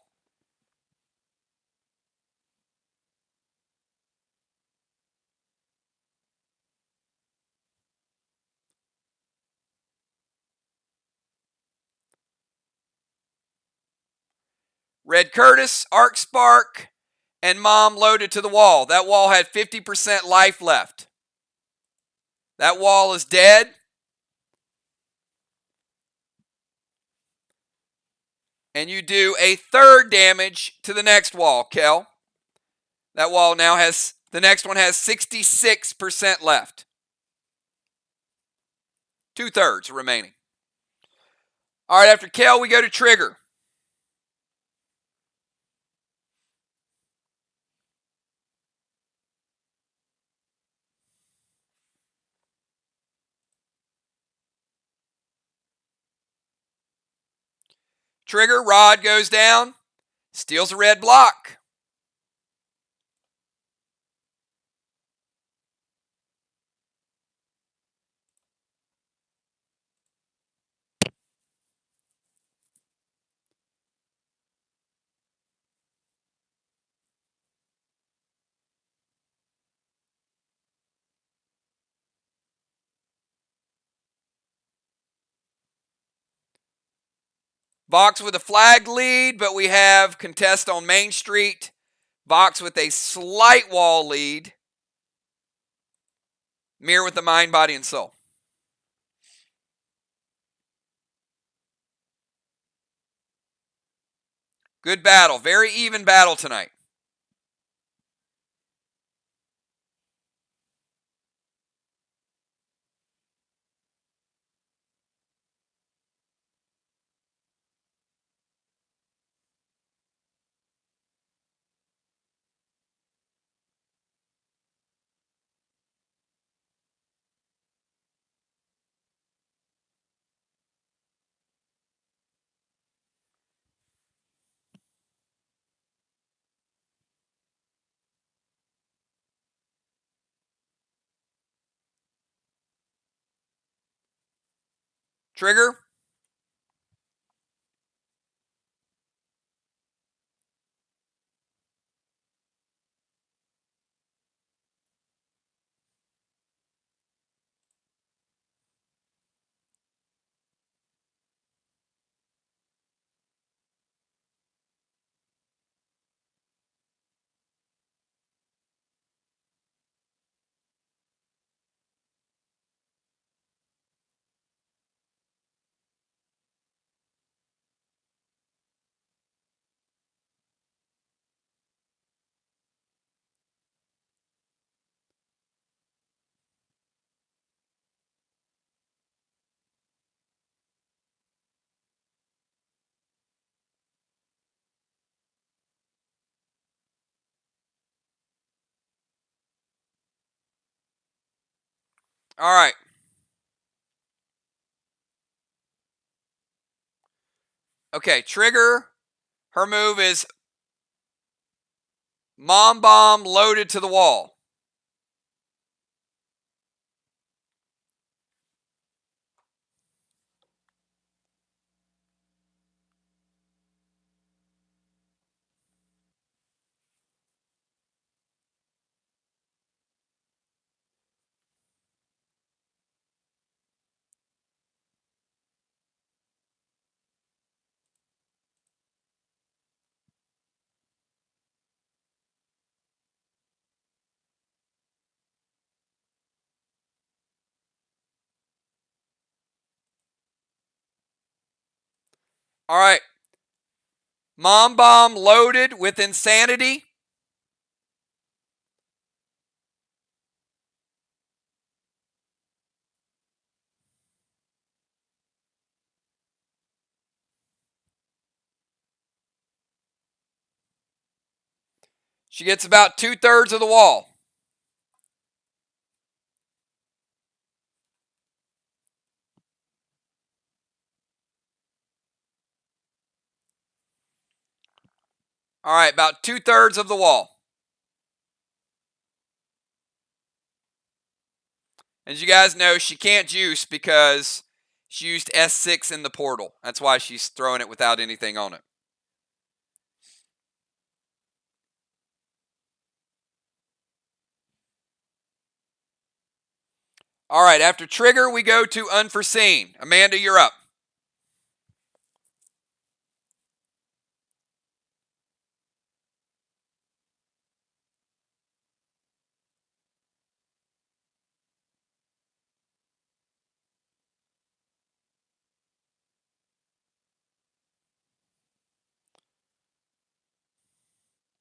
Red Curtis, Arc Spark, and Mom loaded to the wall. That wall had 50% life left. That wall is dead. And you do a third damage to the next wall, Kel. That wall now has, the next one has 66% left. 2/3 remaining. All right, after Kel, we go to Trigger. Trigger, Rod goes down, steals a red block. VOX with a flag lead, but we have contest on Main Street. VOX with a slight wall lead. MIR with the Mind, Body, and Soul. Good battle. Very even battle tonight. Trigger. All right. Okay, trigger. Her move is Mom Bomb loaded to the wall. All right. Mom Bomb loaded with Insanity. She gets about 2/3 of the wall. All right, about 2/3 of the wall. As you guys know, she can't juice because she used S6 in the portal. That's why she's throwing it without anything on it. All right, after trigger, we go to unforeseen. Amanda, you're up.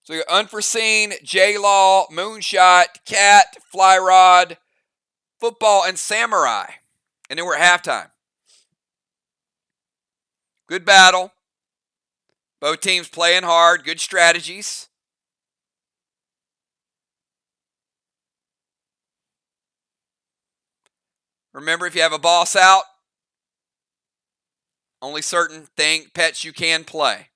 So you got unforeseen, J-Law, Moonshot, Cat, Fly Rod, Football, and Samurai. And then we're at halftime. Good battle. Both teams playing hard. Good strategies. Remember, if you have a boss out, only certain pets you can play.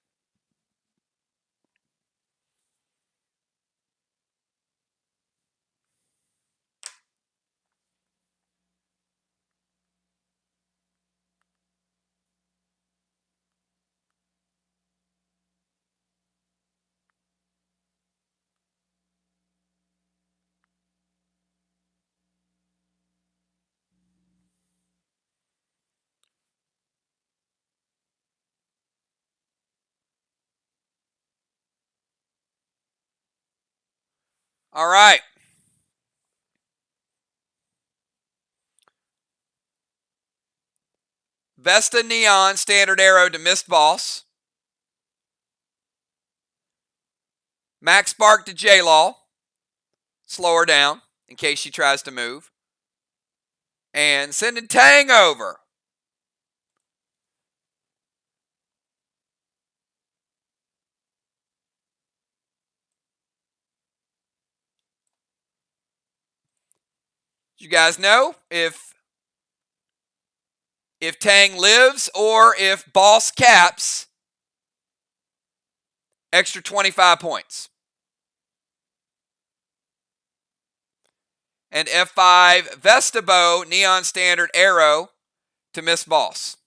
All right. Vesta Neon, standard arrow to Mist Boss. Max Spark to J-Law. Slow her down in case she tries to move. And sending Tang over. You guys know if Tang lives or if Boss caps, extra 25 points. And F5 Vestabo Neon Standard Arrow to Miss Boss.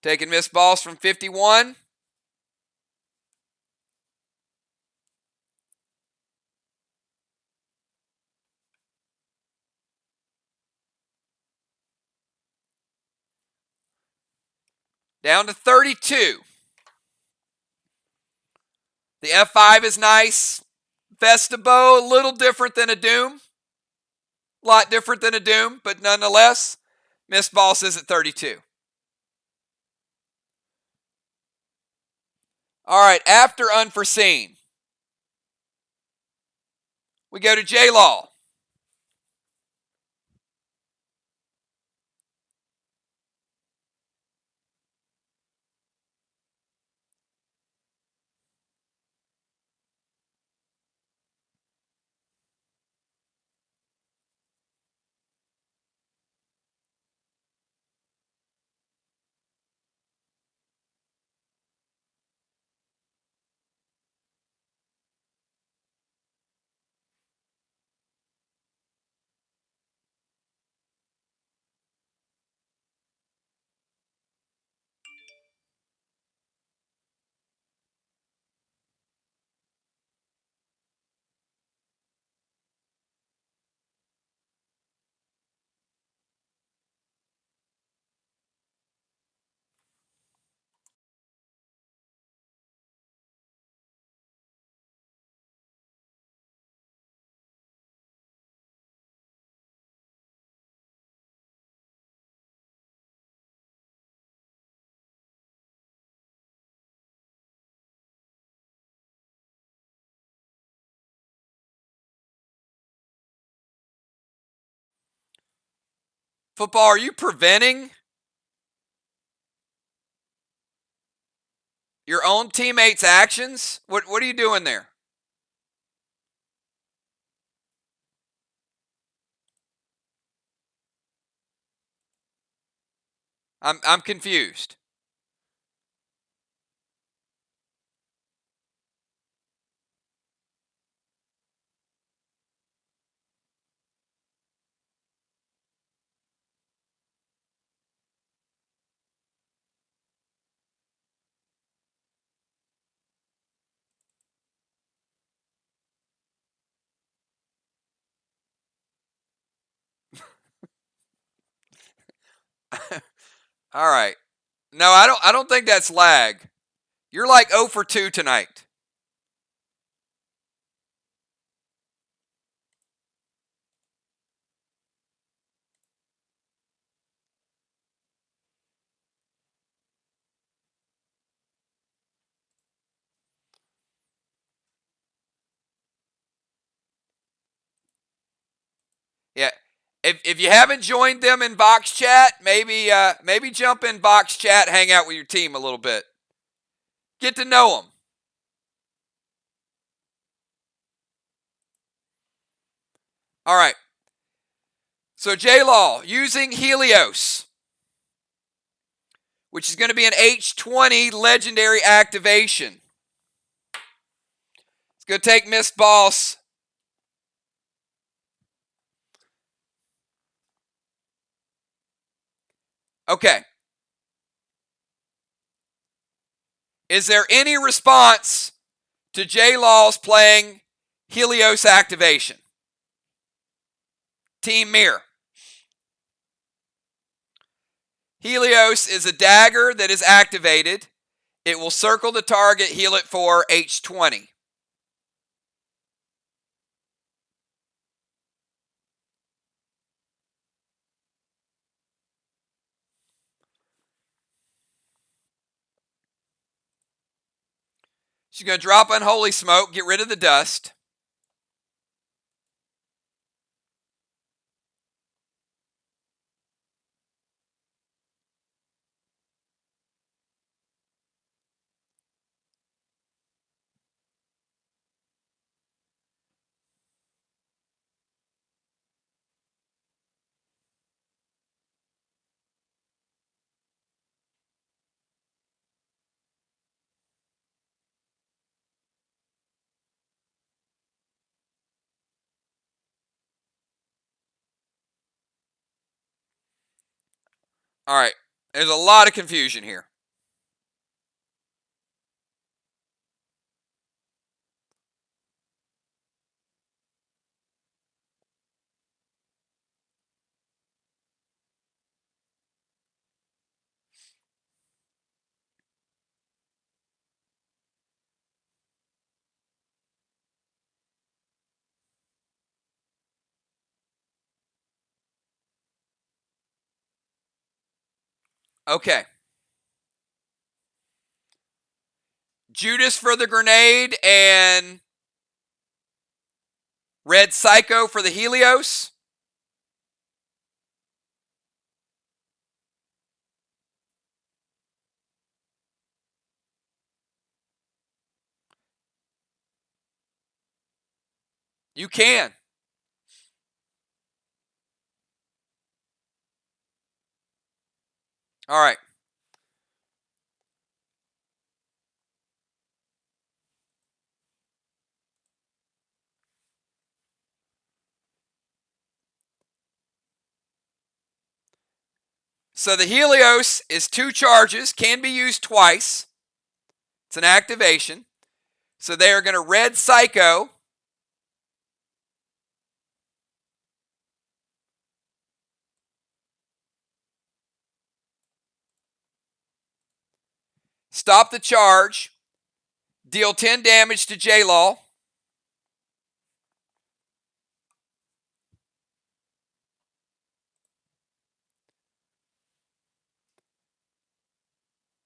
Taking Miss Boss from 51. Down to 32. The F5 is nice. Vestabo, a little different than a Doom. A lot different than a Doom, but nonetheless, Miss Boss is at 32. All right, after unforeseen, we go to J-Law. Football, are you preventing your own teammates' actions? What are you doing there? I'm confused. All right. No, I don't think that's lag. You're like 0 for 2 tonight. Yeah. If you haven't joined them in VOX chat, maybe jump in VOX chat, hang out with your team a little bit. Get to know them. All right. So J-Law, using Helios, which is going to be an H20 legendary activation. It's going to take Miss Boss. Okay. Is there any response to J-Law's playing Helios activation? Team MIR. Helios is a dagger that is activated. It will circle the target, heal it for H20. She's going to drop Unholy Smoke, get rid of the dust. All right. There's a lot of confusion here. Okay. Judas for the grenade and Red Psycho for the Helios. You can. All right. So the Helios is 2 charges, can be used twice. It's an activation. So they are going to Red Psycho. Stop the charge. Deal 10 damage to J-Law.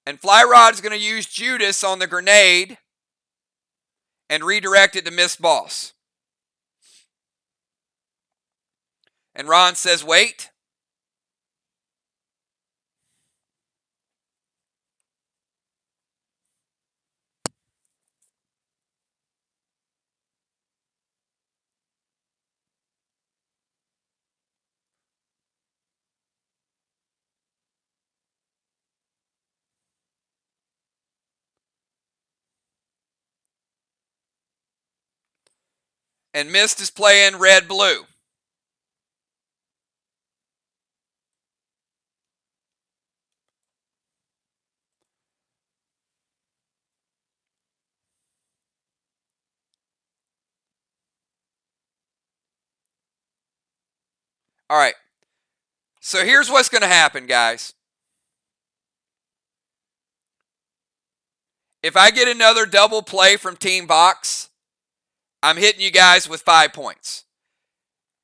And Fly Rod is going to use Judas on the grenade and redirect it to Miss Boss. And Ron says, wait. And Mist is playing red-blue. All right. So here's what's going to happen, guys. If I get another double play from Team VOX, I'm hitting you guys with 5 points.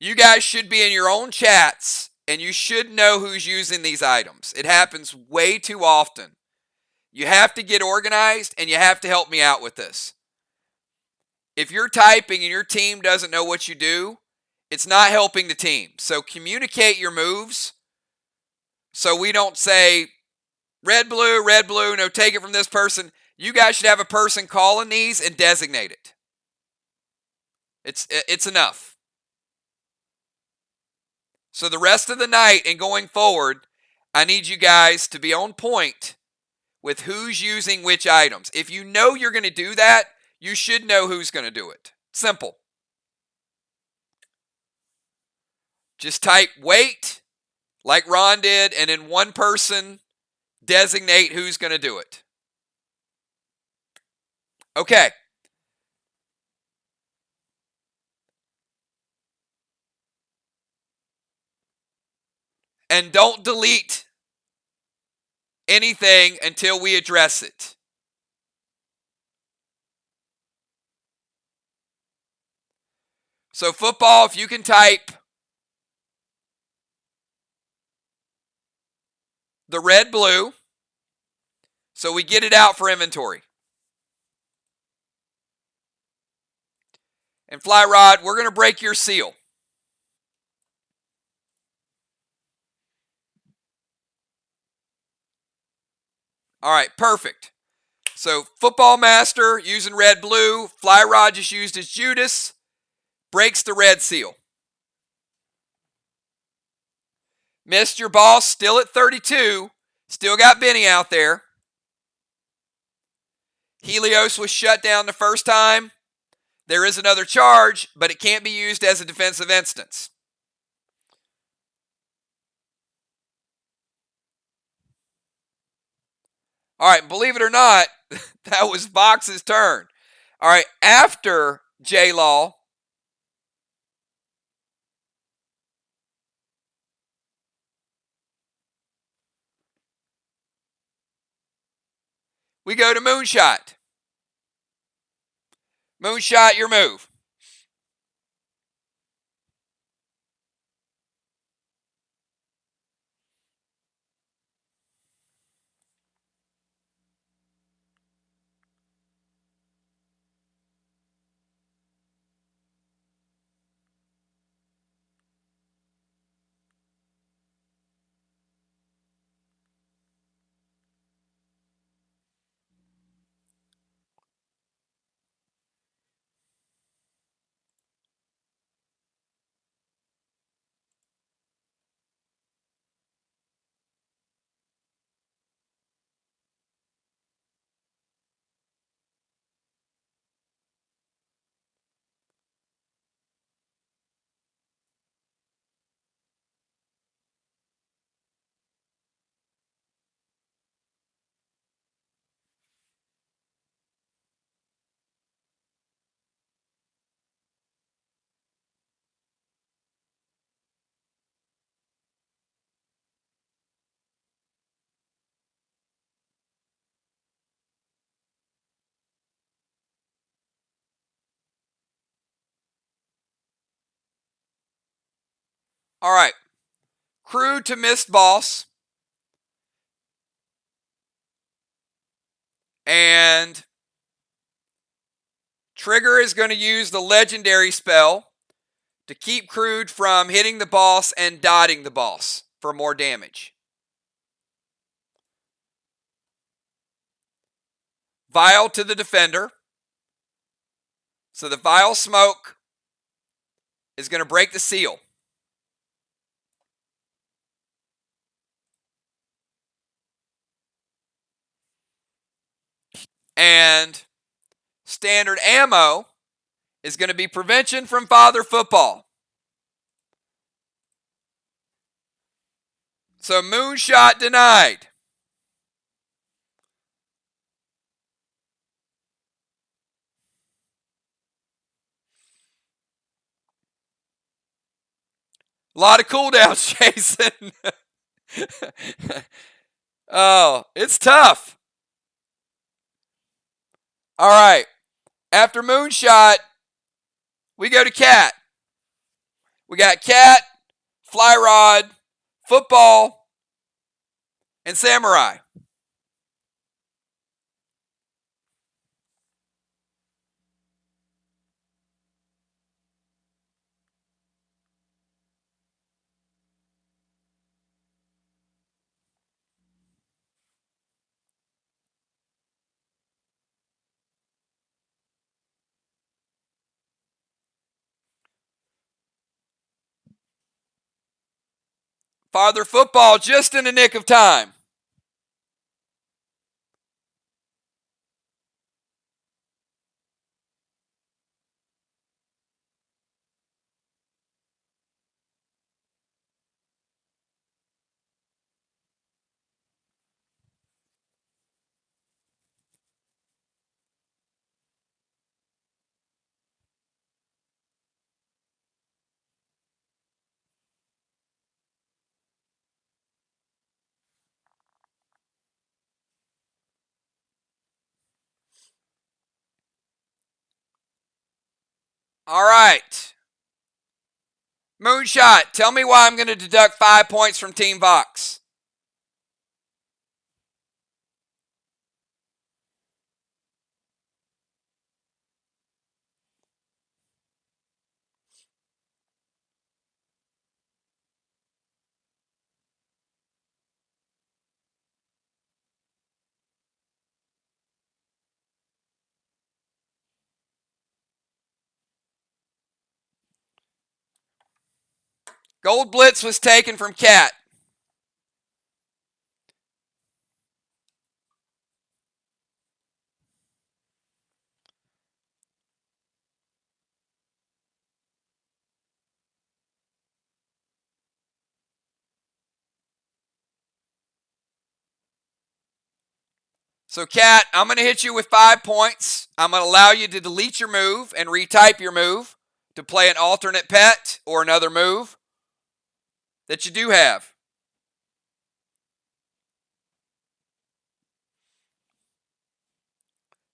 You guys should be in your own chats, and you should know who's using these items. It happens way too often. You have to get organized, and you have to help me out with this. If you're typing and your team doesn't know what you do, it's not helping the team. So communicate your moves so we don't say red, blue, no, take it from this person. You guys should have a person calling these and designate it. It's enough. So the rest of the night and going forward, I need you guys to be on point with who's using which items. If you know you're going to do that, you should know who's going to do it. Simple. Just type wait, like Ron did, and then one person designate who's going to do it. Okay. And don't delete anything until we address it. So football, if you can type the red, blue, so we get it out for inventory. And Fly Rod, we're going to break your seal. All right, perfect. So Football Master using red, blue. Fly Rod just used as Judas. Breaks the red seal. Missed your boss, still at 32. Still got Benny out there. Helios was shut down the first time. There is another charge, but it can't be used as a defensive instance. All right, believe it or not, that was VOX's turn. All right, after J-Law, we go to Moonshot. Moonshot, your move. All right. Crew to Mist Boss. And Trigger is going to use the legendary spell to keep Crude from hitting the boss and dotting the boss for more damage. Vial to the defender. So the Vial Smoke is going to break the seal. And standard ammo is going to be prevention from father football. So moonshot denied. A lot of cooldowns, Jason. Oh, it's tough. All right. After moonshot, we go to cat. We got cat, fly rod, football, and samurai. Father football just in the nick of time. All right. Moonshot, tell me why I'm going to deduct 5 points from Team VOX. Gold Blitz was taken from Cat. So, Cat, I'm going to hit you with 5 points. I'm going to allow you to delete your move and retype your move to play an alternate pet or another move that you do have.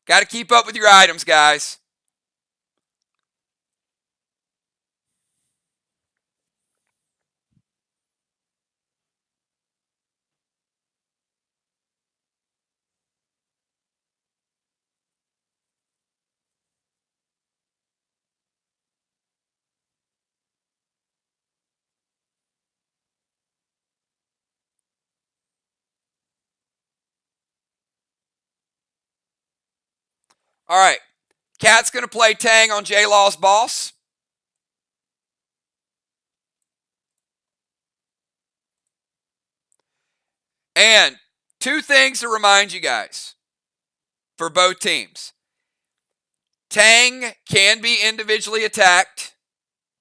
Got to keep up with your items, guys. All right. Cat's going to play Tang on J-Law's boss. And 2 things to remind you guys for both teams. Tang can be individually attacked.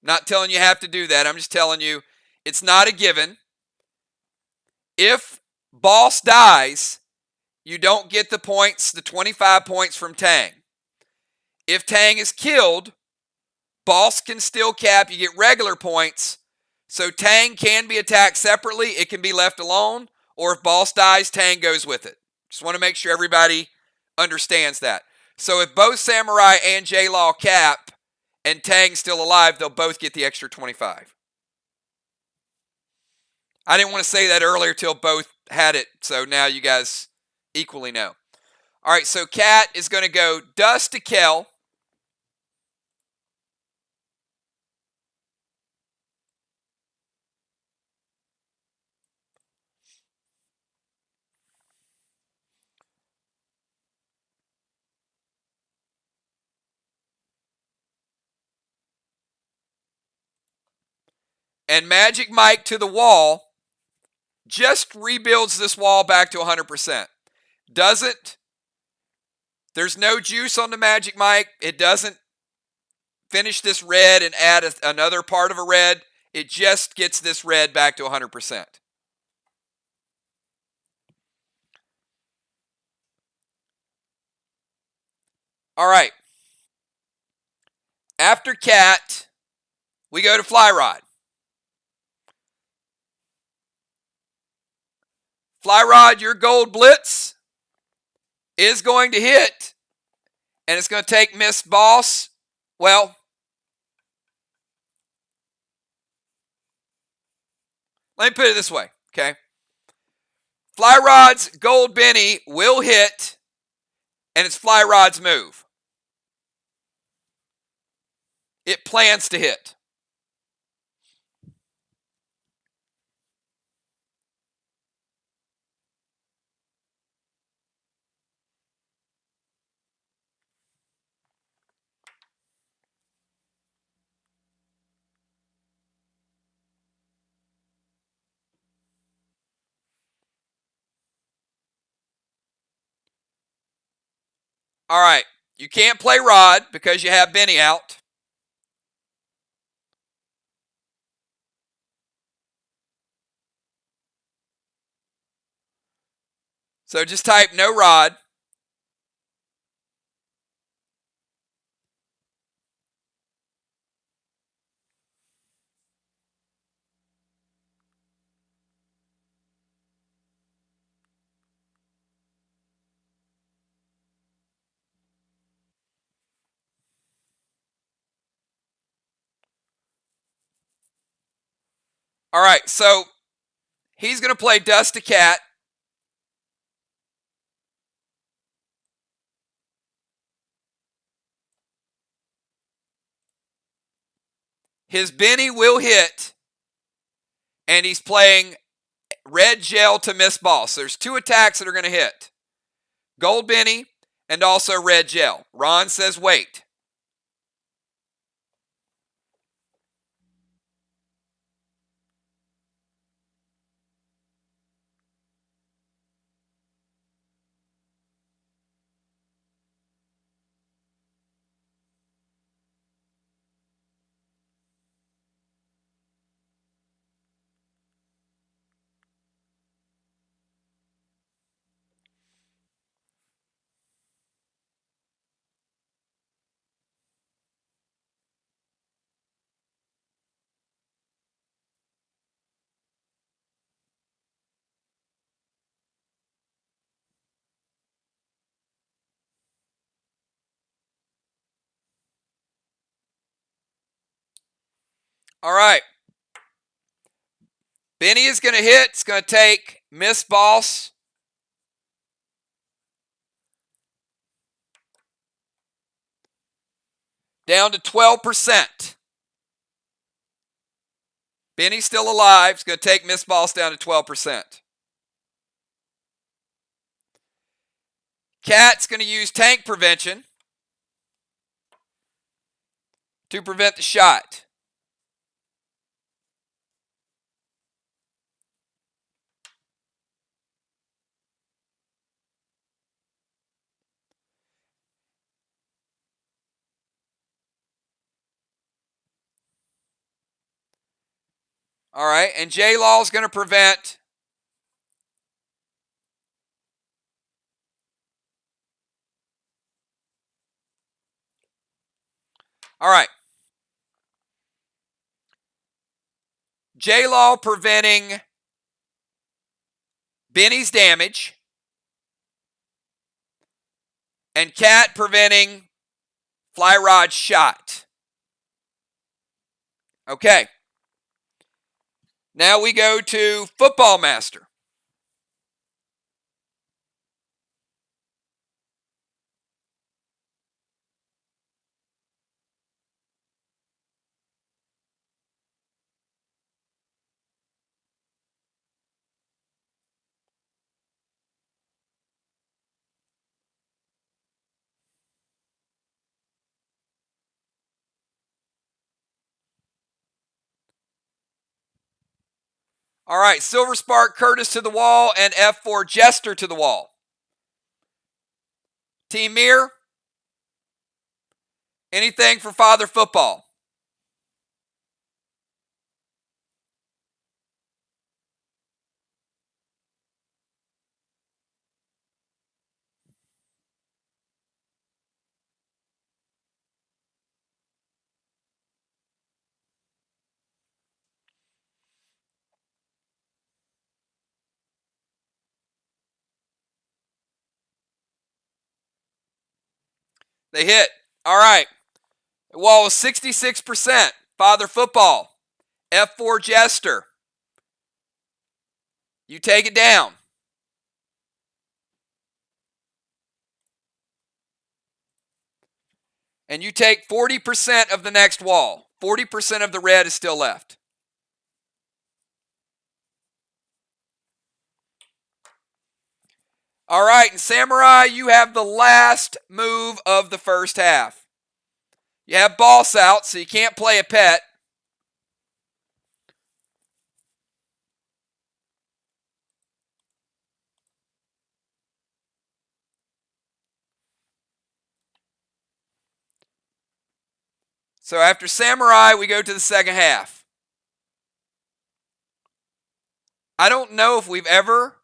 Not telling you have to do that. I'm just telling you it's not a given. If boss dies, you don't get the points, the 25 points from Tang. If Tang is killed, boss can still cap. You get regular points. So Tang can be attacked separately. It can be left alone. Or if boss dies, Tang goes with it. Just want to make sure everybody understands that. So if both Samurai and J-Law cap and Tang's still alive, they'll both get the extra 25. I didn't want to say that earlier till both had it, so now you guys equally know. All right, so Cat is going to go Dust to Kel. And Magic Mike to the wall just rebuilds this wall back to 100%. There's no juice on the Magic Mike. It doesn't finish this red and add another part of a red, it just gets this red back to 100%. All right. After cat, we go to fly rod. Fly rod, your gold blitz is going to hit, and it's going to take Miss Boss. Well, let me put it this way, okay? Fly rod's gold Benny will hit, and it's fly rod's move. It plans to hit. All right, you can't play rod because you have Benny out. So just type no rod. All right, so he's going to play Dust to Cat. His Benny will hit, and he's playing Red Gel to Miss Boss. There's two attacks that are going to hit. Gold Benny and also Red Gel. Ron says wait. All right. Benny is going to hit. It's going to take Miss Boss. Down to 12%. Benny's still alive. It's going to take Miss Boss down to 12%. Cat's going to use tank prevention to prevent the shot. All right, and J-Law is going to prevent. All right. J-Law preventing Benny's damage. And Cat preventing Fly Rod's shot. Okay. Now we go to Football Master. All right, Silver Spark Curtis to the wall and F4 Jester to the wall. Team MIR, Anything for Father Football? They hit. All right. The wall was 66%. Father Football. F4 Jester. You take it down. And you take 40% of the next wall. 40% of the red is still left. All right, and Samurai, you have the last move of the first half. You have boss out, so you can't play a pet. So after Samurai, we go to the second half. I don't know if we've ever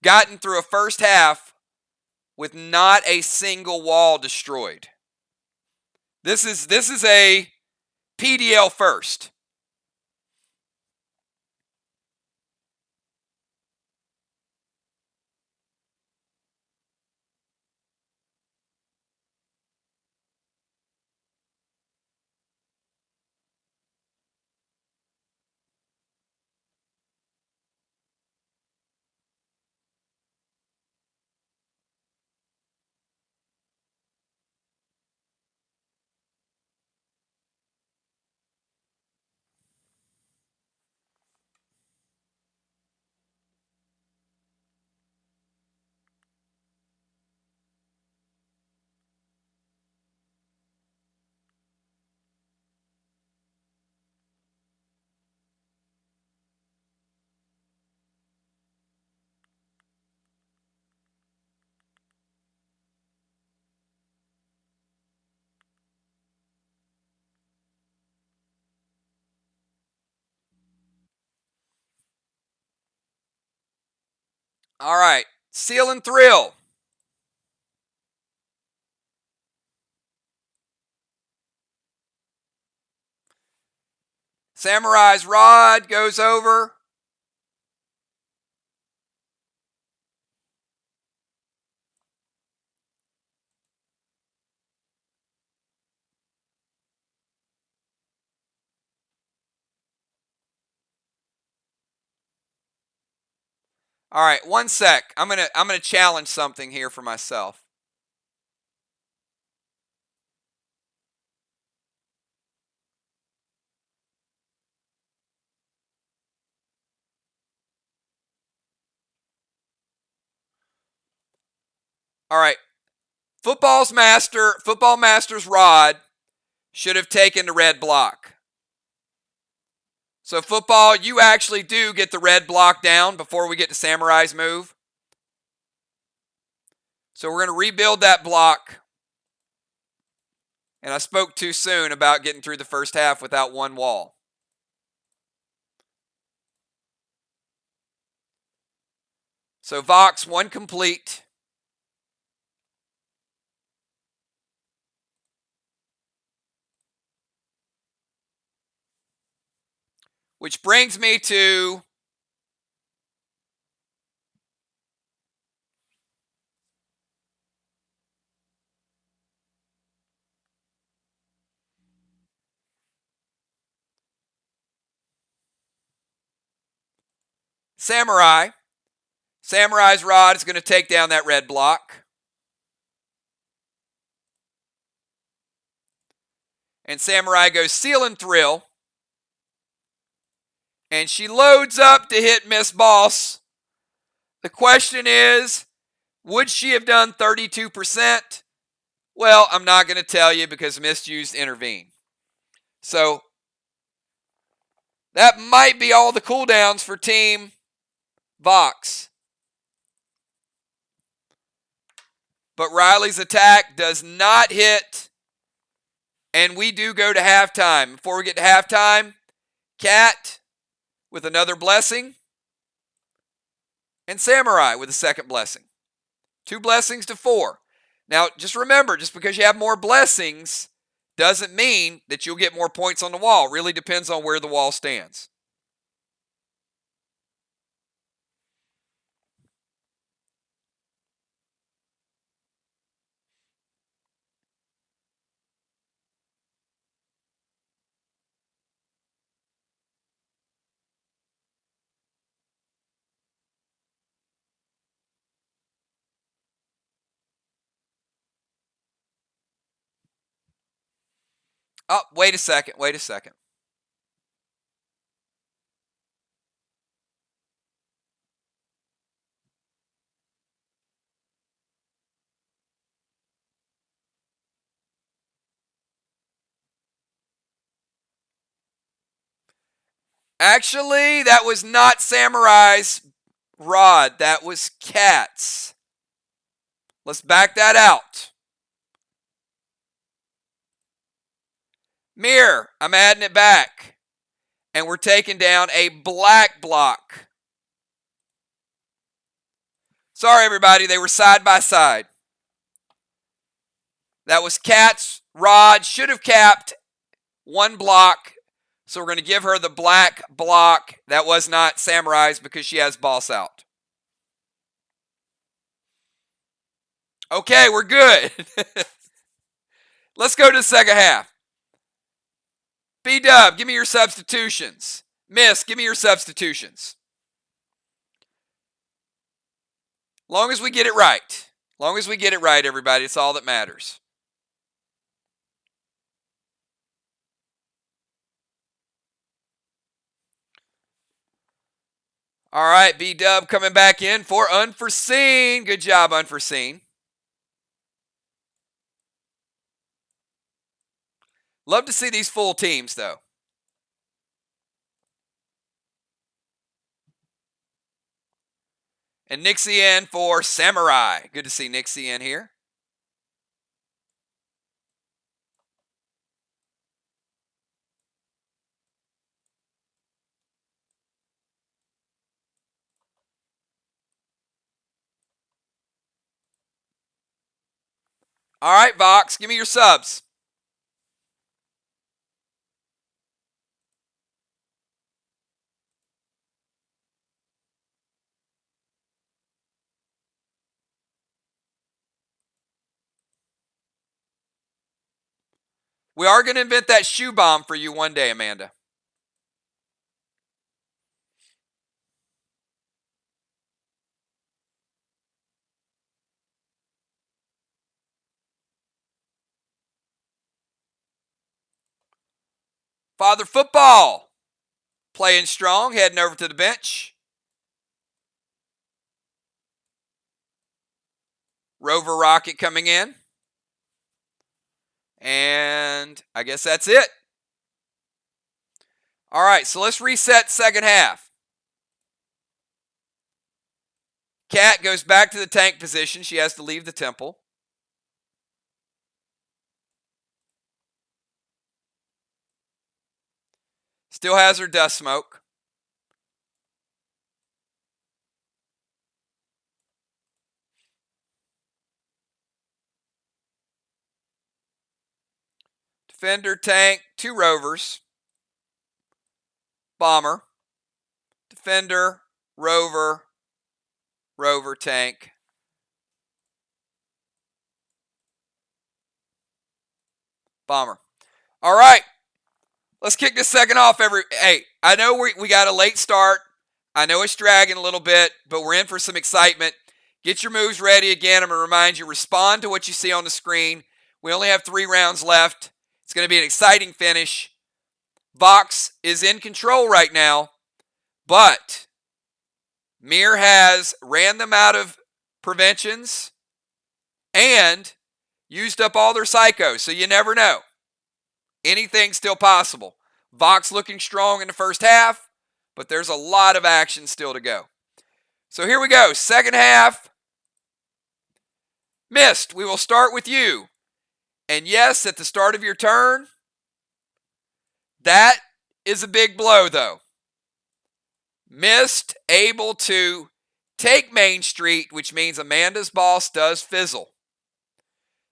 gotten through a first half with not a single wall destroyed. This is a PDL first. All right, Seal and Thrill. Samurai's Rod goes over. All right, one sec. I'm gonna challenge something here for myself. All right, Football Master's Rod should have taken the red block. So Football, you actually do get the red block down before we get to Samurai's move. So we're going to rebuild that block. And I spoke too soon about getting through the first half without one wall. So VOX, one complete. Which brings me to Samurai. Samurai's Rod is going to take down that red block. And Samurai goes Seal and Thrill. And she loads up to hit Miss Boss. The question is, would she have done 32%? Well, I'm not going to tell you because Misused intervened. So that might be all the cooldowns for Team VOX. But Riley's attack does not hit And we do go to halftime. Before we get to halftime, Cat with another blessing, and Samurai with a second blessing. 2 blessings to 4. Now, just remember, just because you have more blessings doesn't mean that you'll get more points on the wall. It really depends on where the wall stands. Oh, wait a second. Actually, that was not Samurai's rod. That was Cat's. Let's back that out. MIR, I'm adding it back. And we're taking down a black block. Sorry, everybody. They were side by side. That was Cat's rod. Should have capped 1 block. So we're going to give her the black block. That was not Samurai's because she has boss out. Okay, we're good. Let's go to the second half. B-Dub, give me your substitutions. Miss, give me your substitutions. Long as we get it right. Long as we get it right, everybody, it's all that matters. All right, B-Dub coming back in for Unforeseen. Good job, Unforeseen. Love to see these full teams, though. And Nixie in for Samurai. Good to see Nixie in here. All right, Vox, give me your subs. We are going to invent that shoe bomb for you one day, Amanda. Father Football playing strong, heading over to the bench. Rover Rocket coming in. And I guess that's it. All right, so let's reset second half. Cat goes back to the tank position. She has to leave the temple. Still has her dust smoke. Defender, tank, 2 rovers. Bomber. Defender, rover, rover, tank. Bomber. All right. Let's kick this second off. Hey, I know we got a late start. I know it's dragging a little bit, but we're in for some excitement. Get your moves ready again. I'm going to remind you, respond to what you see on the screen. We only have 3 rounds left. It's going to be an exciting finish. VOX is in control right now, but MIR has ran them out of preventions and used up all their psychos, so you never know. Anything's still possible. VOX looking strong in the first half, but there's a lot of action still to go. So here we go. Second half. Mist, we will start with you. And yes, at the start of your turn, that is a big blow, though. Missed, able to take Main Street, which means Amanda's boss does fizzle.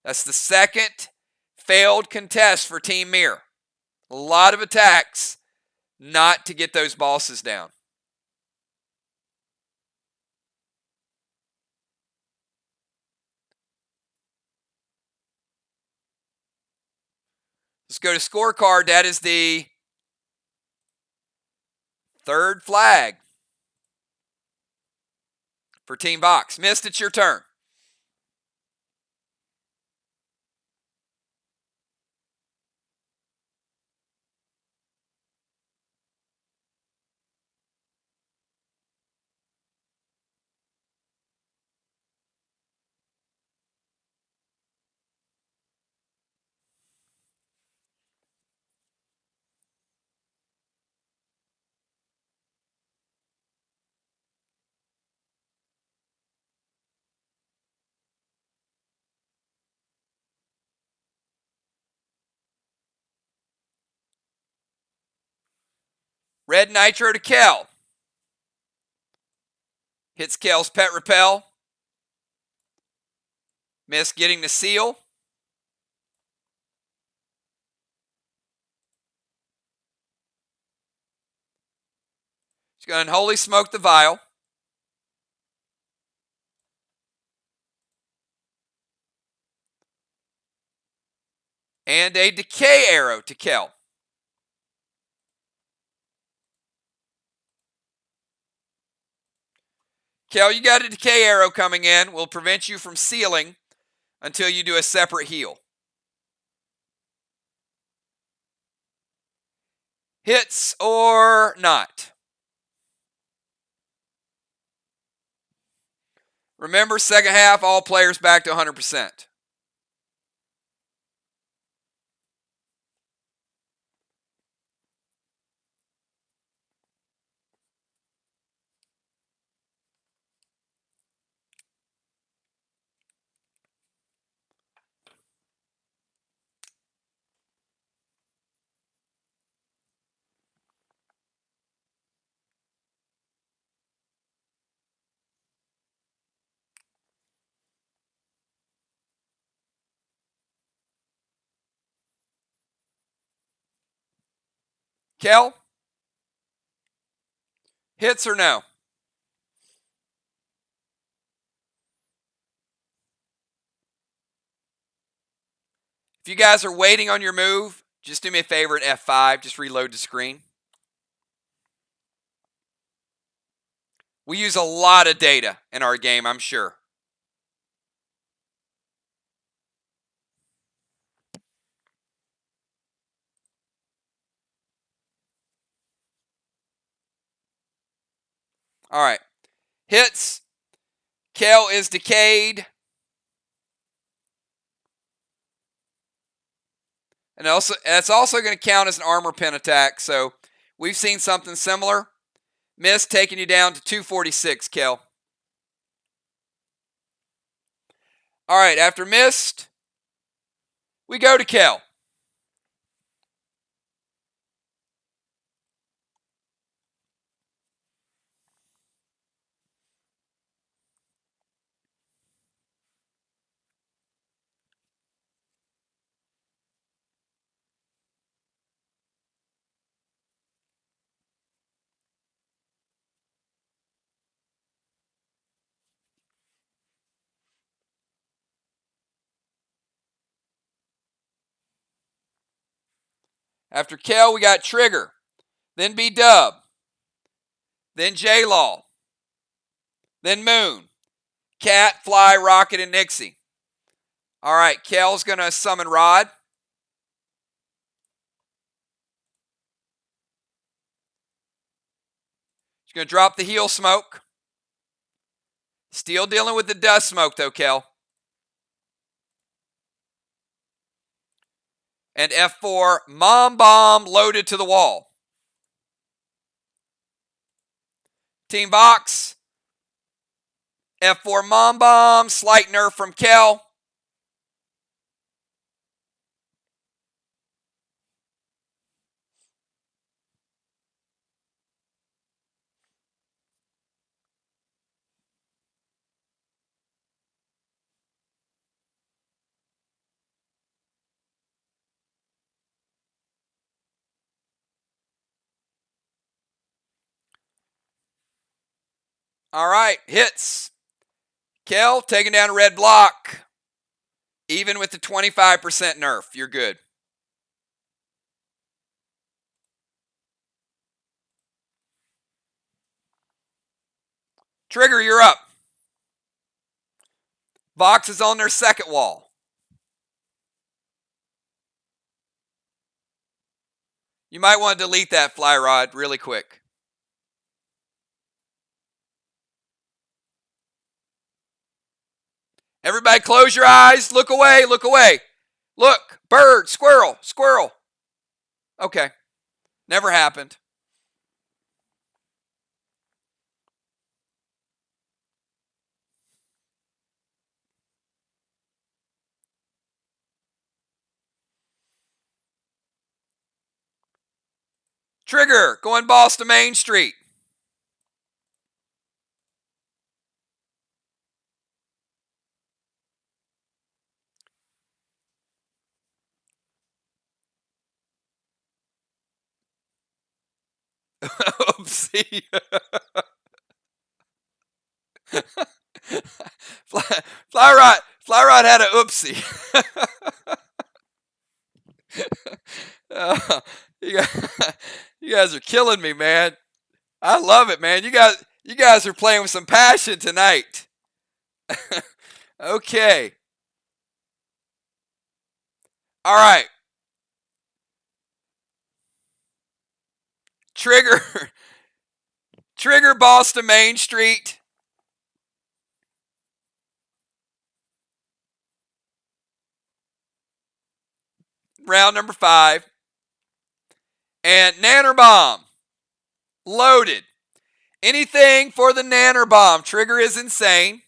That's the second failed contest for Team MIR. A lot of attacks not to get those bosses down. Let's go to scorecard. That is the third flag for Team VOX. Missed, it's your turn. Red Nitro to Kel. Hits Kel's Pet Repel. Miss getting the seal. She's going to Unholy Smoke the Vial. And a Decay Arrow to Kel. Kel, you got a Decay Arrow coming in. Will prevent you from sealing until you do a separate heal. Hits or not. Remember, second half, all players back to 100%. Kel? Hits or no? If you guys are waiting on your move, just do me a favor at F5. Just reload the screen. We use a lot of data in our game, I'm sure. All right. Hits. Kel is decayed. And that's also going to count as an armor pen attack. So we've seen something similar. Miss taking you down to 246, Kel. All right, after missed, we go to Kel. After Kel, we got Trigger, then B-Dub, then J-Law, then Moon, Cat, Fly, Rocket, and Nixie. All right, Kel's going to summon Rod. She's going to drop the heal smoke. Still dealing with the dust smoke, though, Kel. And F4, Mom Bomb loaded to the wall. Team VOX, F4 Mom Bomb, slight nerf from Kel. All right, hits. Kel, taking down a red block. Even with the 25% nerf, you're good. Trigger, you're up. VOX is on their second wall. You might want to delete that fly rod really quick. Everybody close your eyes. Look away, look away. Look, bird, squirrel, squirrel. Okay, never happened. Trigger, going boss to Main Street. Oopsie. Fly rod had an oopsie. You guys are killing me, man. I love it, man. You guys are playing with some passion tonight. Okay. All right. Trigger. Trigger boss to Main Street. Round number 5. And Nanner Bomb. Loaded. Anything for the Nanner Bomb. Trigger is insane.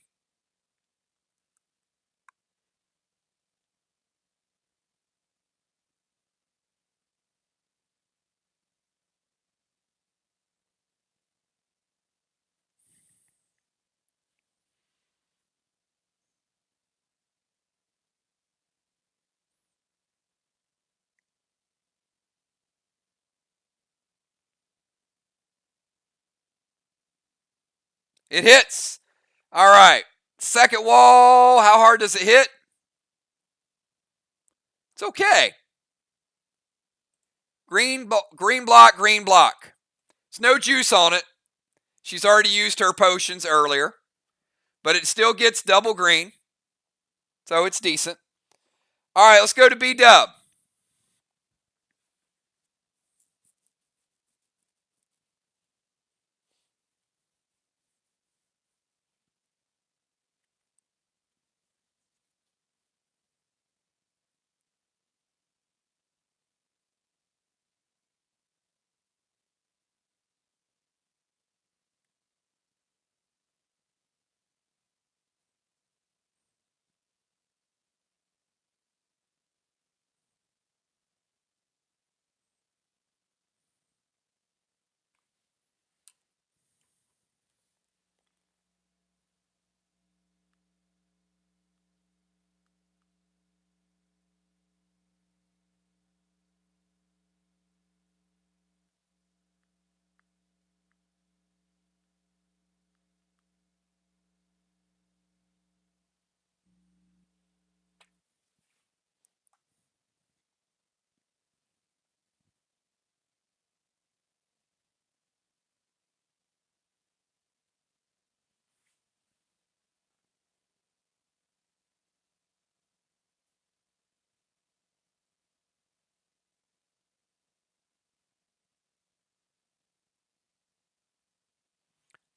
It hits. All right. Second wall. How hard does it hit? It's okay. Green block, green block. There's no juice on it. She's already used her potions earlier. But it still gets double green. So it's decent. All right, let's go to B-Dub.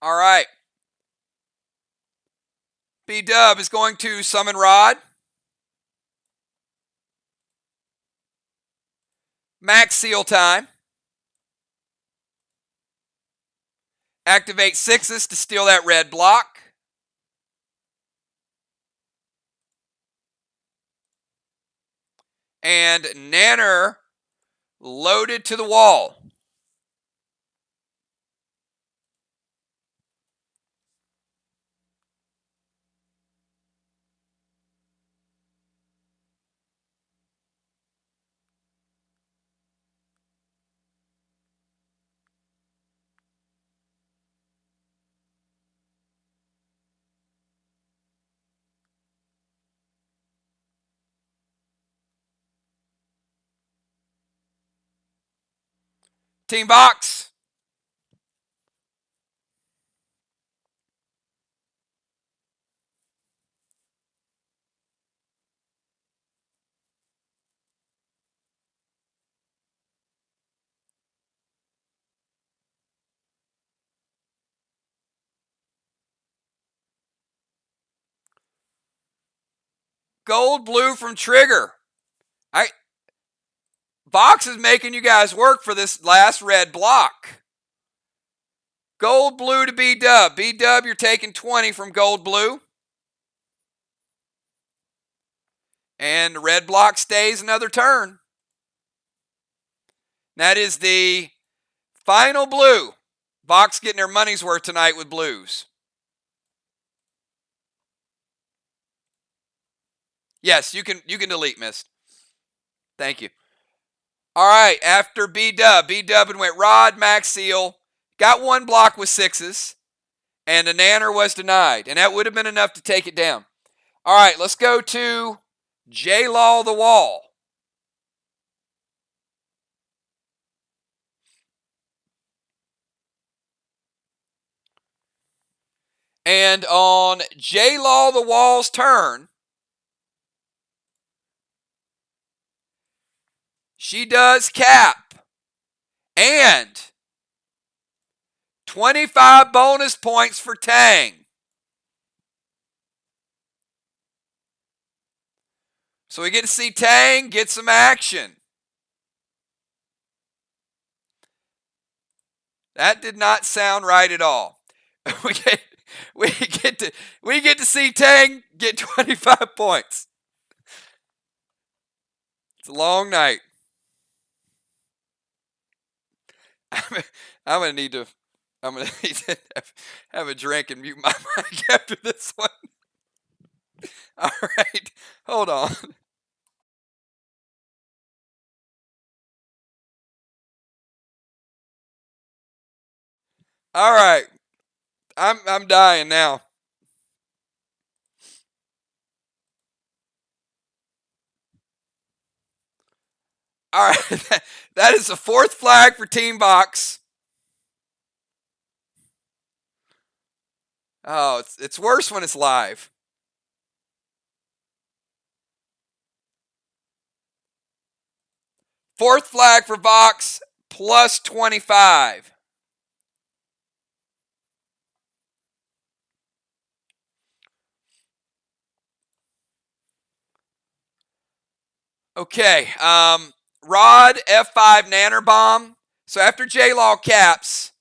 All right. B-Dub is going to summon Rod. Max seal time. Activate Sixes to steal that red block. And Nanner loaded to the wall. Team VOX. Gold blue from Trigger. VOX is making you guys work for this last red block. Gold blue to B-Dub. B-Dub, you're taking 20 from gold blue. And the red block stays another turn. That is the final blue. VOX getting their money's worth tonight with blues. Yes, you can delete, Mist. Thank you. All right, after B-Dub. B-Dub went Rod, Max Seal. Got one block with sixes. And the nanner was denied. And that would have been enough to take it down. All right, let's go to J-Law the Wall. And on J-Law the Wall's turn, she does cap. And 25 bonus points for Tang. So we get to see Tang get some action. That did not sound right at all. We get to see Tang get 25 points. It's a long night. I'm gonna need to have a drink and mute my mic after this one. All right, hold on. All right, I'm dying now. All right, that is the fourth flag for Team VOX. Oh, it's worse when it's live. Fourth flag for VOX, plus 25. Okay, Rod, F5, Nanner Bomb. So after J-Law caps,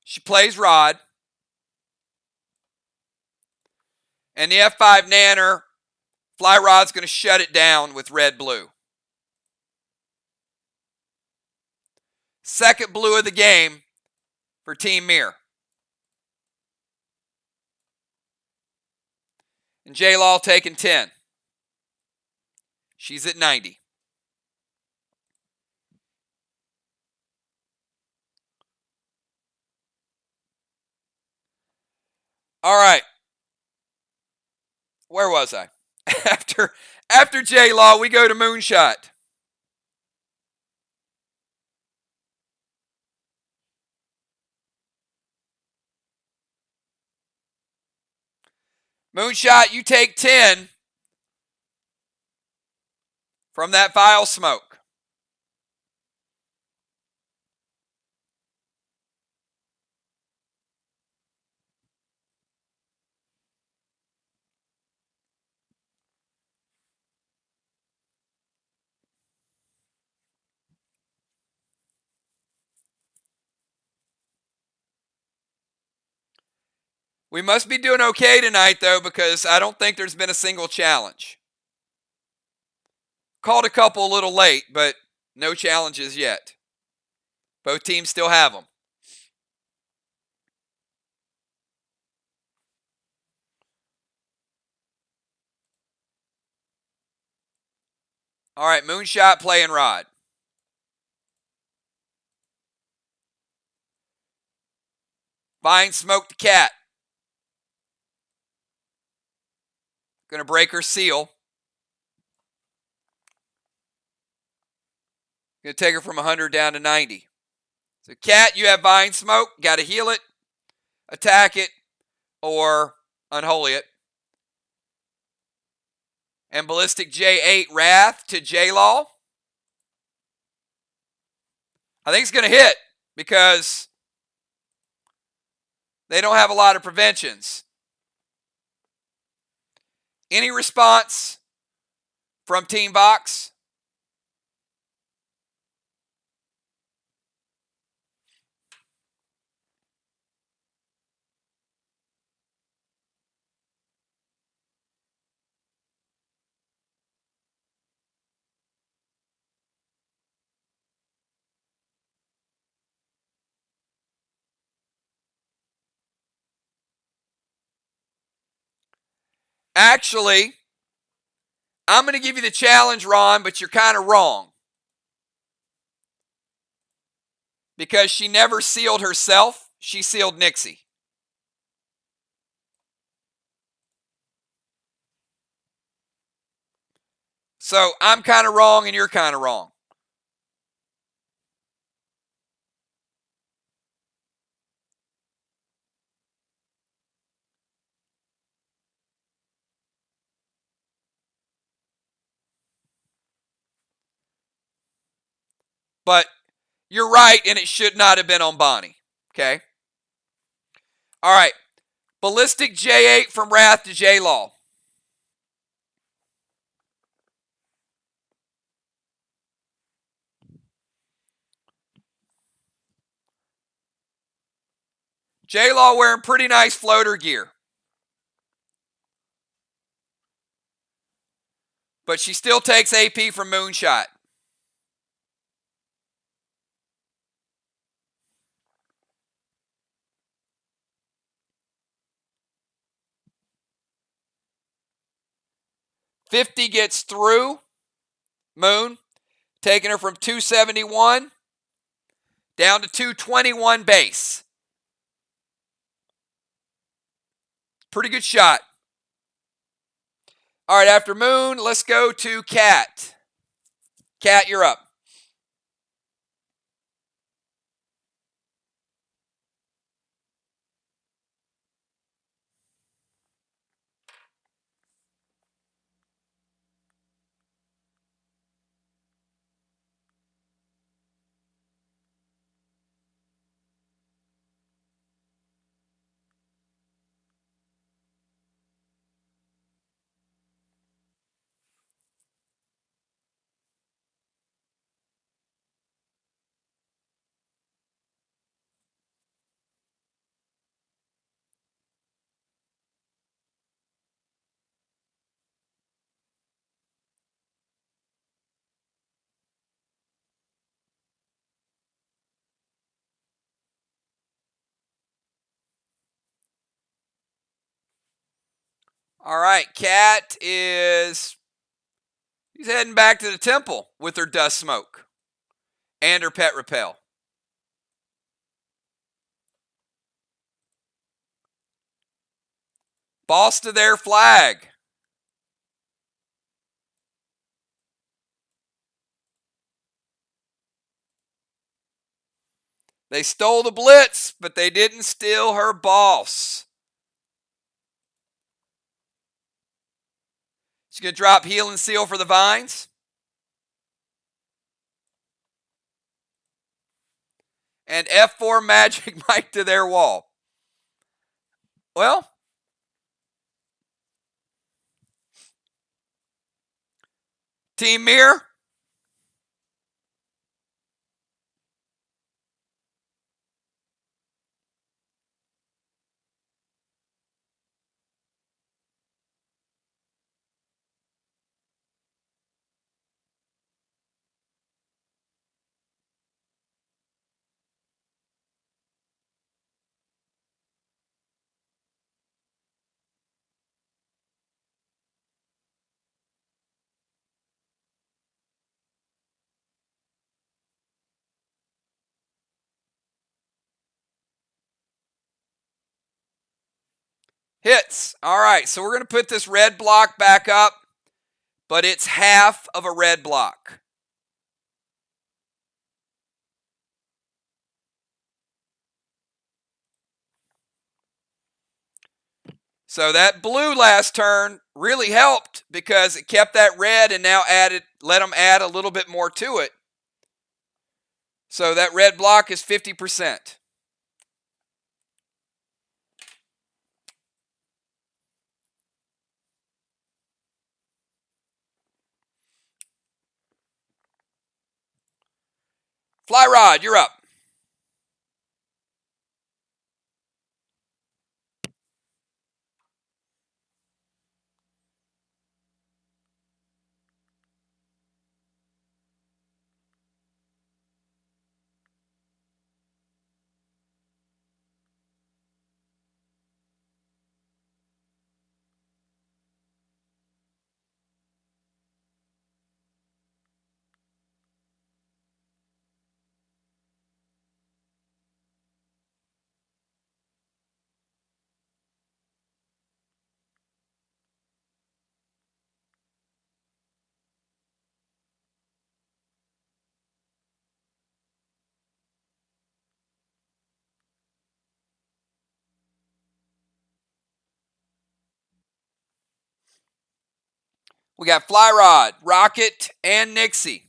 she plays Rod. And the F5 Nanner, Fly Rod's going to shut it down with red-blue. Second blue of the game for Team MIR. And J-Law taking 10. She's at 90. All right. Where was I? After J-Law, we go to Moonshot. Moonshot, you take 10 from that vial smoke. We must be doing okay tonight, though, because I don't think there's been a single challenge. Called a couple a little late, but no challenges yet. Both teams still have them. All right, Moonshot playing Rod. Vine smoked the cat. Going to break her seal. Going to take her from 100 down to 90. So Cat, you have Vine Smoke. Got to heal it, attack it, or unholy it. And Ballistic J8 Wrath to J-Law. I think it's going to hit because they don't have a lot of preventions. Any response from Team VOX? Actually, I'm going to give you the challenge, Ron, but you're kind of wrong. Because she never sealed herself, she sealed Nixie. So I'm kind of wrong and you're kind of wrong. But you're right, and it should not have been on Bonnie. Okay? All right. Ballistic J8 from Wrath to J-Law. J-Law wearing pretty nice floater gear. But she still takes AP from Moonshot. $50 gets through Moon, taking her from 271 down to 221 base. Pretty good shot. All right, after Moon, let's go to Cat. Cat, you're up. All right, Cat he's heading back to the temple with her dust smoke and her pet repel. Boss to their flag. They stole the blitz, but they didn't steal her boss. She's going to drop heal and seal for the Vines. And F4 Magic Mike to their wall. Well, Team MIR. Hits. All right, so we're going to put this red block back up, but it's half of a red block. So that blue last turn really helped because it kept that red and now let them add a little bit more to it. So that red block is 50%. Fly Rod, you're up. We got Fly Rod, Rocket, and Nixie.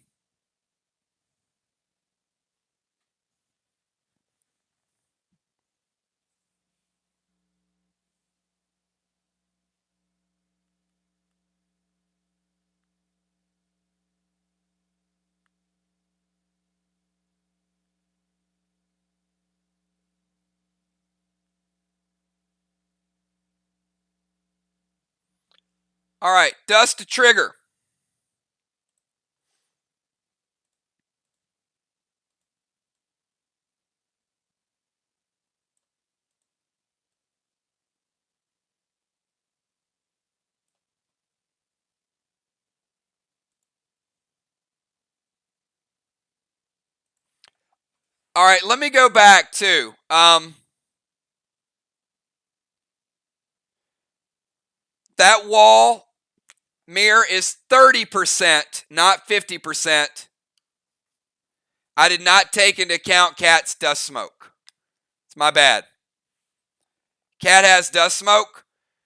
All right, Dust to Trigger. All right, let me go back too. That wall MIR is 30%, not 50%. I did not take into account Cat's dust smoke. It's my bad. Cat has dust smoke,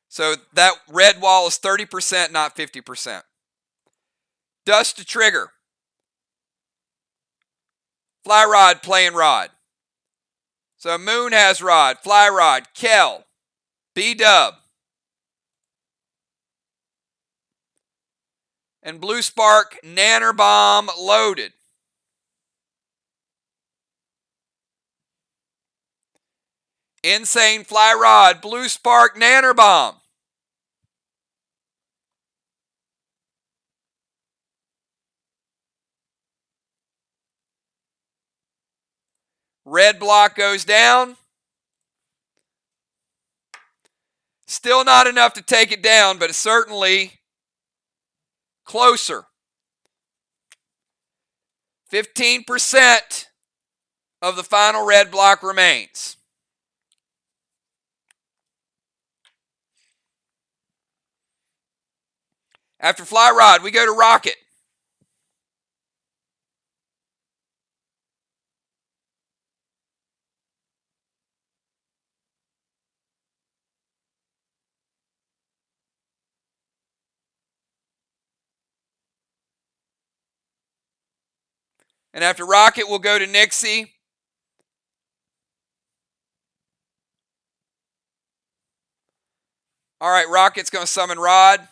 so that red wall is 30%, not 50%. Dust to Trigger. Fly Rod playing Rod. So Moon has Rod, Fly Rod, Kel, B-Dub. And Blue Spark, Nanner Bomb loaded. Insane Fly Rod, Blue Spark, Nanner Bomb. Red block goes down. Still not enough to take it down, but it's certainly closer. 15% of the final red block remains. After Fly Rod, we go to Rocket. And after Rocket, we'll go to Nixie. All right, Rocket's going to summon Rod.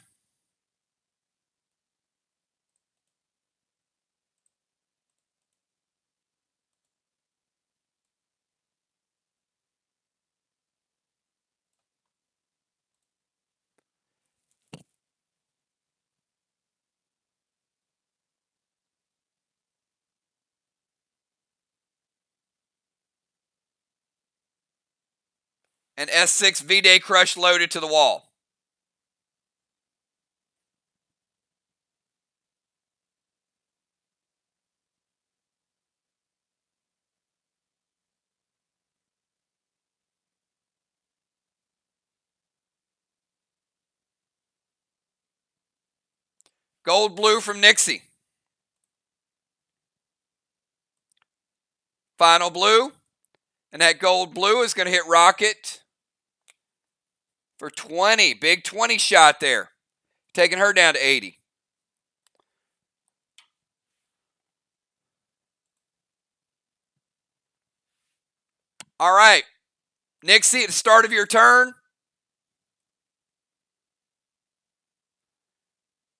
And S6 V-Day Crush loaded to the wall. Gold Blue from Nixie. Final blue. And that gold blue is going to hit Rocket for 20. Big 20 shot there. Taking her down to 80. All right. Nixie, at the start of your turn,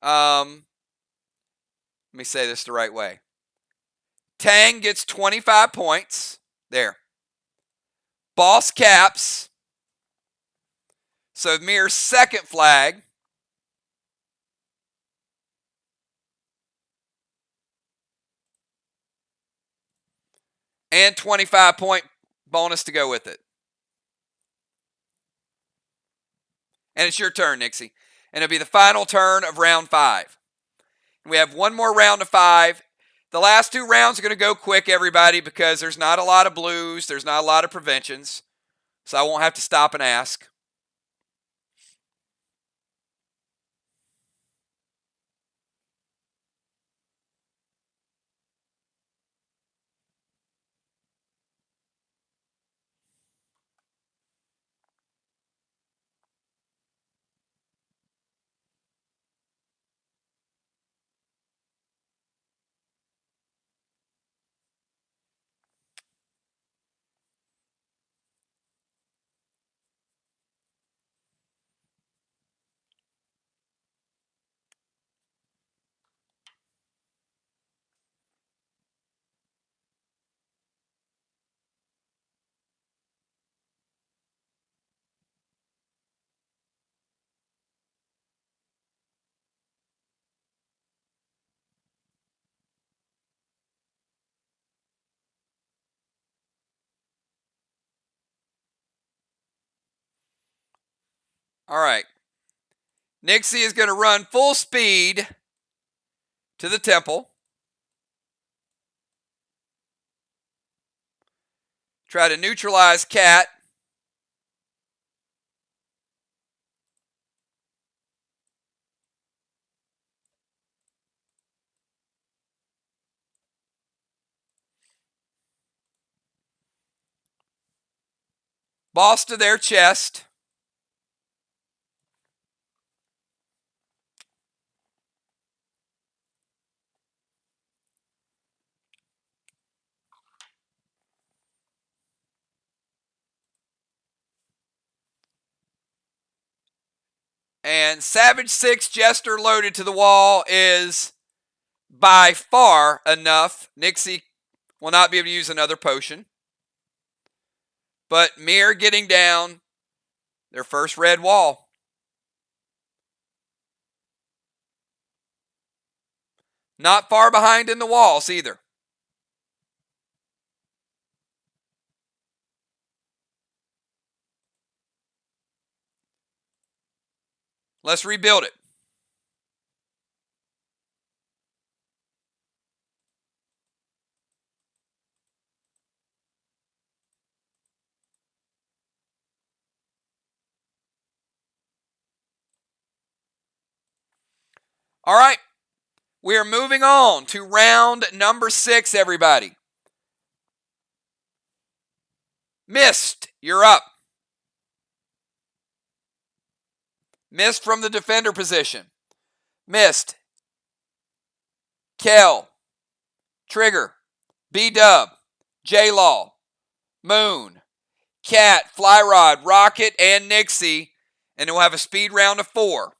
let me say this the right way. Tang gets 25 points. There. Boss caps. So MIR's second flag. And 25-point bonus to go with it. And it's your turn, Nixie. And it'll be the final turn of round 5. We have one more round of 5. The last 2 rounds are going to go quick, everybody, because there's not a lot of blues. There's not a lot of preventions. So I won't have to stop and ask. All right. Nixie is going to run full speed to the temple. Try to neutralize Cat. Boss to their chest. And Savage 6 Jester loaded to the wall is by far enough. Nixie will not be able to use another potion. But MIR getting down their first red wall. Not far behind in the walls either. Let's rebuild it. All right. We are moving on to round number 6, everybody. Mist, you're up. Mist from the defender position. Mist. Kel. Trigger. B-Dub. J-Law. Moon. Cat. Flyrod. Rocket. And Nixie. And we'll have a speed round of 4.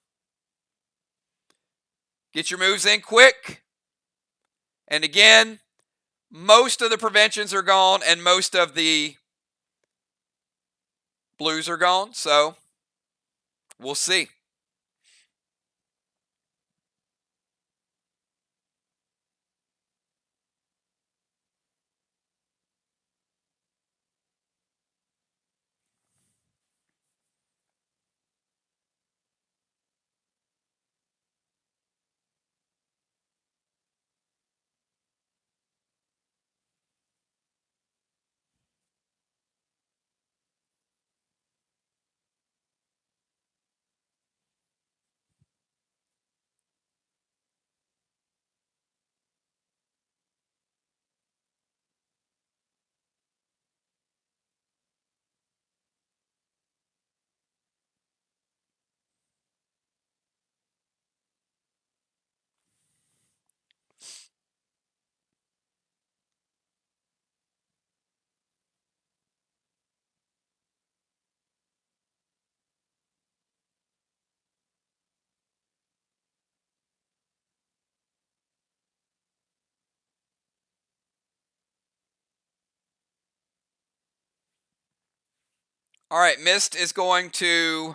Get your moves in quick. And again, most of the preventions are gone and most of the blues are gone. So we'll see. All right, Mist is going to...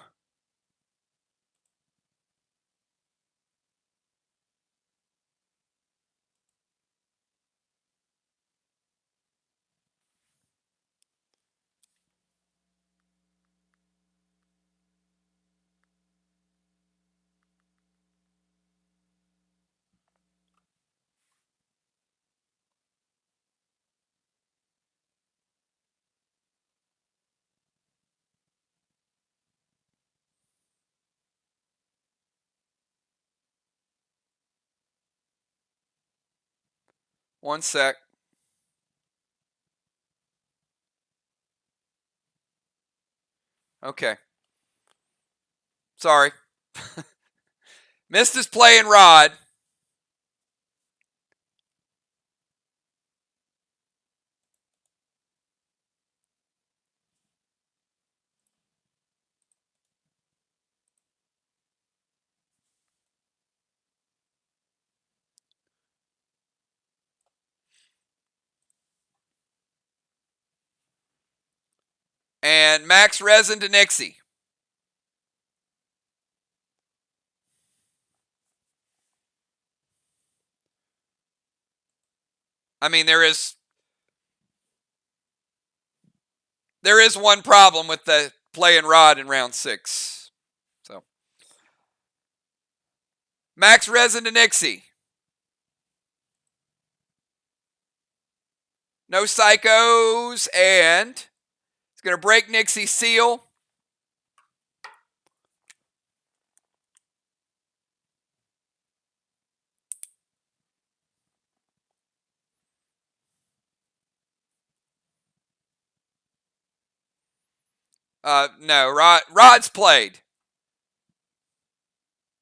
One sec. Okay. Sorry. Mist is playing Rod. And max resin to Nixie. I mean, there is one problem with the playing Rod in round 6. So max resin to Nixie. No psychos, and it's going to break Nixie's seal. No, Rod's played.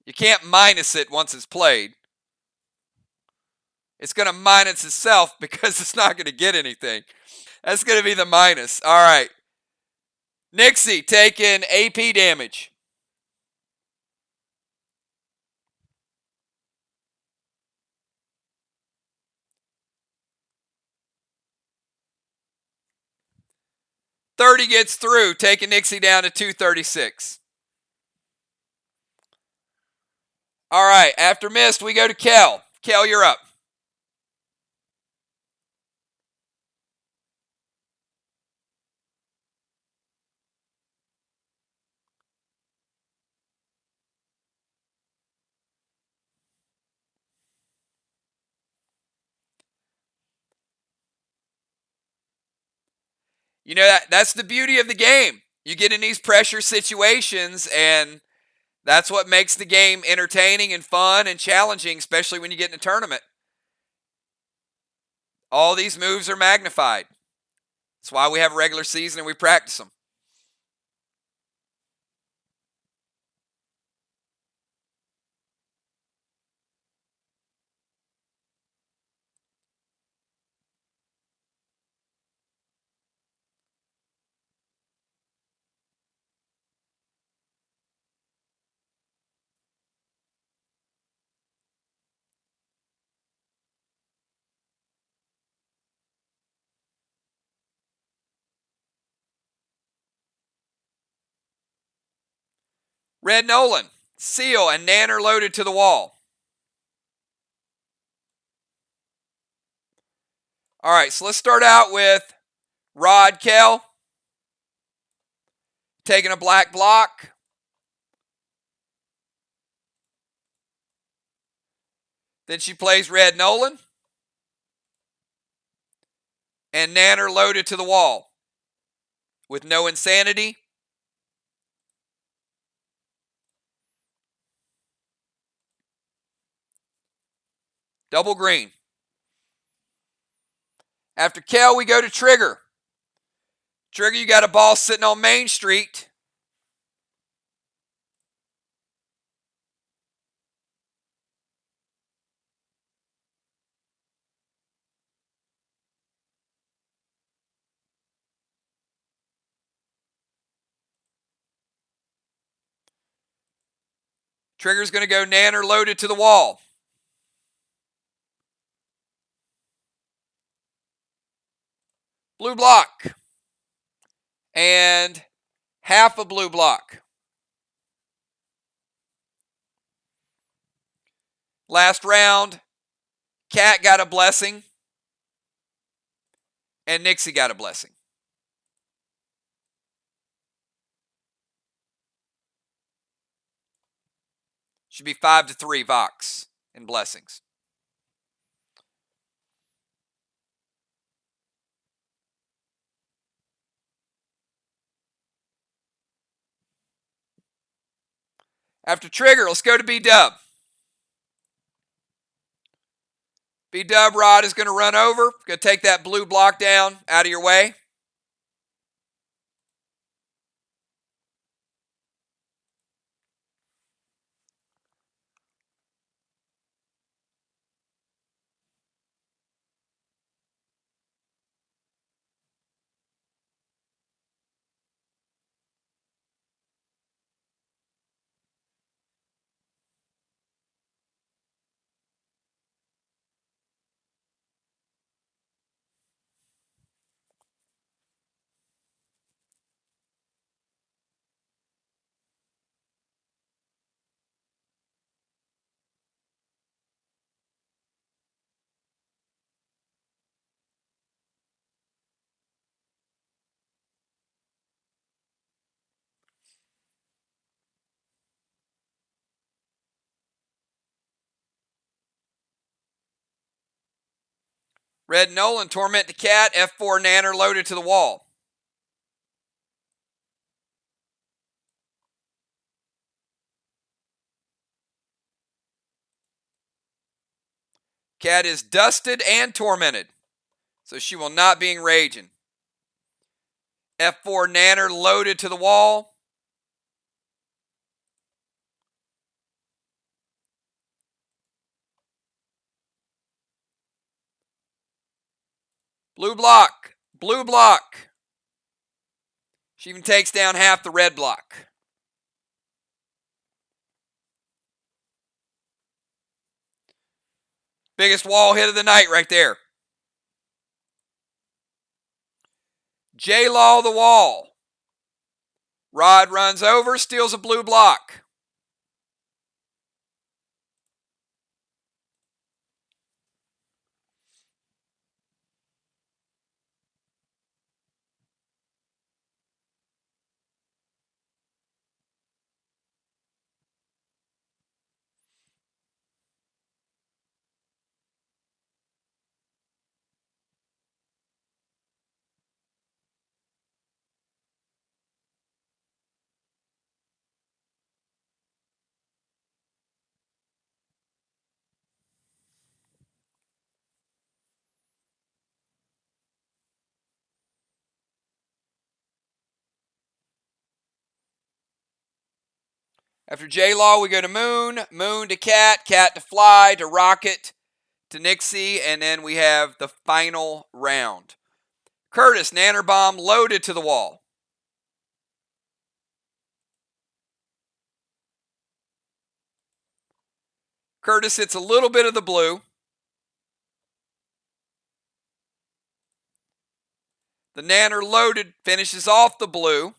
You can't minus it once it's played. It's going to minus itself because it's not going to get anything. That's going to be the minus. All right. Nixie taking AP damage. $30 gets through, taking Nixie down to $236. All right, after Mist, we go to Kel. Kel, you're up. You know, that's the beauty of the game. You get in these pressure situations, and that's what makes the game entertaining and fun and challenging, especially when you get in a tournament. All these moves are magnified. That's why we have a regular season and we practice them. Red Nolan, Seal, and Nanner loaded to the wall. All right, so let's start out with Rod Kel taking a black block. Then she plays Red Nolan. And Nanner loaded to the wall with no insanity. Double green. After Kel, we go to Trigger. Trigger, you got a ball sitting on Main Street. Trigger's going to go Nanner loaded to the wall. Blue block. And half a blue block. Last round, Cat got a blessing, and Nixie got a blessing. Should be 5-3 VOX in blessings. After trigger, let's go to B-Dub. B-Dub Rod is going to run over. Going to take that blue block down out of your way. Red Nolan, Torment the Cat, F4 Nanner loaded to the wall. Cat is dusted and tormented, so she will not be enraging. F4 Nanner loaded to the wall. Blue block, blue block. She even takes down half the red block. Biggest wall hit of the night right there. J-Law the wall. Rod runs over, steals a blue block. After J-Law, we go to Moon, Moon to Cat, Cat to Fly, to Rocket, to Nixie, and then we have the final round. Curtis, Nanner Bomb loaded to the wall. Curtis hits a little bit of the blue. The Nanner loaded finishes off the blue.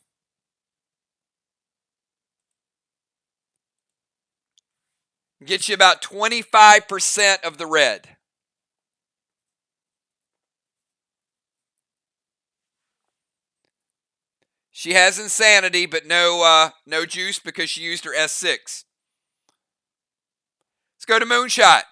Gets you about 25% of the red. She has Insanity, but no juice because she used her S6. Let's go to Moonshot.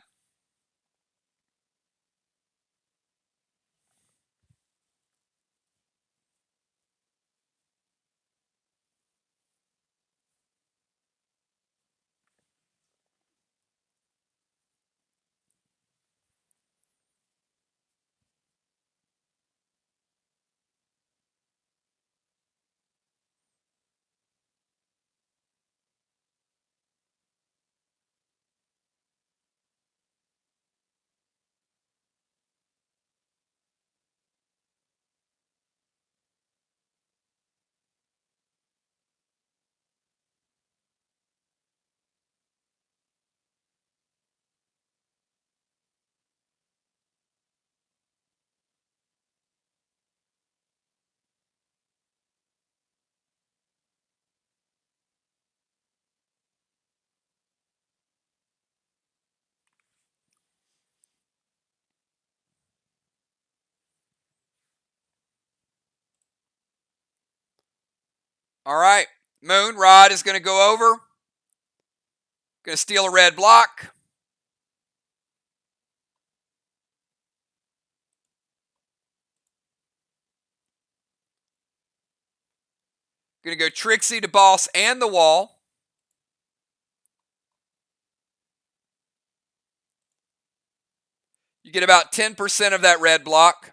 All right. Moon, Rod is going to go over. Going to steal a red block. Going to go Trixie to boss and the wall. You get about 10% of that red block.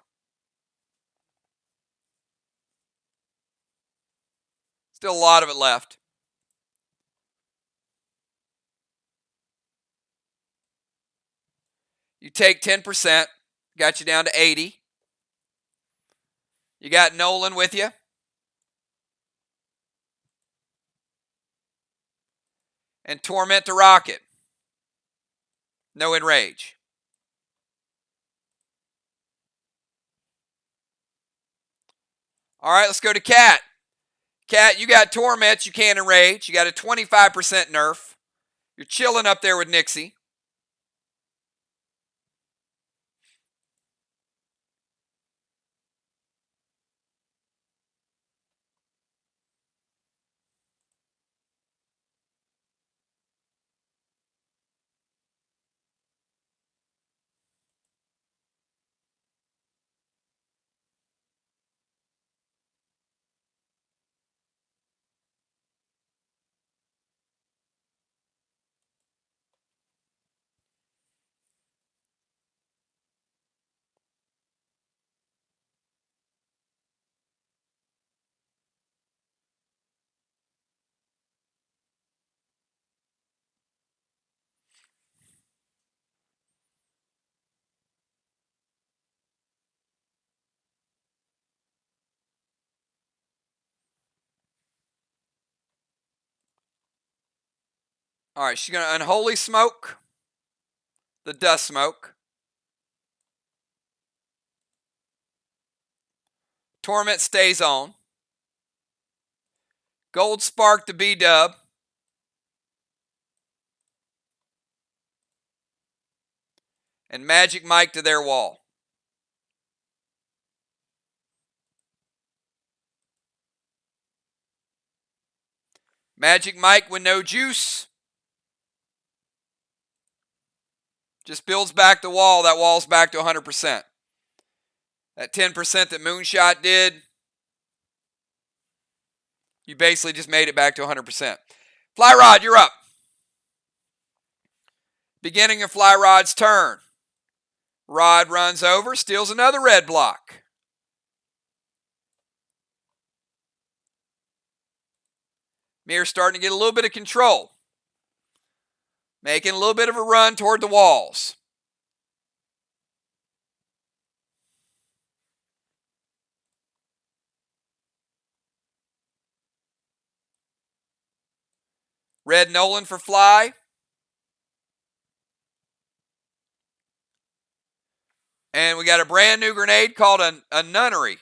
Still a lot of it left. You take 10%. Got you down to 80. You got Nolan with you. And Torment to Rocket. No Enrage. All right, let's go to Cat. Cat, you got Torment. You can't Enrage. You got a 25% nerf. You're chilling up there with Nixie. All right, she's going to Unholy Smoke the Dust Smoke. Torment stays on. Gold Spark to B-Dub. And Magic Mike to their wall. Magic Mike with no juice. Just builds back the wall. That wall's back to 100%. That 10% that Moonshot did, you basically just made it back to 100%. Fly Rod, you're up. Beginning of Fly Rod's turn. Rod runs over, steals another red block. MIR starting to get a little bit of control. Making a little bit of a run toward the walls. Red Nolan for Fly. And we got a brand new grenade called a Nunnery.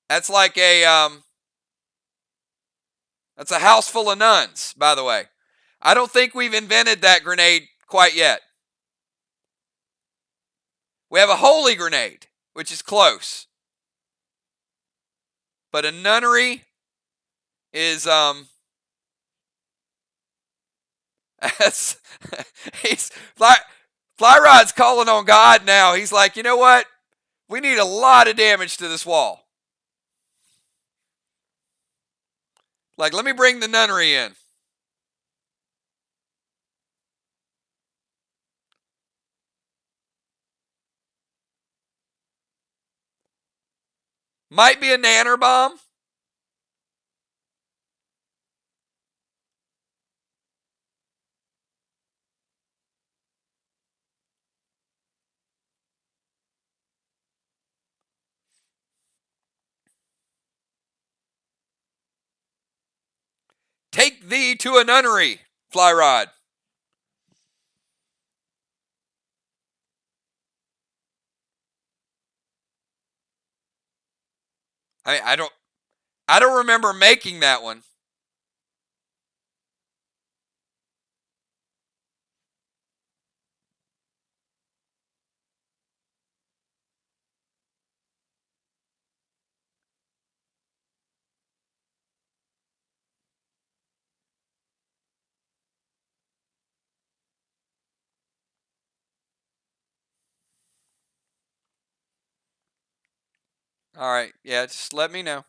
That's like that's a house full of nuns, by the way. I don't think we've invented that grenade quite yet. We have a holy grenade, which is close. But a nunnery is Fly Rod's calling on God now. He's like, you know what? We need a lot of damage to this wall. Like, let me bring the nunnery in. Might be a nanner bomb. Take thee to a nunnery, Fly Rod. I don't remember making that one. All right. Yeah, just let me know.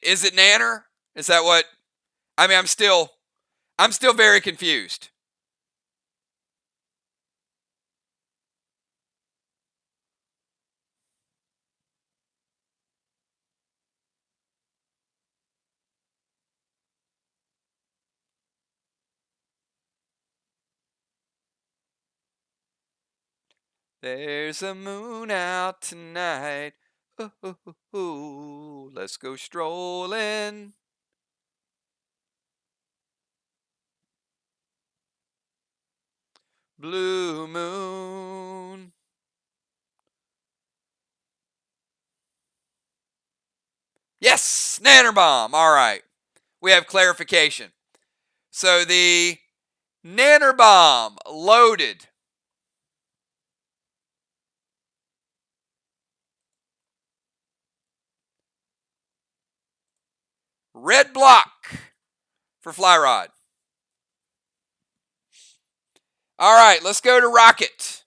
Is it Nanner? Is that what? I mean, I'm still very confused. There's a moon out tonight. Ooh, ooh, ooh, ooh. Let's go strolling. Blue moon. Yes, Nanner bomb. All right. We have clarification. So the Nanner bomb loaded. Red block for fly rod. All right, let's go to rocket.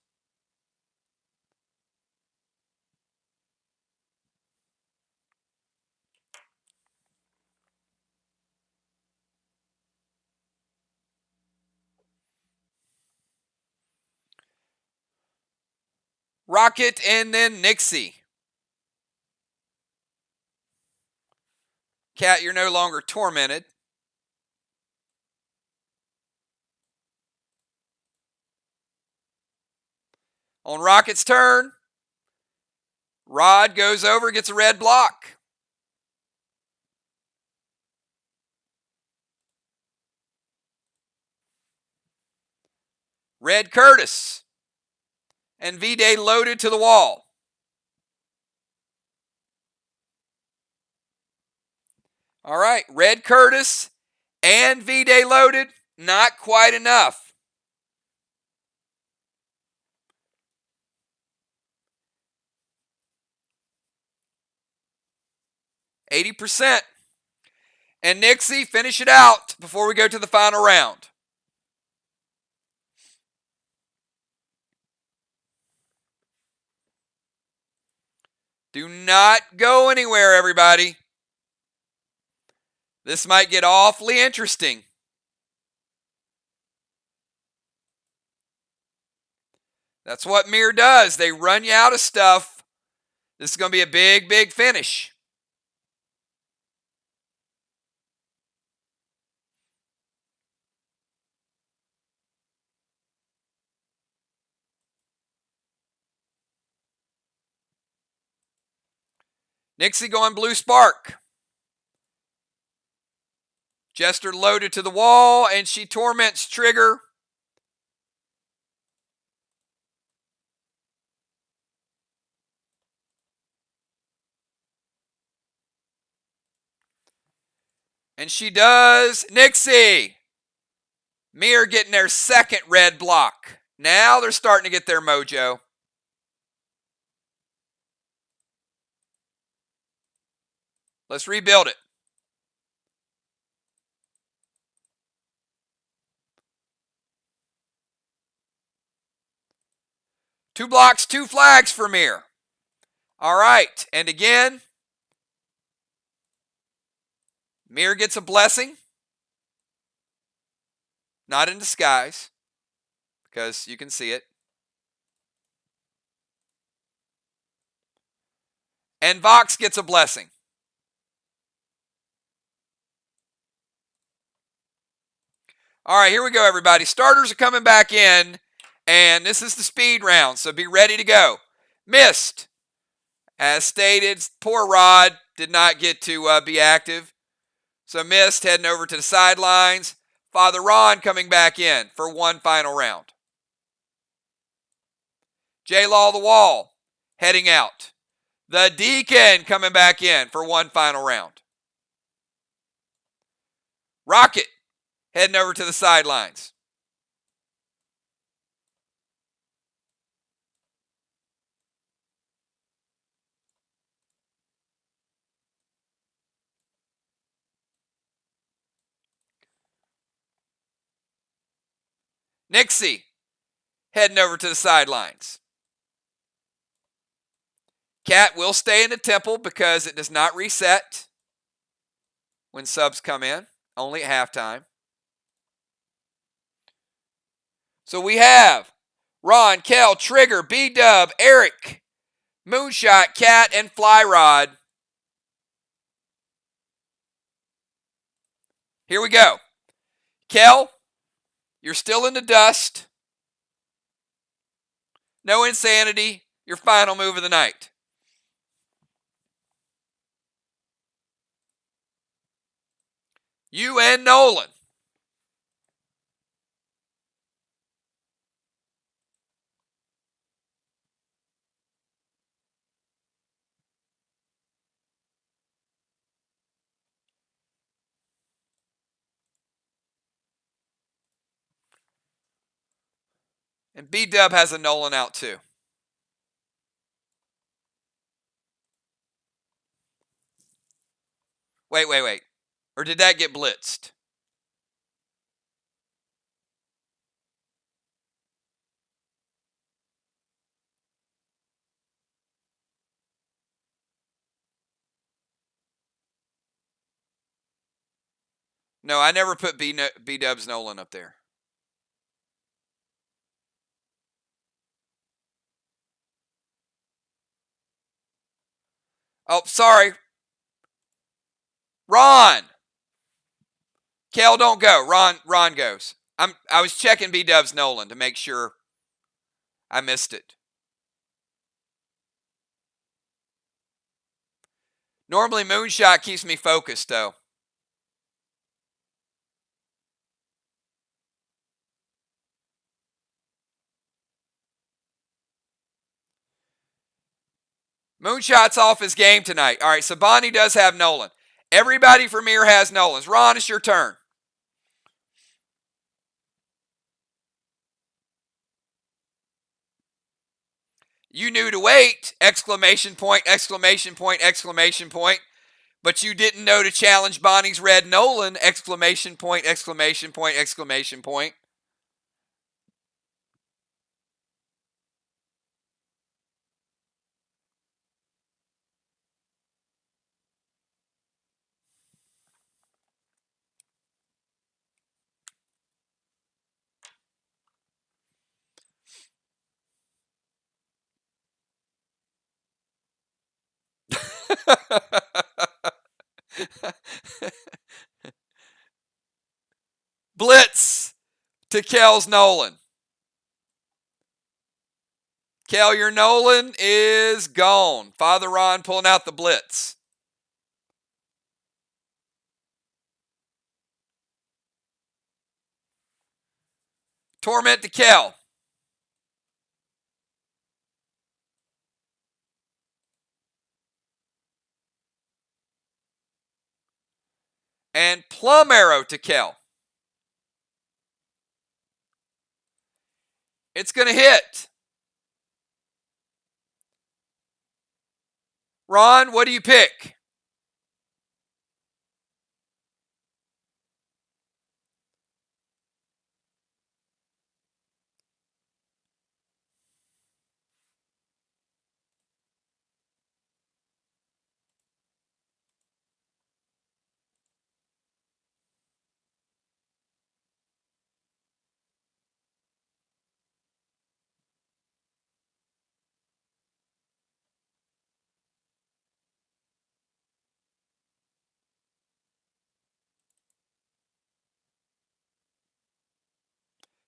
Rocket and then Nixie. Cat, you're no longer tormented. On Rocket's turn, Rod goes over, gets a red block. Red Curtis. And V-Day loaded to the wall. All right, Red Curtis and V-Day loaded. Not quite enough. %. And Nixie, finish it out before we go to the final round. Do not go anywhere, everybody. This might get awfully interesting. That's what MIR does. They run you out of stuff. This is going to be a big, big finish. Nixie going blue spark. Jester loaded to the wall, and she torments Trigger. And she does. Nixie. MIR getting their second red block. Now they're starting to get their mojo. Let's rebuild it. Two blocks, two flags for MIR. All right, and again, MIR gets a blessing. Not in disguise, because you can see it. And VOX gets a blessing. All right, here we go, everybody. Starters are coming back in, and this is the speed round, so be ready to go. Missed. As stated, poor Rod did not get to be active. So missed, heading over to the sidelines. Father Ron coming back in for one final round. J-Law the Wall heading out. The Deacon coming back in for one final round. Rocket heading over to the sidelines. Nixie heading over to the sidelines. Cat will stay in the temple because it does not reset when subs come in, only at halftime. So we have Ron, Kel, Trigger, B-Dub, Eric, Moonshot, Cat, and Flyrod. Here we go. Kel, you're still in the dust. No insanity. Your final move of the night. You and Nolan. And B-Dub has a Nolan out too. Wait. Or did that get blitzed? No, I never put B-Dub's Nolan up there. Oh, sorry. Ron. Kel, don't go. Ron goes. I was checking B-Dub's Nolan to make sure I missed it. Normally Moonshot keeps me focused though. Moonshot's off his game tonight. All right, so Bonnie does have Nolan. Everybody from MIR has Nolans. Ron, it's your turn. You knew to wait! Exclamation point, exclamation point, exclamation point. But you didn't know to challenge Bonnie's red Nolan! Exclamation point, exclamation point, exclamation point. Blitz to Kel's Nolan. Kel, your Nolan is gone. Father Ron pulling out the blitz. Torment to Kel. And Plum Arrow to Kel. It's going to hit. Ron, what do you pick?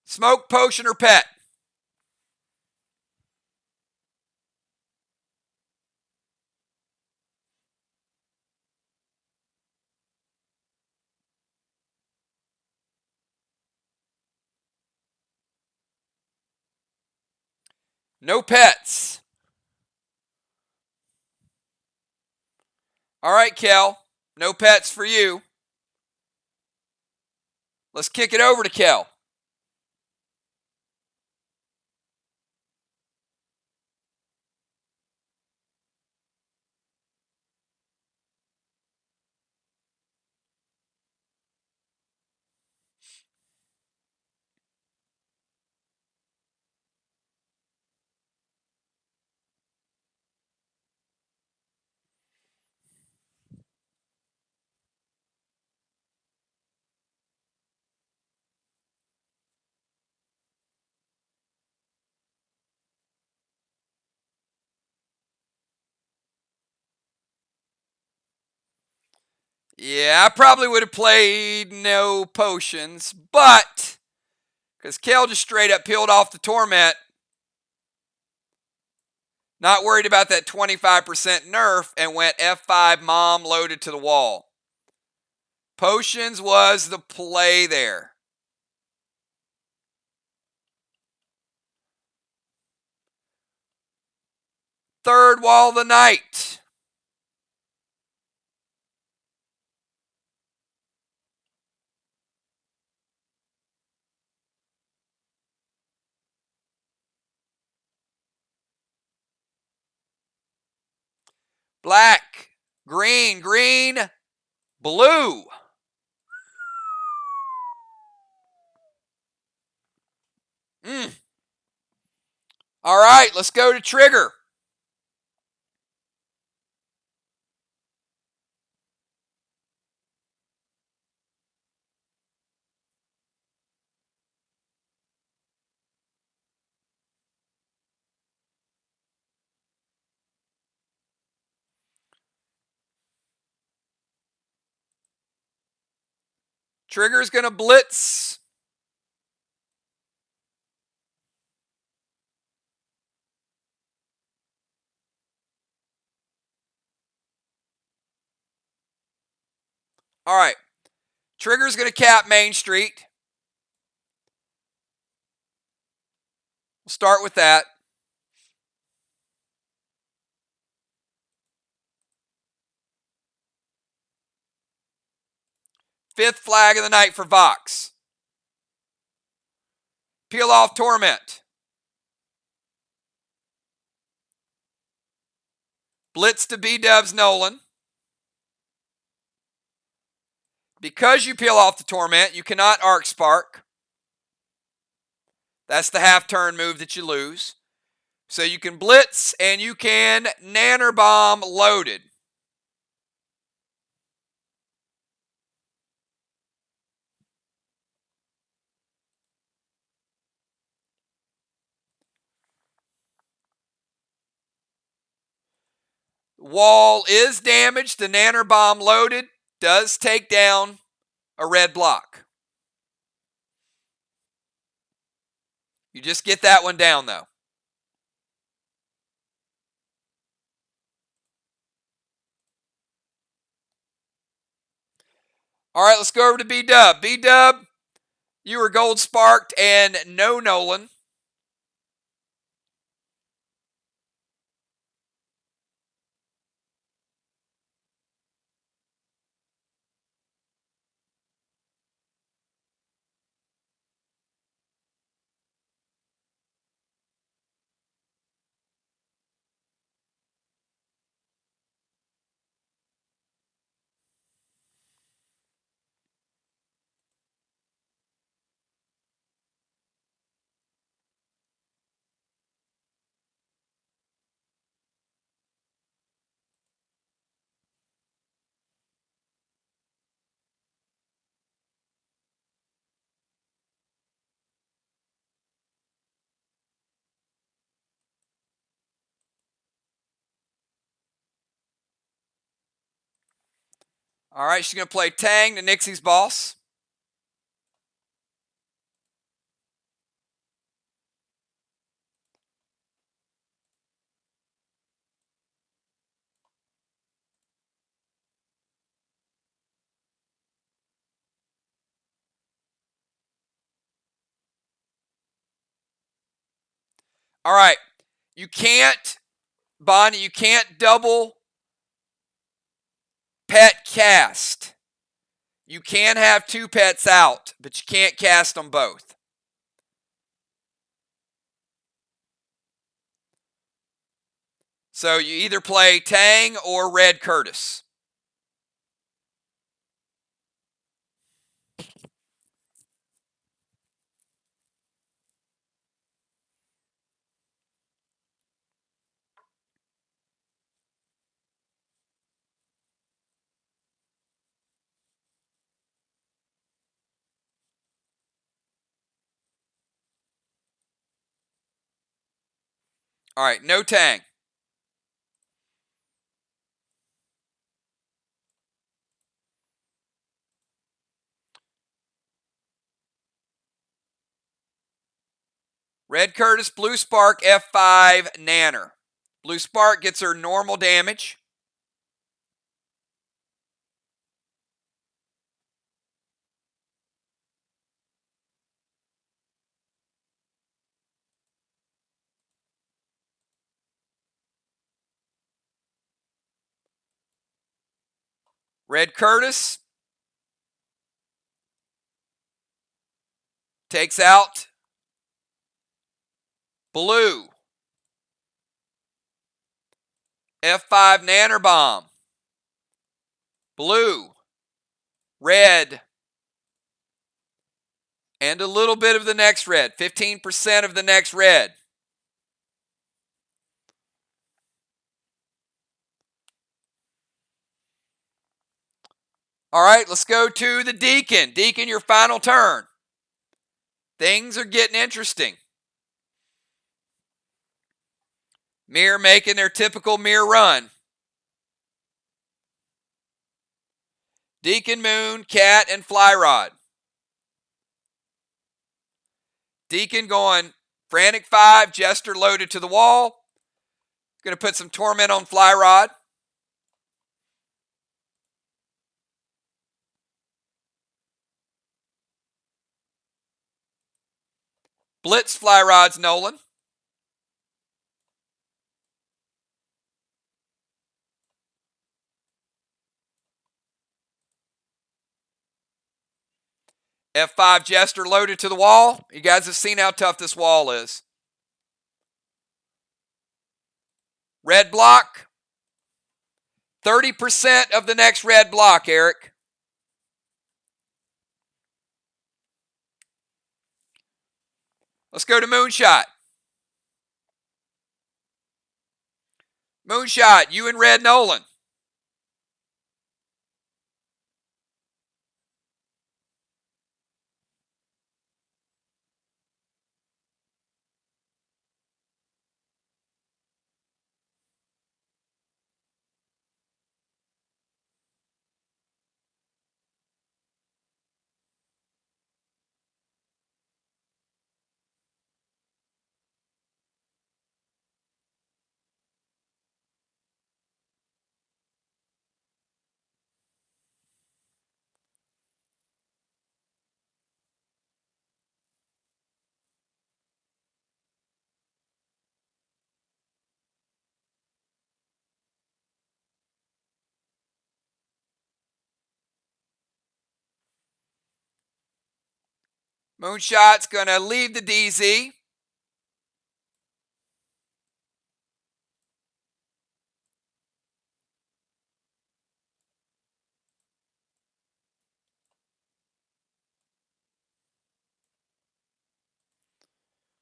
Smoke, potion, or pet? No pets. All right, Kel. No pets for you. Let's kick it over to Kel. Yeah, I probably would have played no potions, but because Kel just straight up peeled off the Torment, not worried about that 25% nerf, and went F5 mom loaded to the wall. Potions was the play there. Third wall of the night. Black, green, green, blue. All right, let's go to trigger. Trigger's going to blitz. All right. Trigger's going to cap Main Street. We'll start with that. Fifth flag of the night for VOX. Peel off Torment. Blitz to B-Dubs Nolan. Because you peel off the Torment, you cannot Arc Spark. That's the half-turn move that you lose. So you can blitz and you can Nanner Bomb loaded. Wall is damaged. The Nanner Bomb loaded does take down a red block. You just get that one down, though. All right, let's go over to B-Dub. B-Dub, you were gold sparked and no Nolan. All right, she's going to play Tang to Nixie's boss. All right, you can't, Bonnie, you can't double pet cast. You can have two pets out, but you can't cast them both. So you either play Tang or Red Curtis. All right, no Tang. Red Curtis, Blue Spark, F5, Nanner. Blue Spark gets her normal damage. Red Curtis takes out Blue. F5 Nanner Bomb. Blue. Red. And a little bit of the next red. 15% of the next red. All right, let's go to the Deacon. Deacon, your final turn. Things are getting interesting. MIR making their typical MIR run. Deacon, Moon, Cat, and Fly Rod. Deacon going Frantic 5, Jester loaded to the wall. Going to put some Torment on Fly Rod. Blitz Fly Rod's Nolan. F5 Jester loaded to the wall. You guys have seen how tough this wall is. Red block. 30% of the next red block, Eric. Let's go to Moonshot. Moonshot, you and Red Nolan. Moonshot's going to leave the DZ.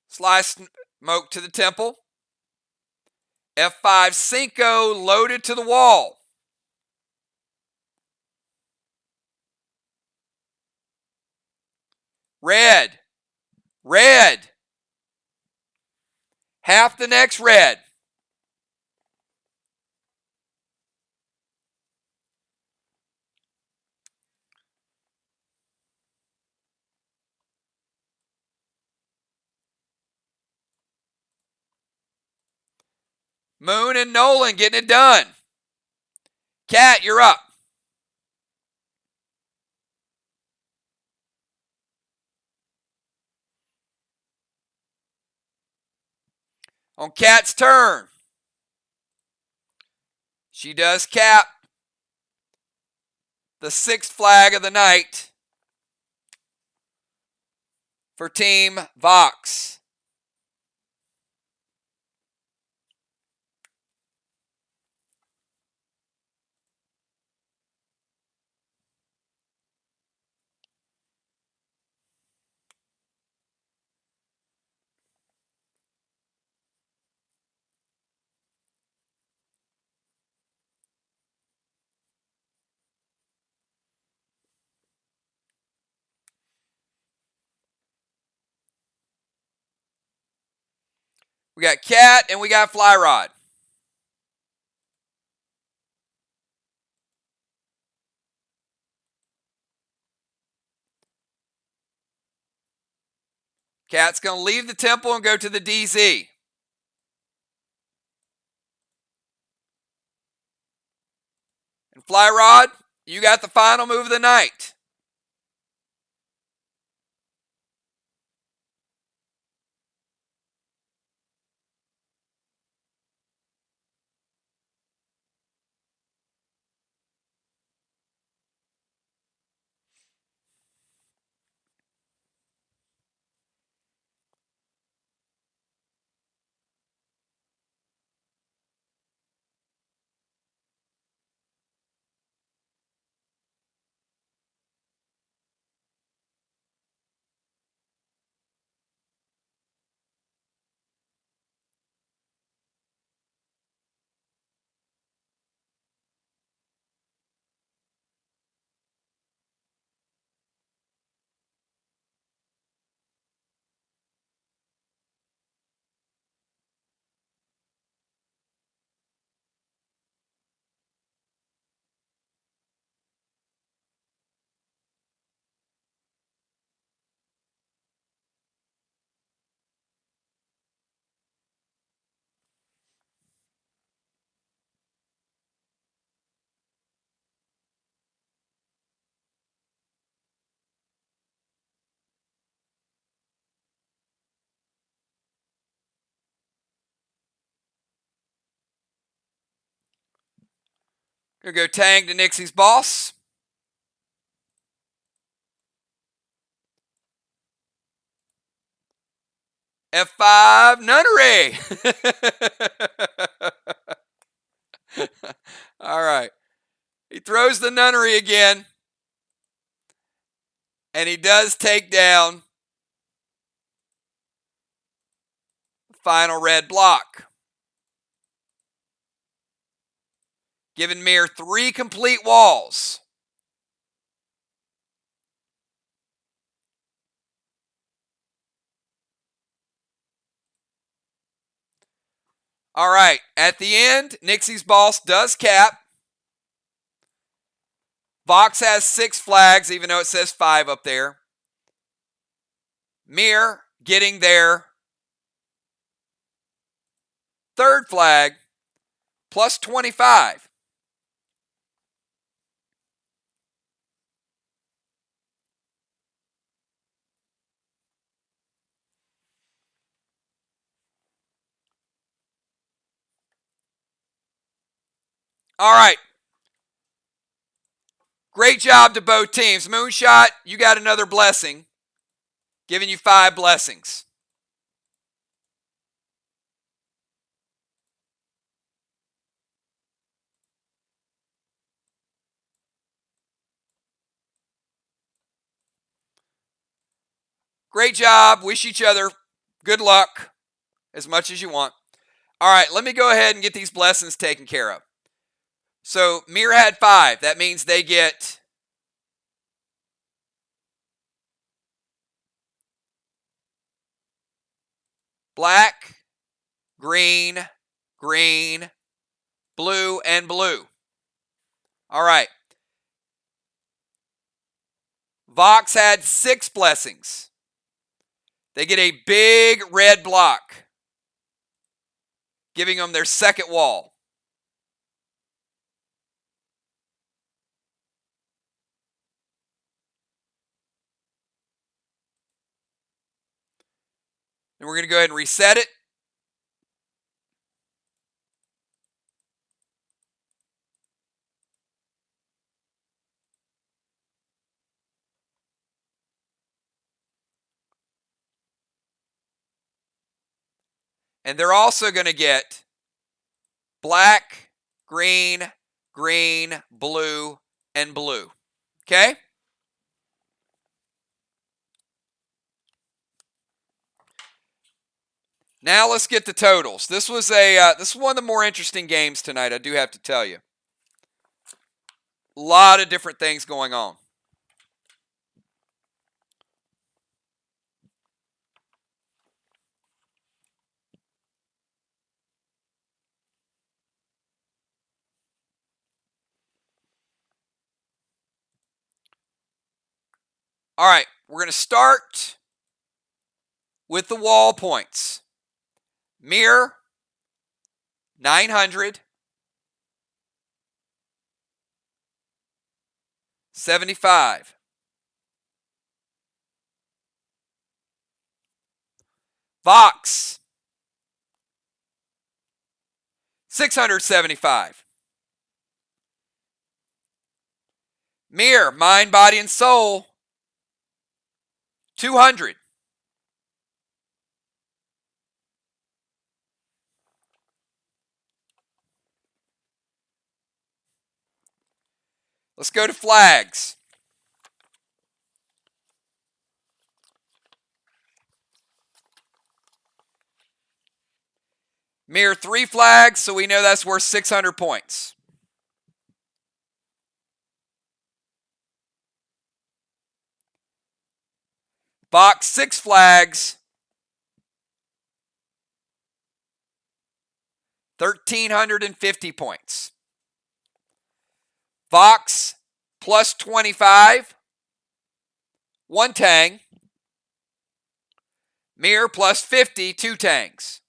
Slice Smoke to the temple. F5 Cinco loaded to the wall. Red. Red. Half the next red. Moon and Nolan getting it done. Cat, you're up. On Cat's turn, she does cap the 6th flag of the night for Team VOX. We got Cat and we got Fly Rod. Cat's going to leave the temple and go to the DZ. And Fly Rod, you got the final move of the night. Gonna go Tang to Nixie's boss. F5 Nunnery. All right. He throws the Nunnery again. And he does take down the final red block, giving MIR 3 complete walls. All right, at the end, Nixie's boss does cap. VOX has 6 flags, even though it says 5 up there. MIR getting their 3rd flag, plus 25. All right. Great job to both teams. Moonshot, you got another blessing, giving you 5 blessings. Great job. Wish each other good luck as much as you want. All right, let me go ahead and get these blessings taken care of. So MIR had 5. That means they get black, green, green, blue, and blue. All right. VOX had 6 blessings. They get a big red block, giving them their 2nd wall. And we're going to go ahead and reset it. And they're also going to get black, green, green, blue, and blue. Okay? Now let's get the totals. This was one of the more interesting games tonight, I do have to tell you. A lot of different things going on. All right, we're going to start with the wall points. MIR, 900. 75. VOX, 675. MIR, Mind, Body, and Soul, 200. Let's go to flags. MIR 3 flags, so we know that's worth 600 points. VOX 6 flags, 1,350 points. VOX plus 25, 1 tang. MIR plus 50, 2 tangs.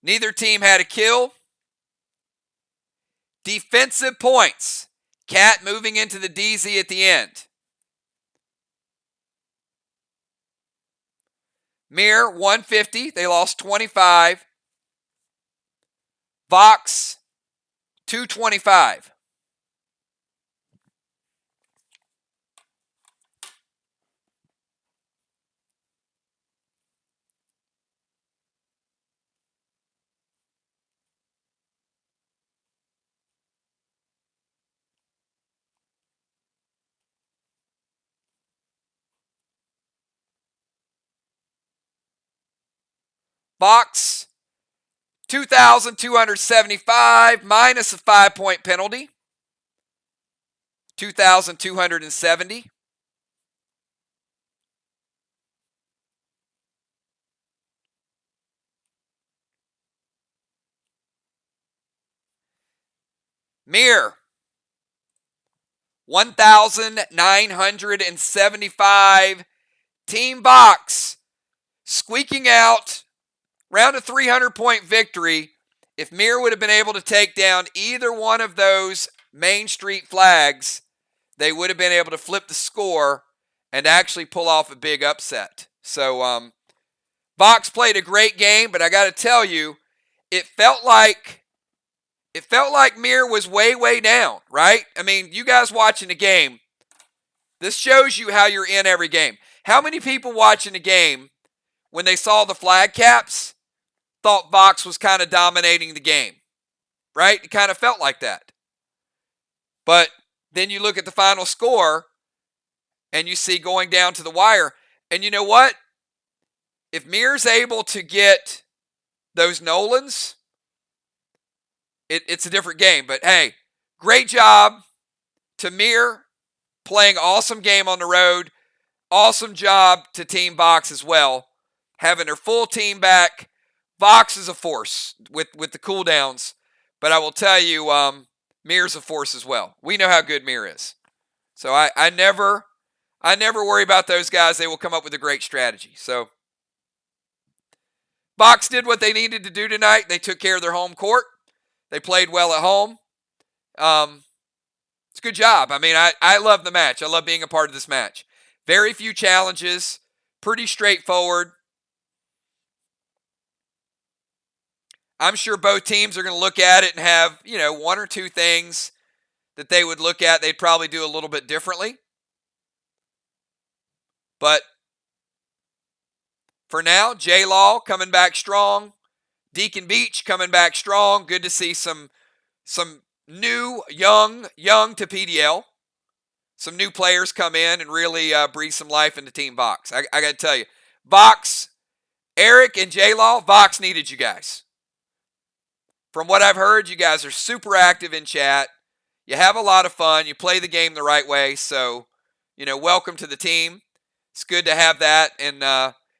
Neither team had a kill. Defensive points. Cat moving into the DZ at the end. MIR 150. They lost 25. VOX 225. VOX 2,275 minus a 5-point penalty. 2,270. MIR 1,975. Team VOX squeaking out round a 300-point victory. If MIR would have been able to take down either one of those Main Street flags, they would have been able to flip the score and actually pull off a big upset. So VOX played a great game, but I got to tell you, it felt like MIR was way down, right? I mean, you guys watching the game, this shows you how you're in every game. How many people watching the game, when they saw the flag caps, thought VOX was kind of dominating the game, right? It kind of felt like that. But then you look at the final score, and you see going down to the wire, and you know what? If MIR's able to get those Nolans, it's a different game. But hey, great job to MIR, playing awesome game on the road. Awesome job to Team VOX as well, having their full team back. VOX is a force with the cooldowns, but I will tell you, MIR's a force as well. We know how good MIR is. So I never worry about those guys. They will come up with a great strategy. So VOX did what they needed to do tonight. They took care of their home court. They played well at home. It's a good job. I mean, I love the match. I love being a part of this match. Very few challenges. Pretty straightforward. I'm sure both teams are going to look at it and have, one or two things that they would look at. They'd probably do a little bit differently. But for now, J-Law coming back strong. Deacon Beach coming back strong. Good to see some new, young to PDL. Some new players come in and really breathe some life into Team VOX. I got to tell you, VOX, Eric and J-Law, VOX needed you guys. From what I've heard, you guys are super active in chat. You have a lot of fun. You play the game the right way. So, welcome to the team. It's good to have that, and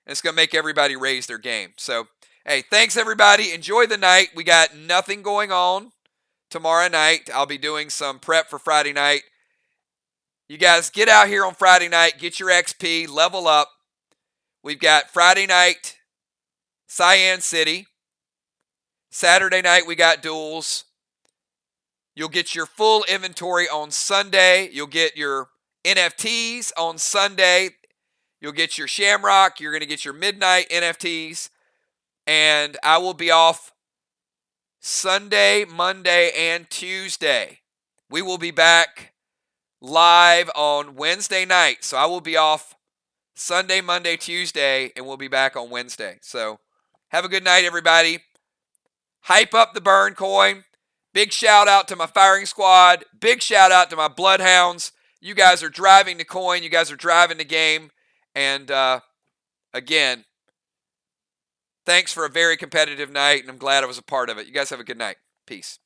it's going to make everybody raise their game. So, hey, thanks, everybody. Enjoy the night. We got nothing going on tomorrow night. I'll be doing some prep for Friday night. You guys get out here on Friday night, get your XP, level up. We've got Friday night, Cyan City. Saturday night, we got duels. You'll get your full inventory on Sunday. You'll get your NFTs on Sunday. You'll get your Shamrock. You're going to get your midnight NFTs. And I will be off Sunday, Monday, and Tuesday. We will be back live on Wednesday night. So I will be off Sunday, Monday, Tuesday, and we'll be back on Wednesday. So have a good night, everybody. Hype up the burn coin. Big shout out to my firing squad. Big shout out to my bloodhounds. You guys are driving the coin. You guys are driving the game. And again, thanks for a very competitive night, and I'm glad I was a part of it. You guys have a good night. Peace.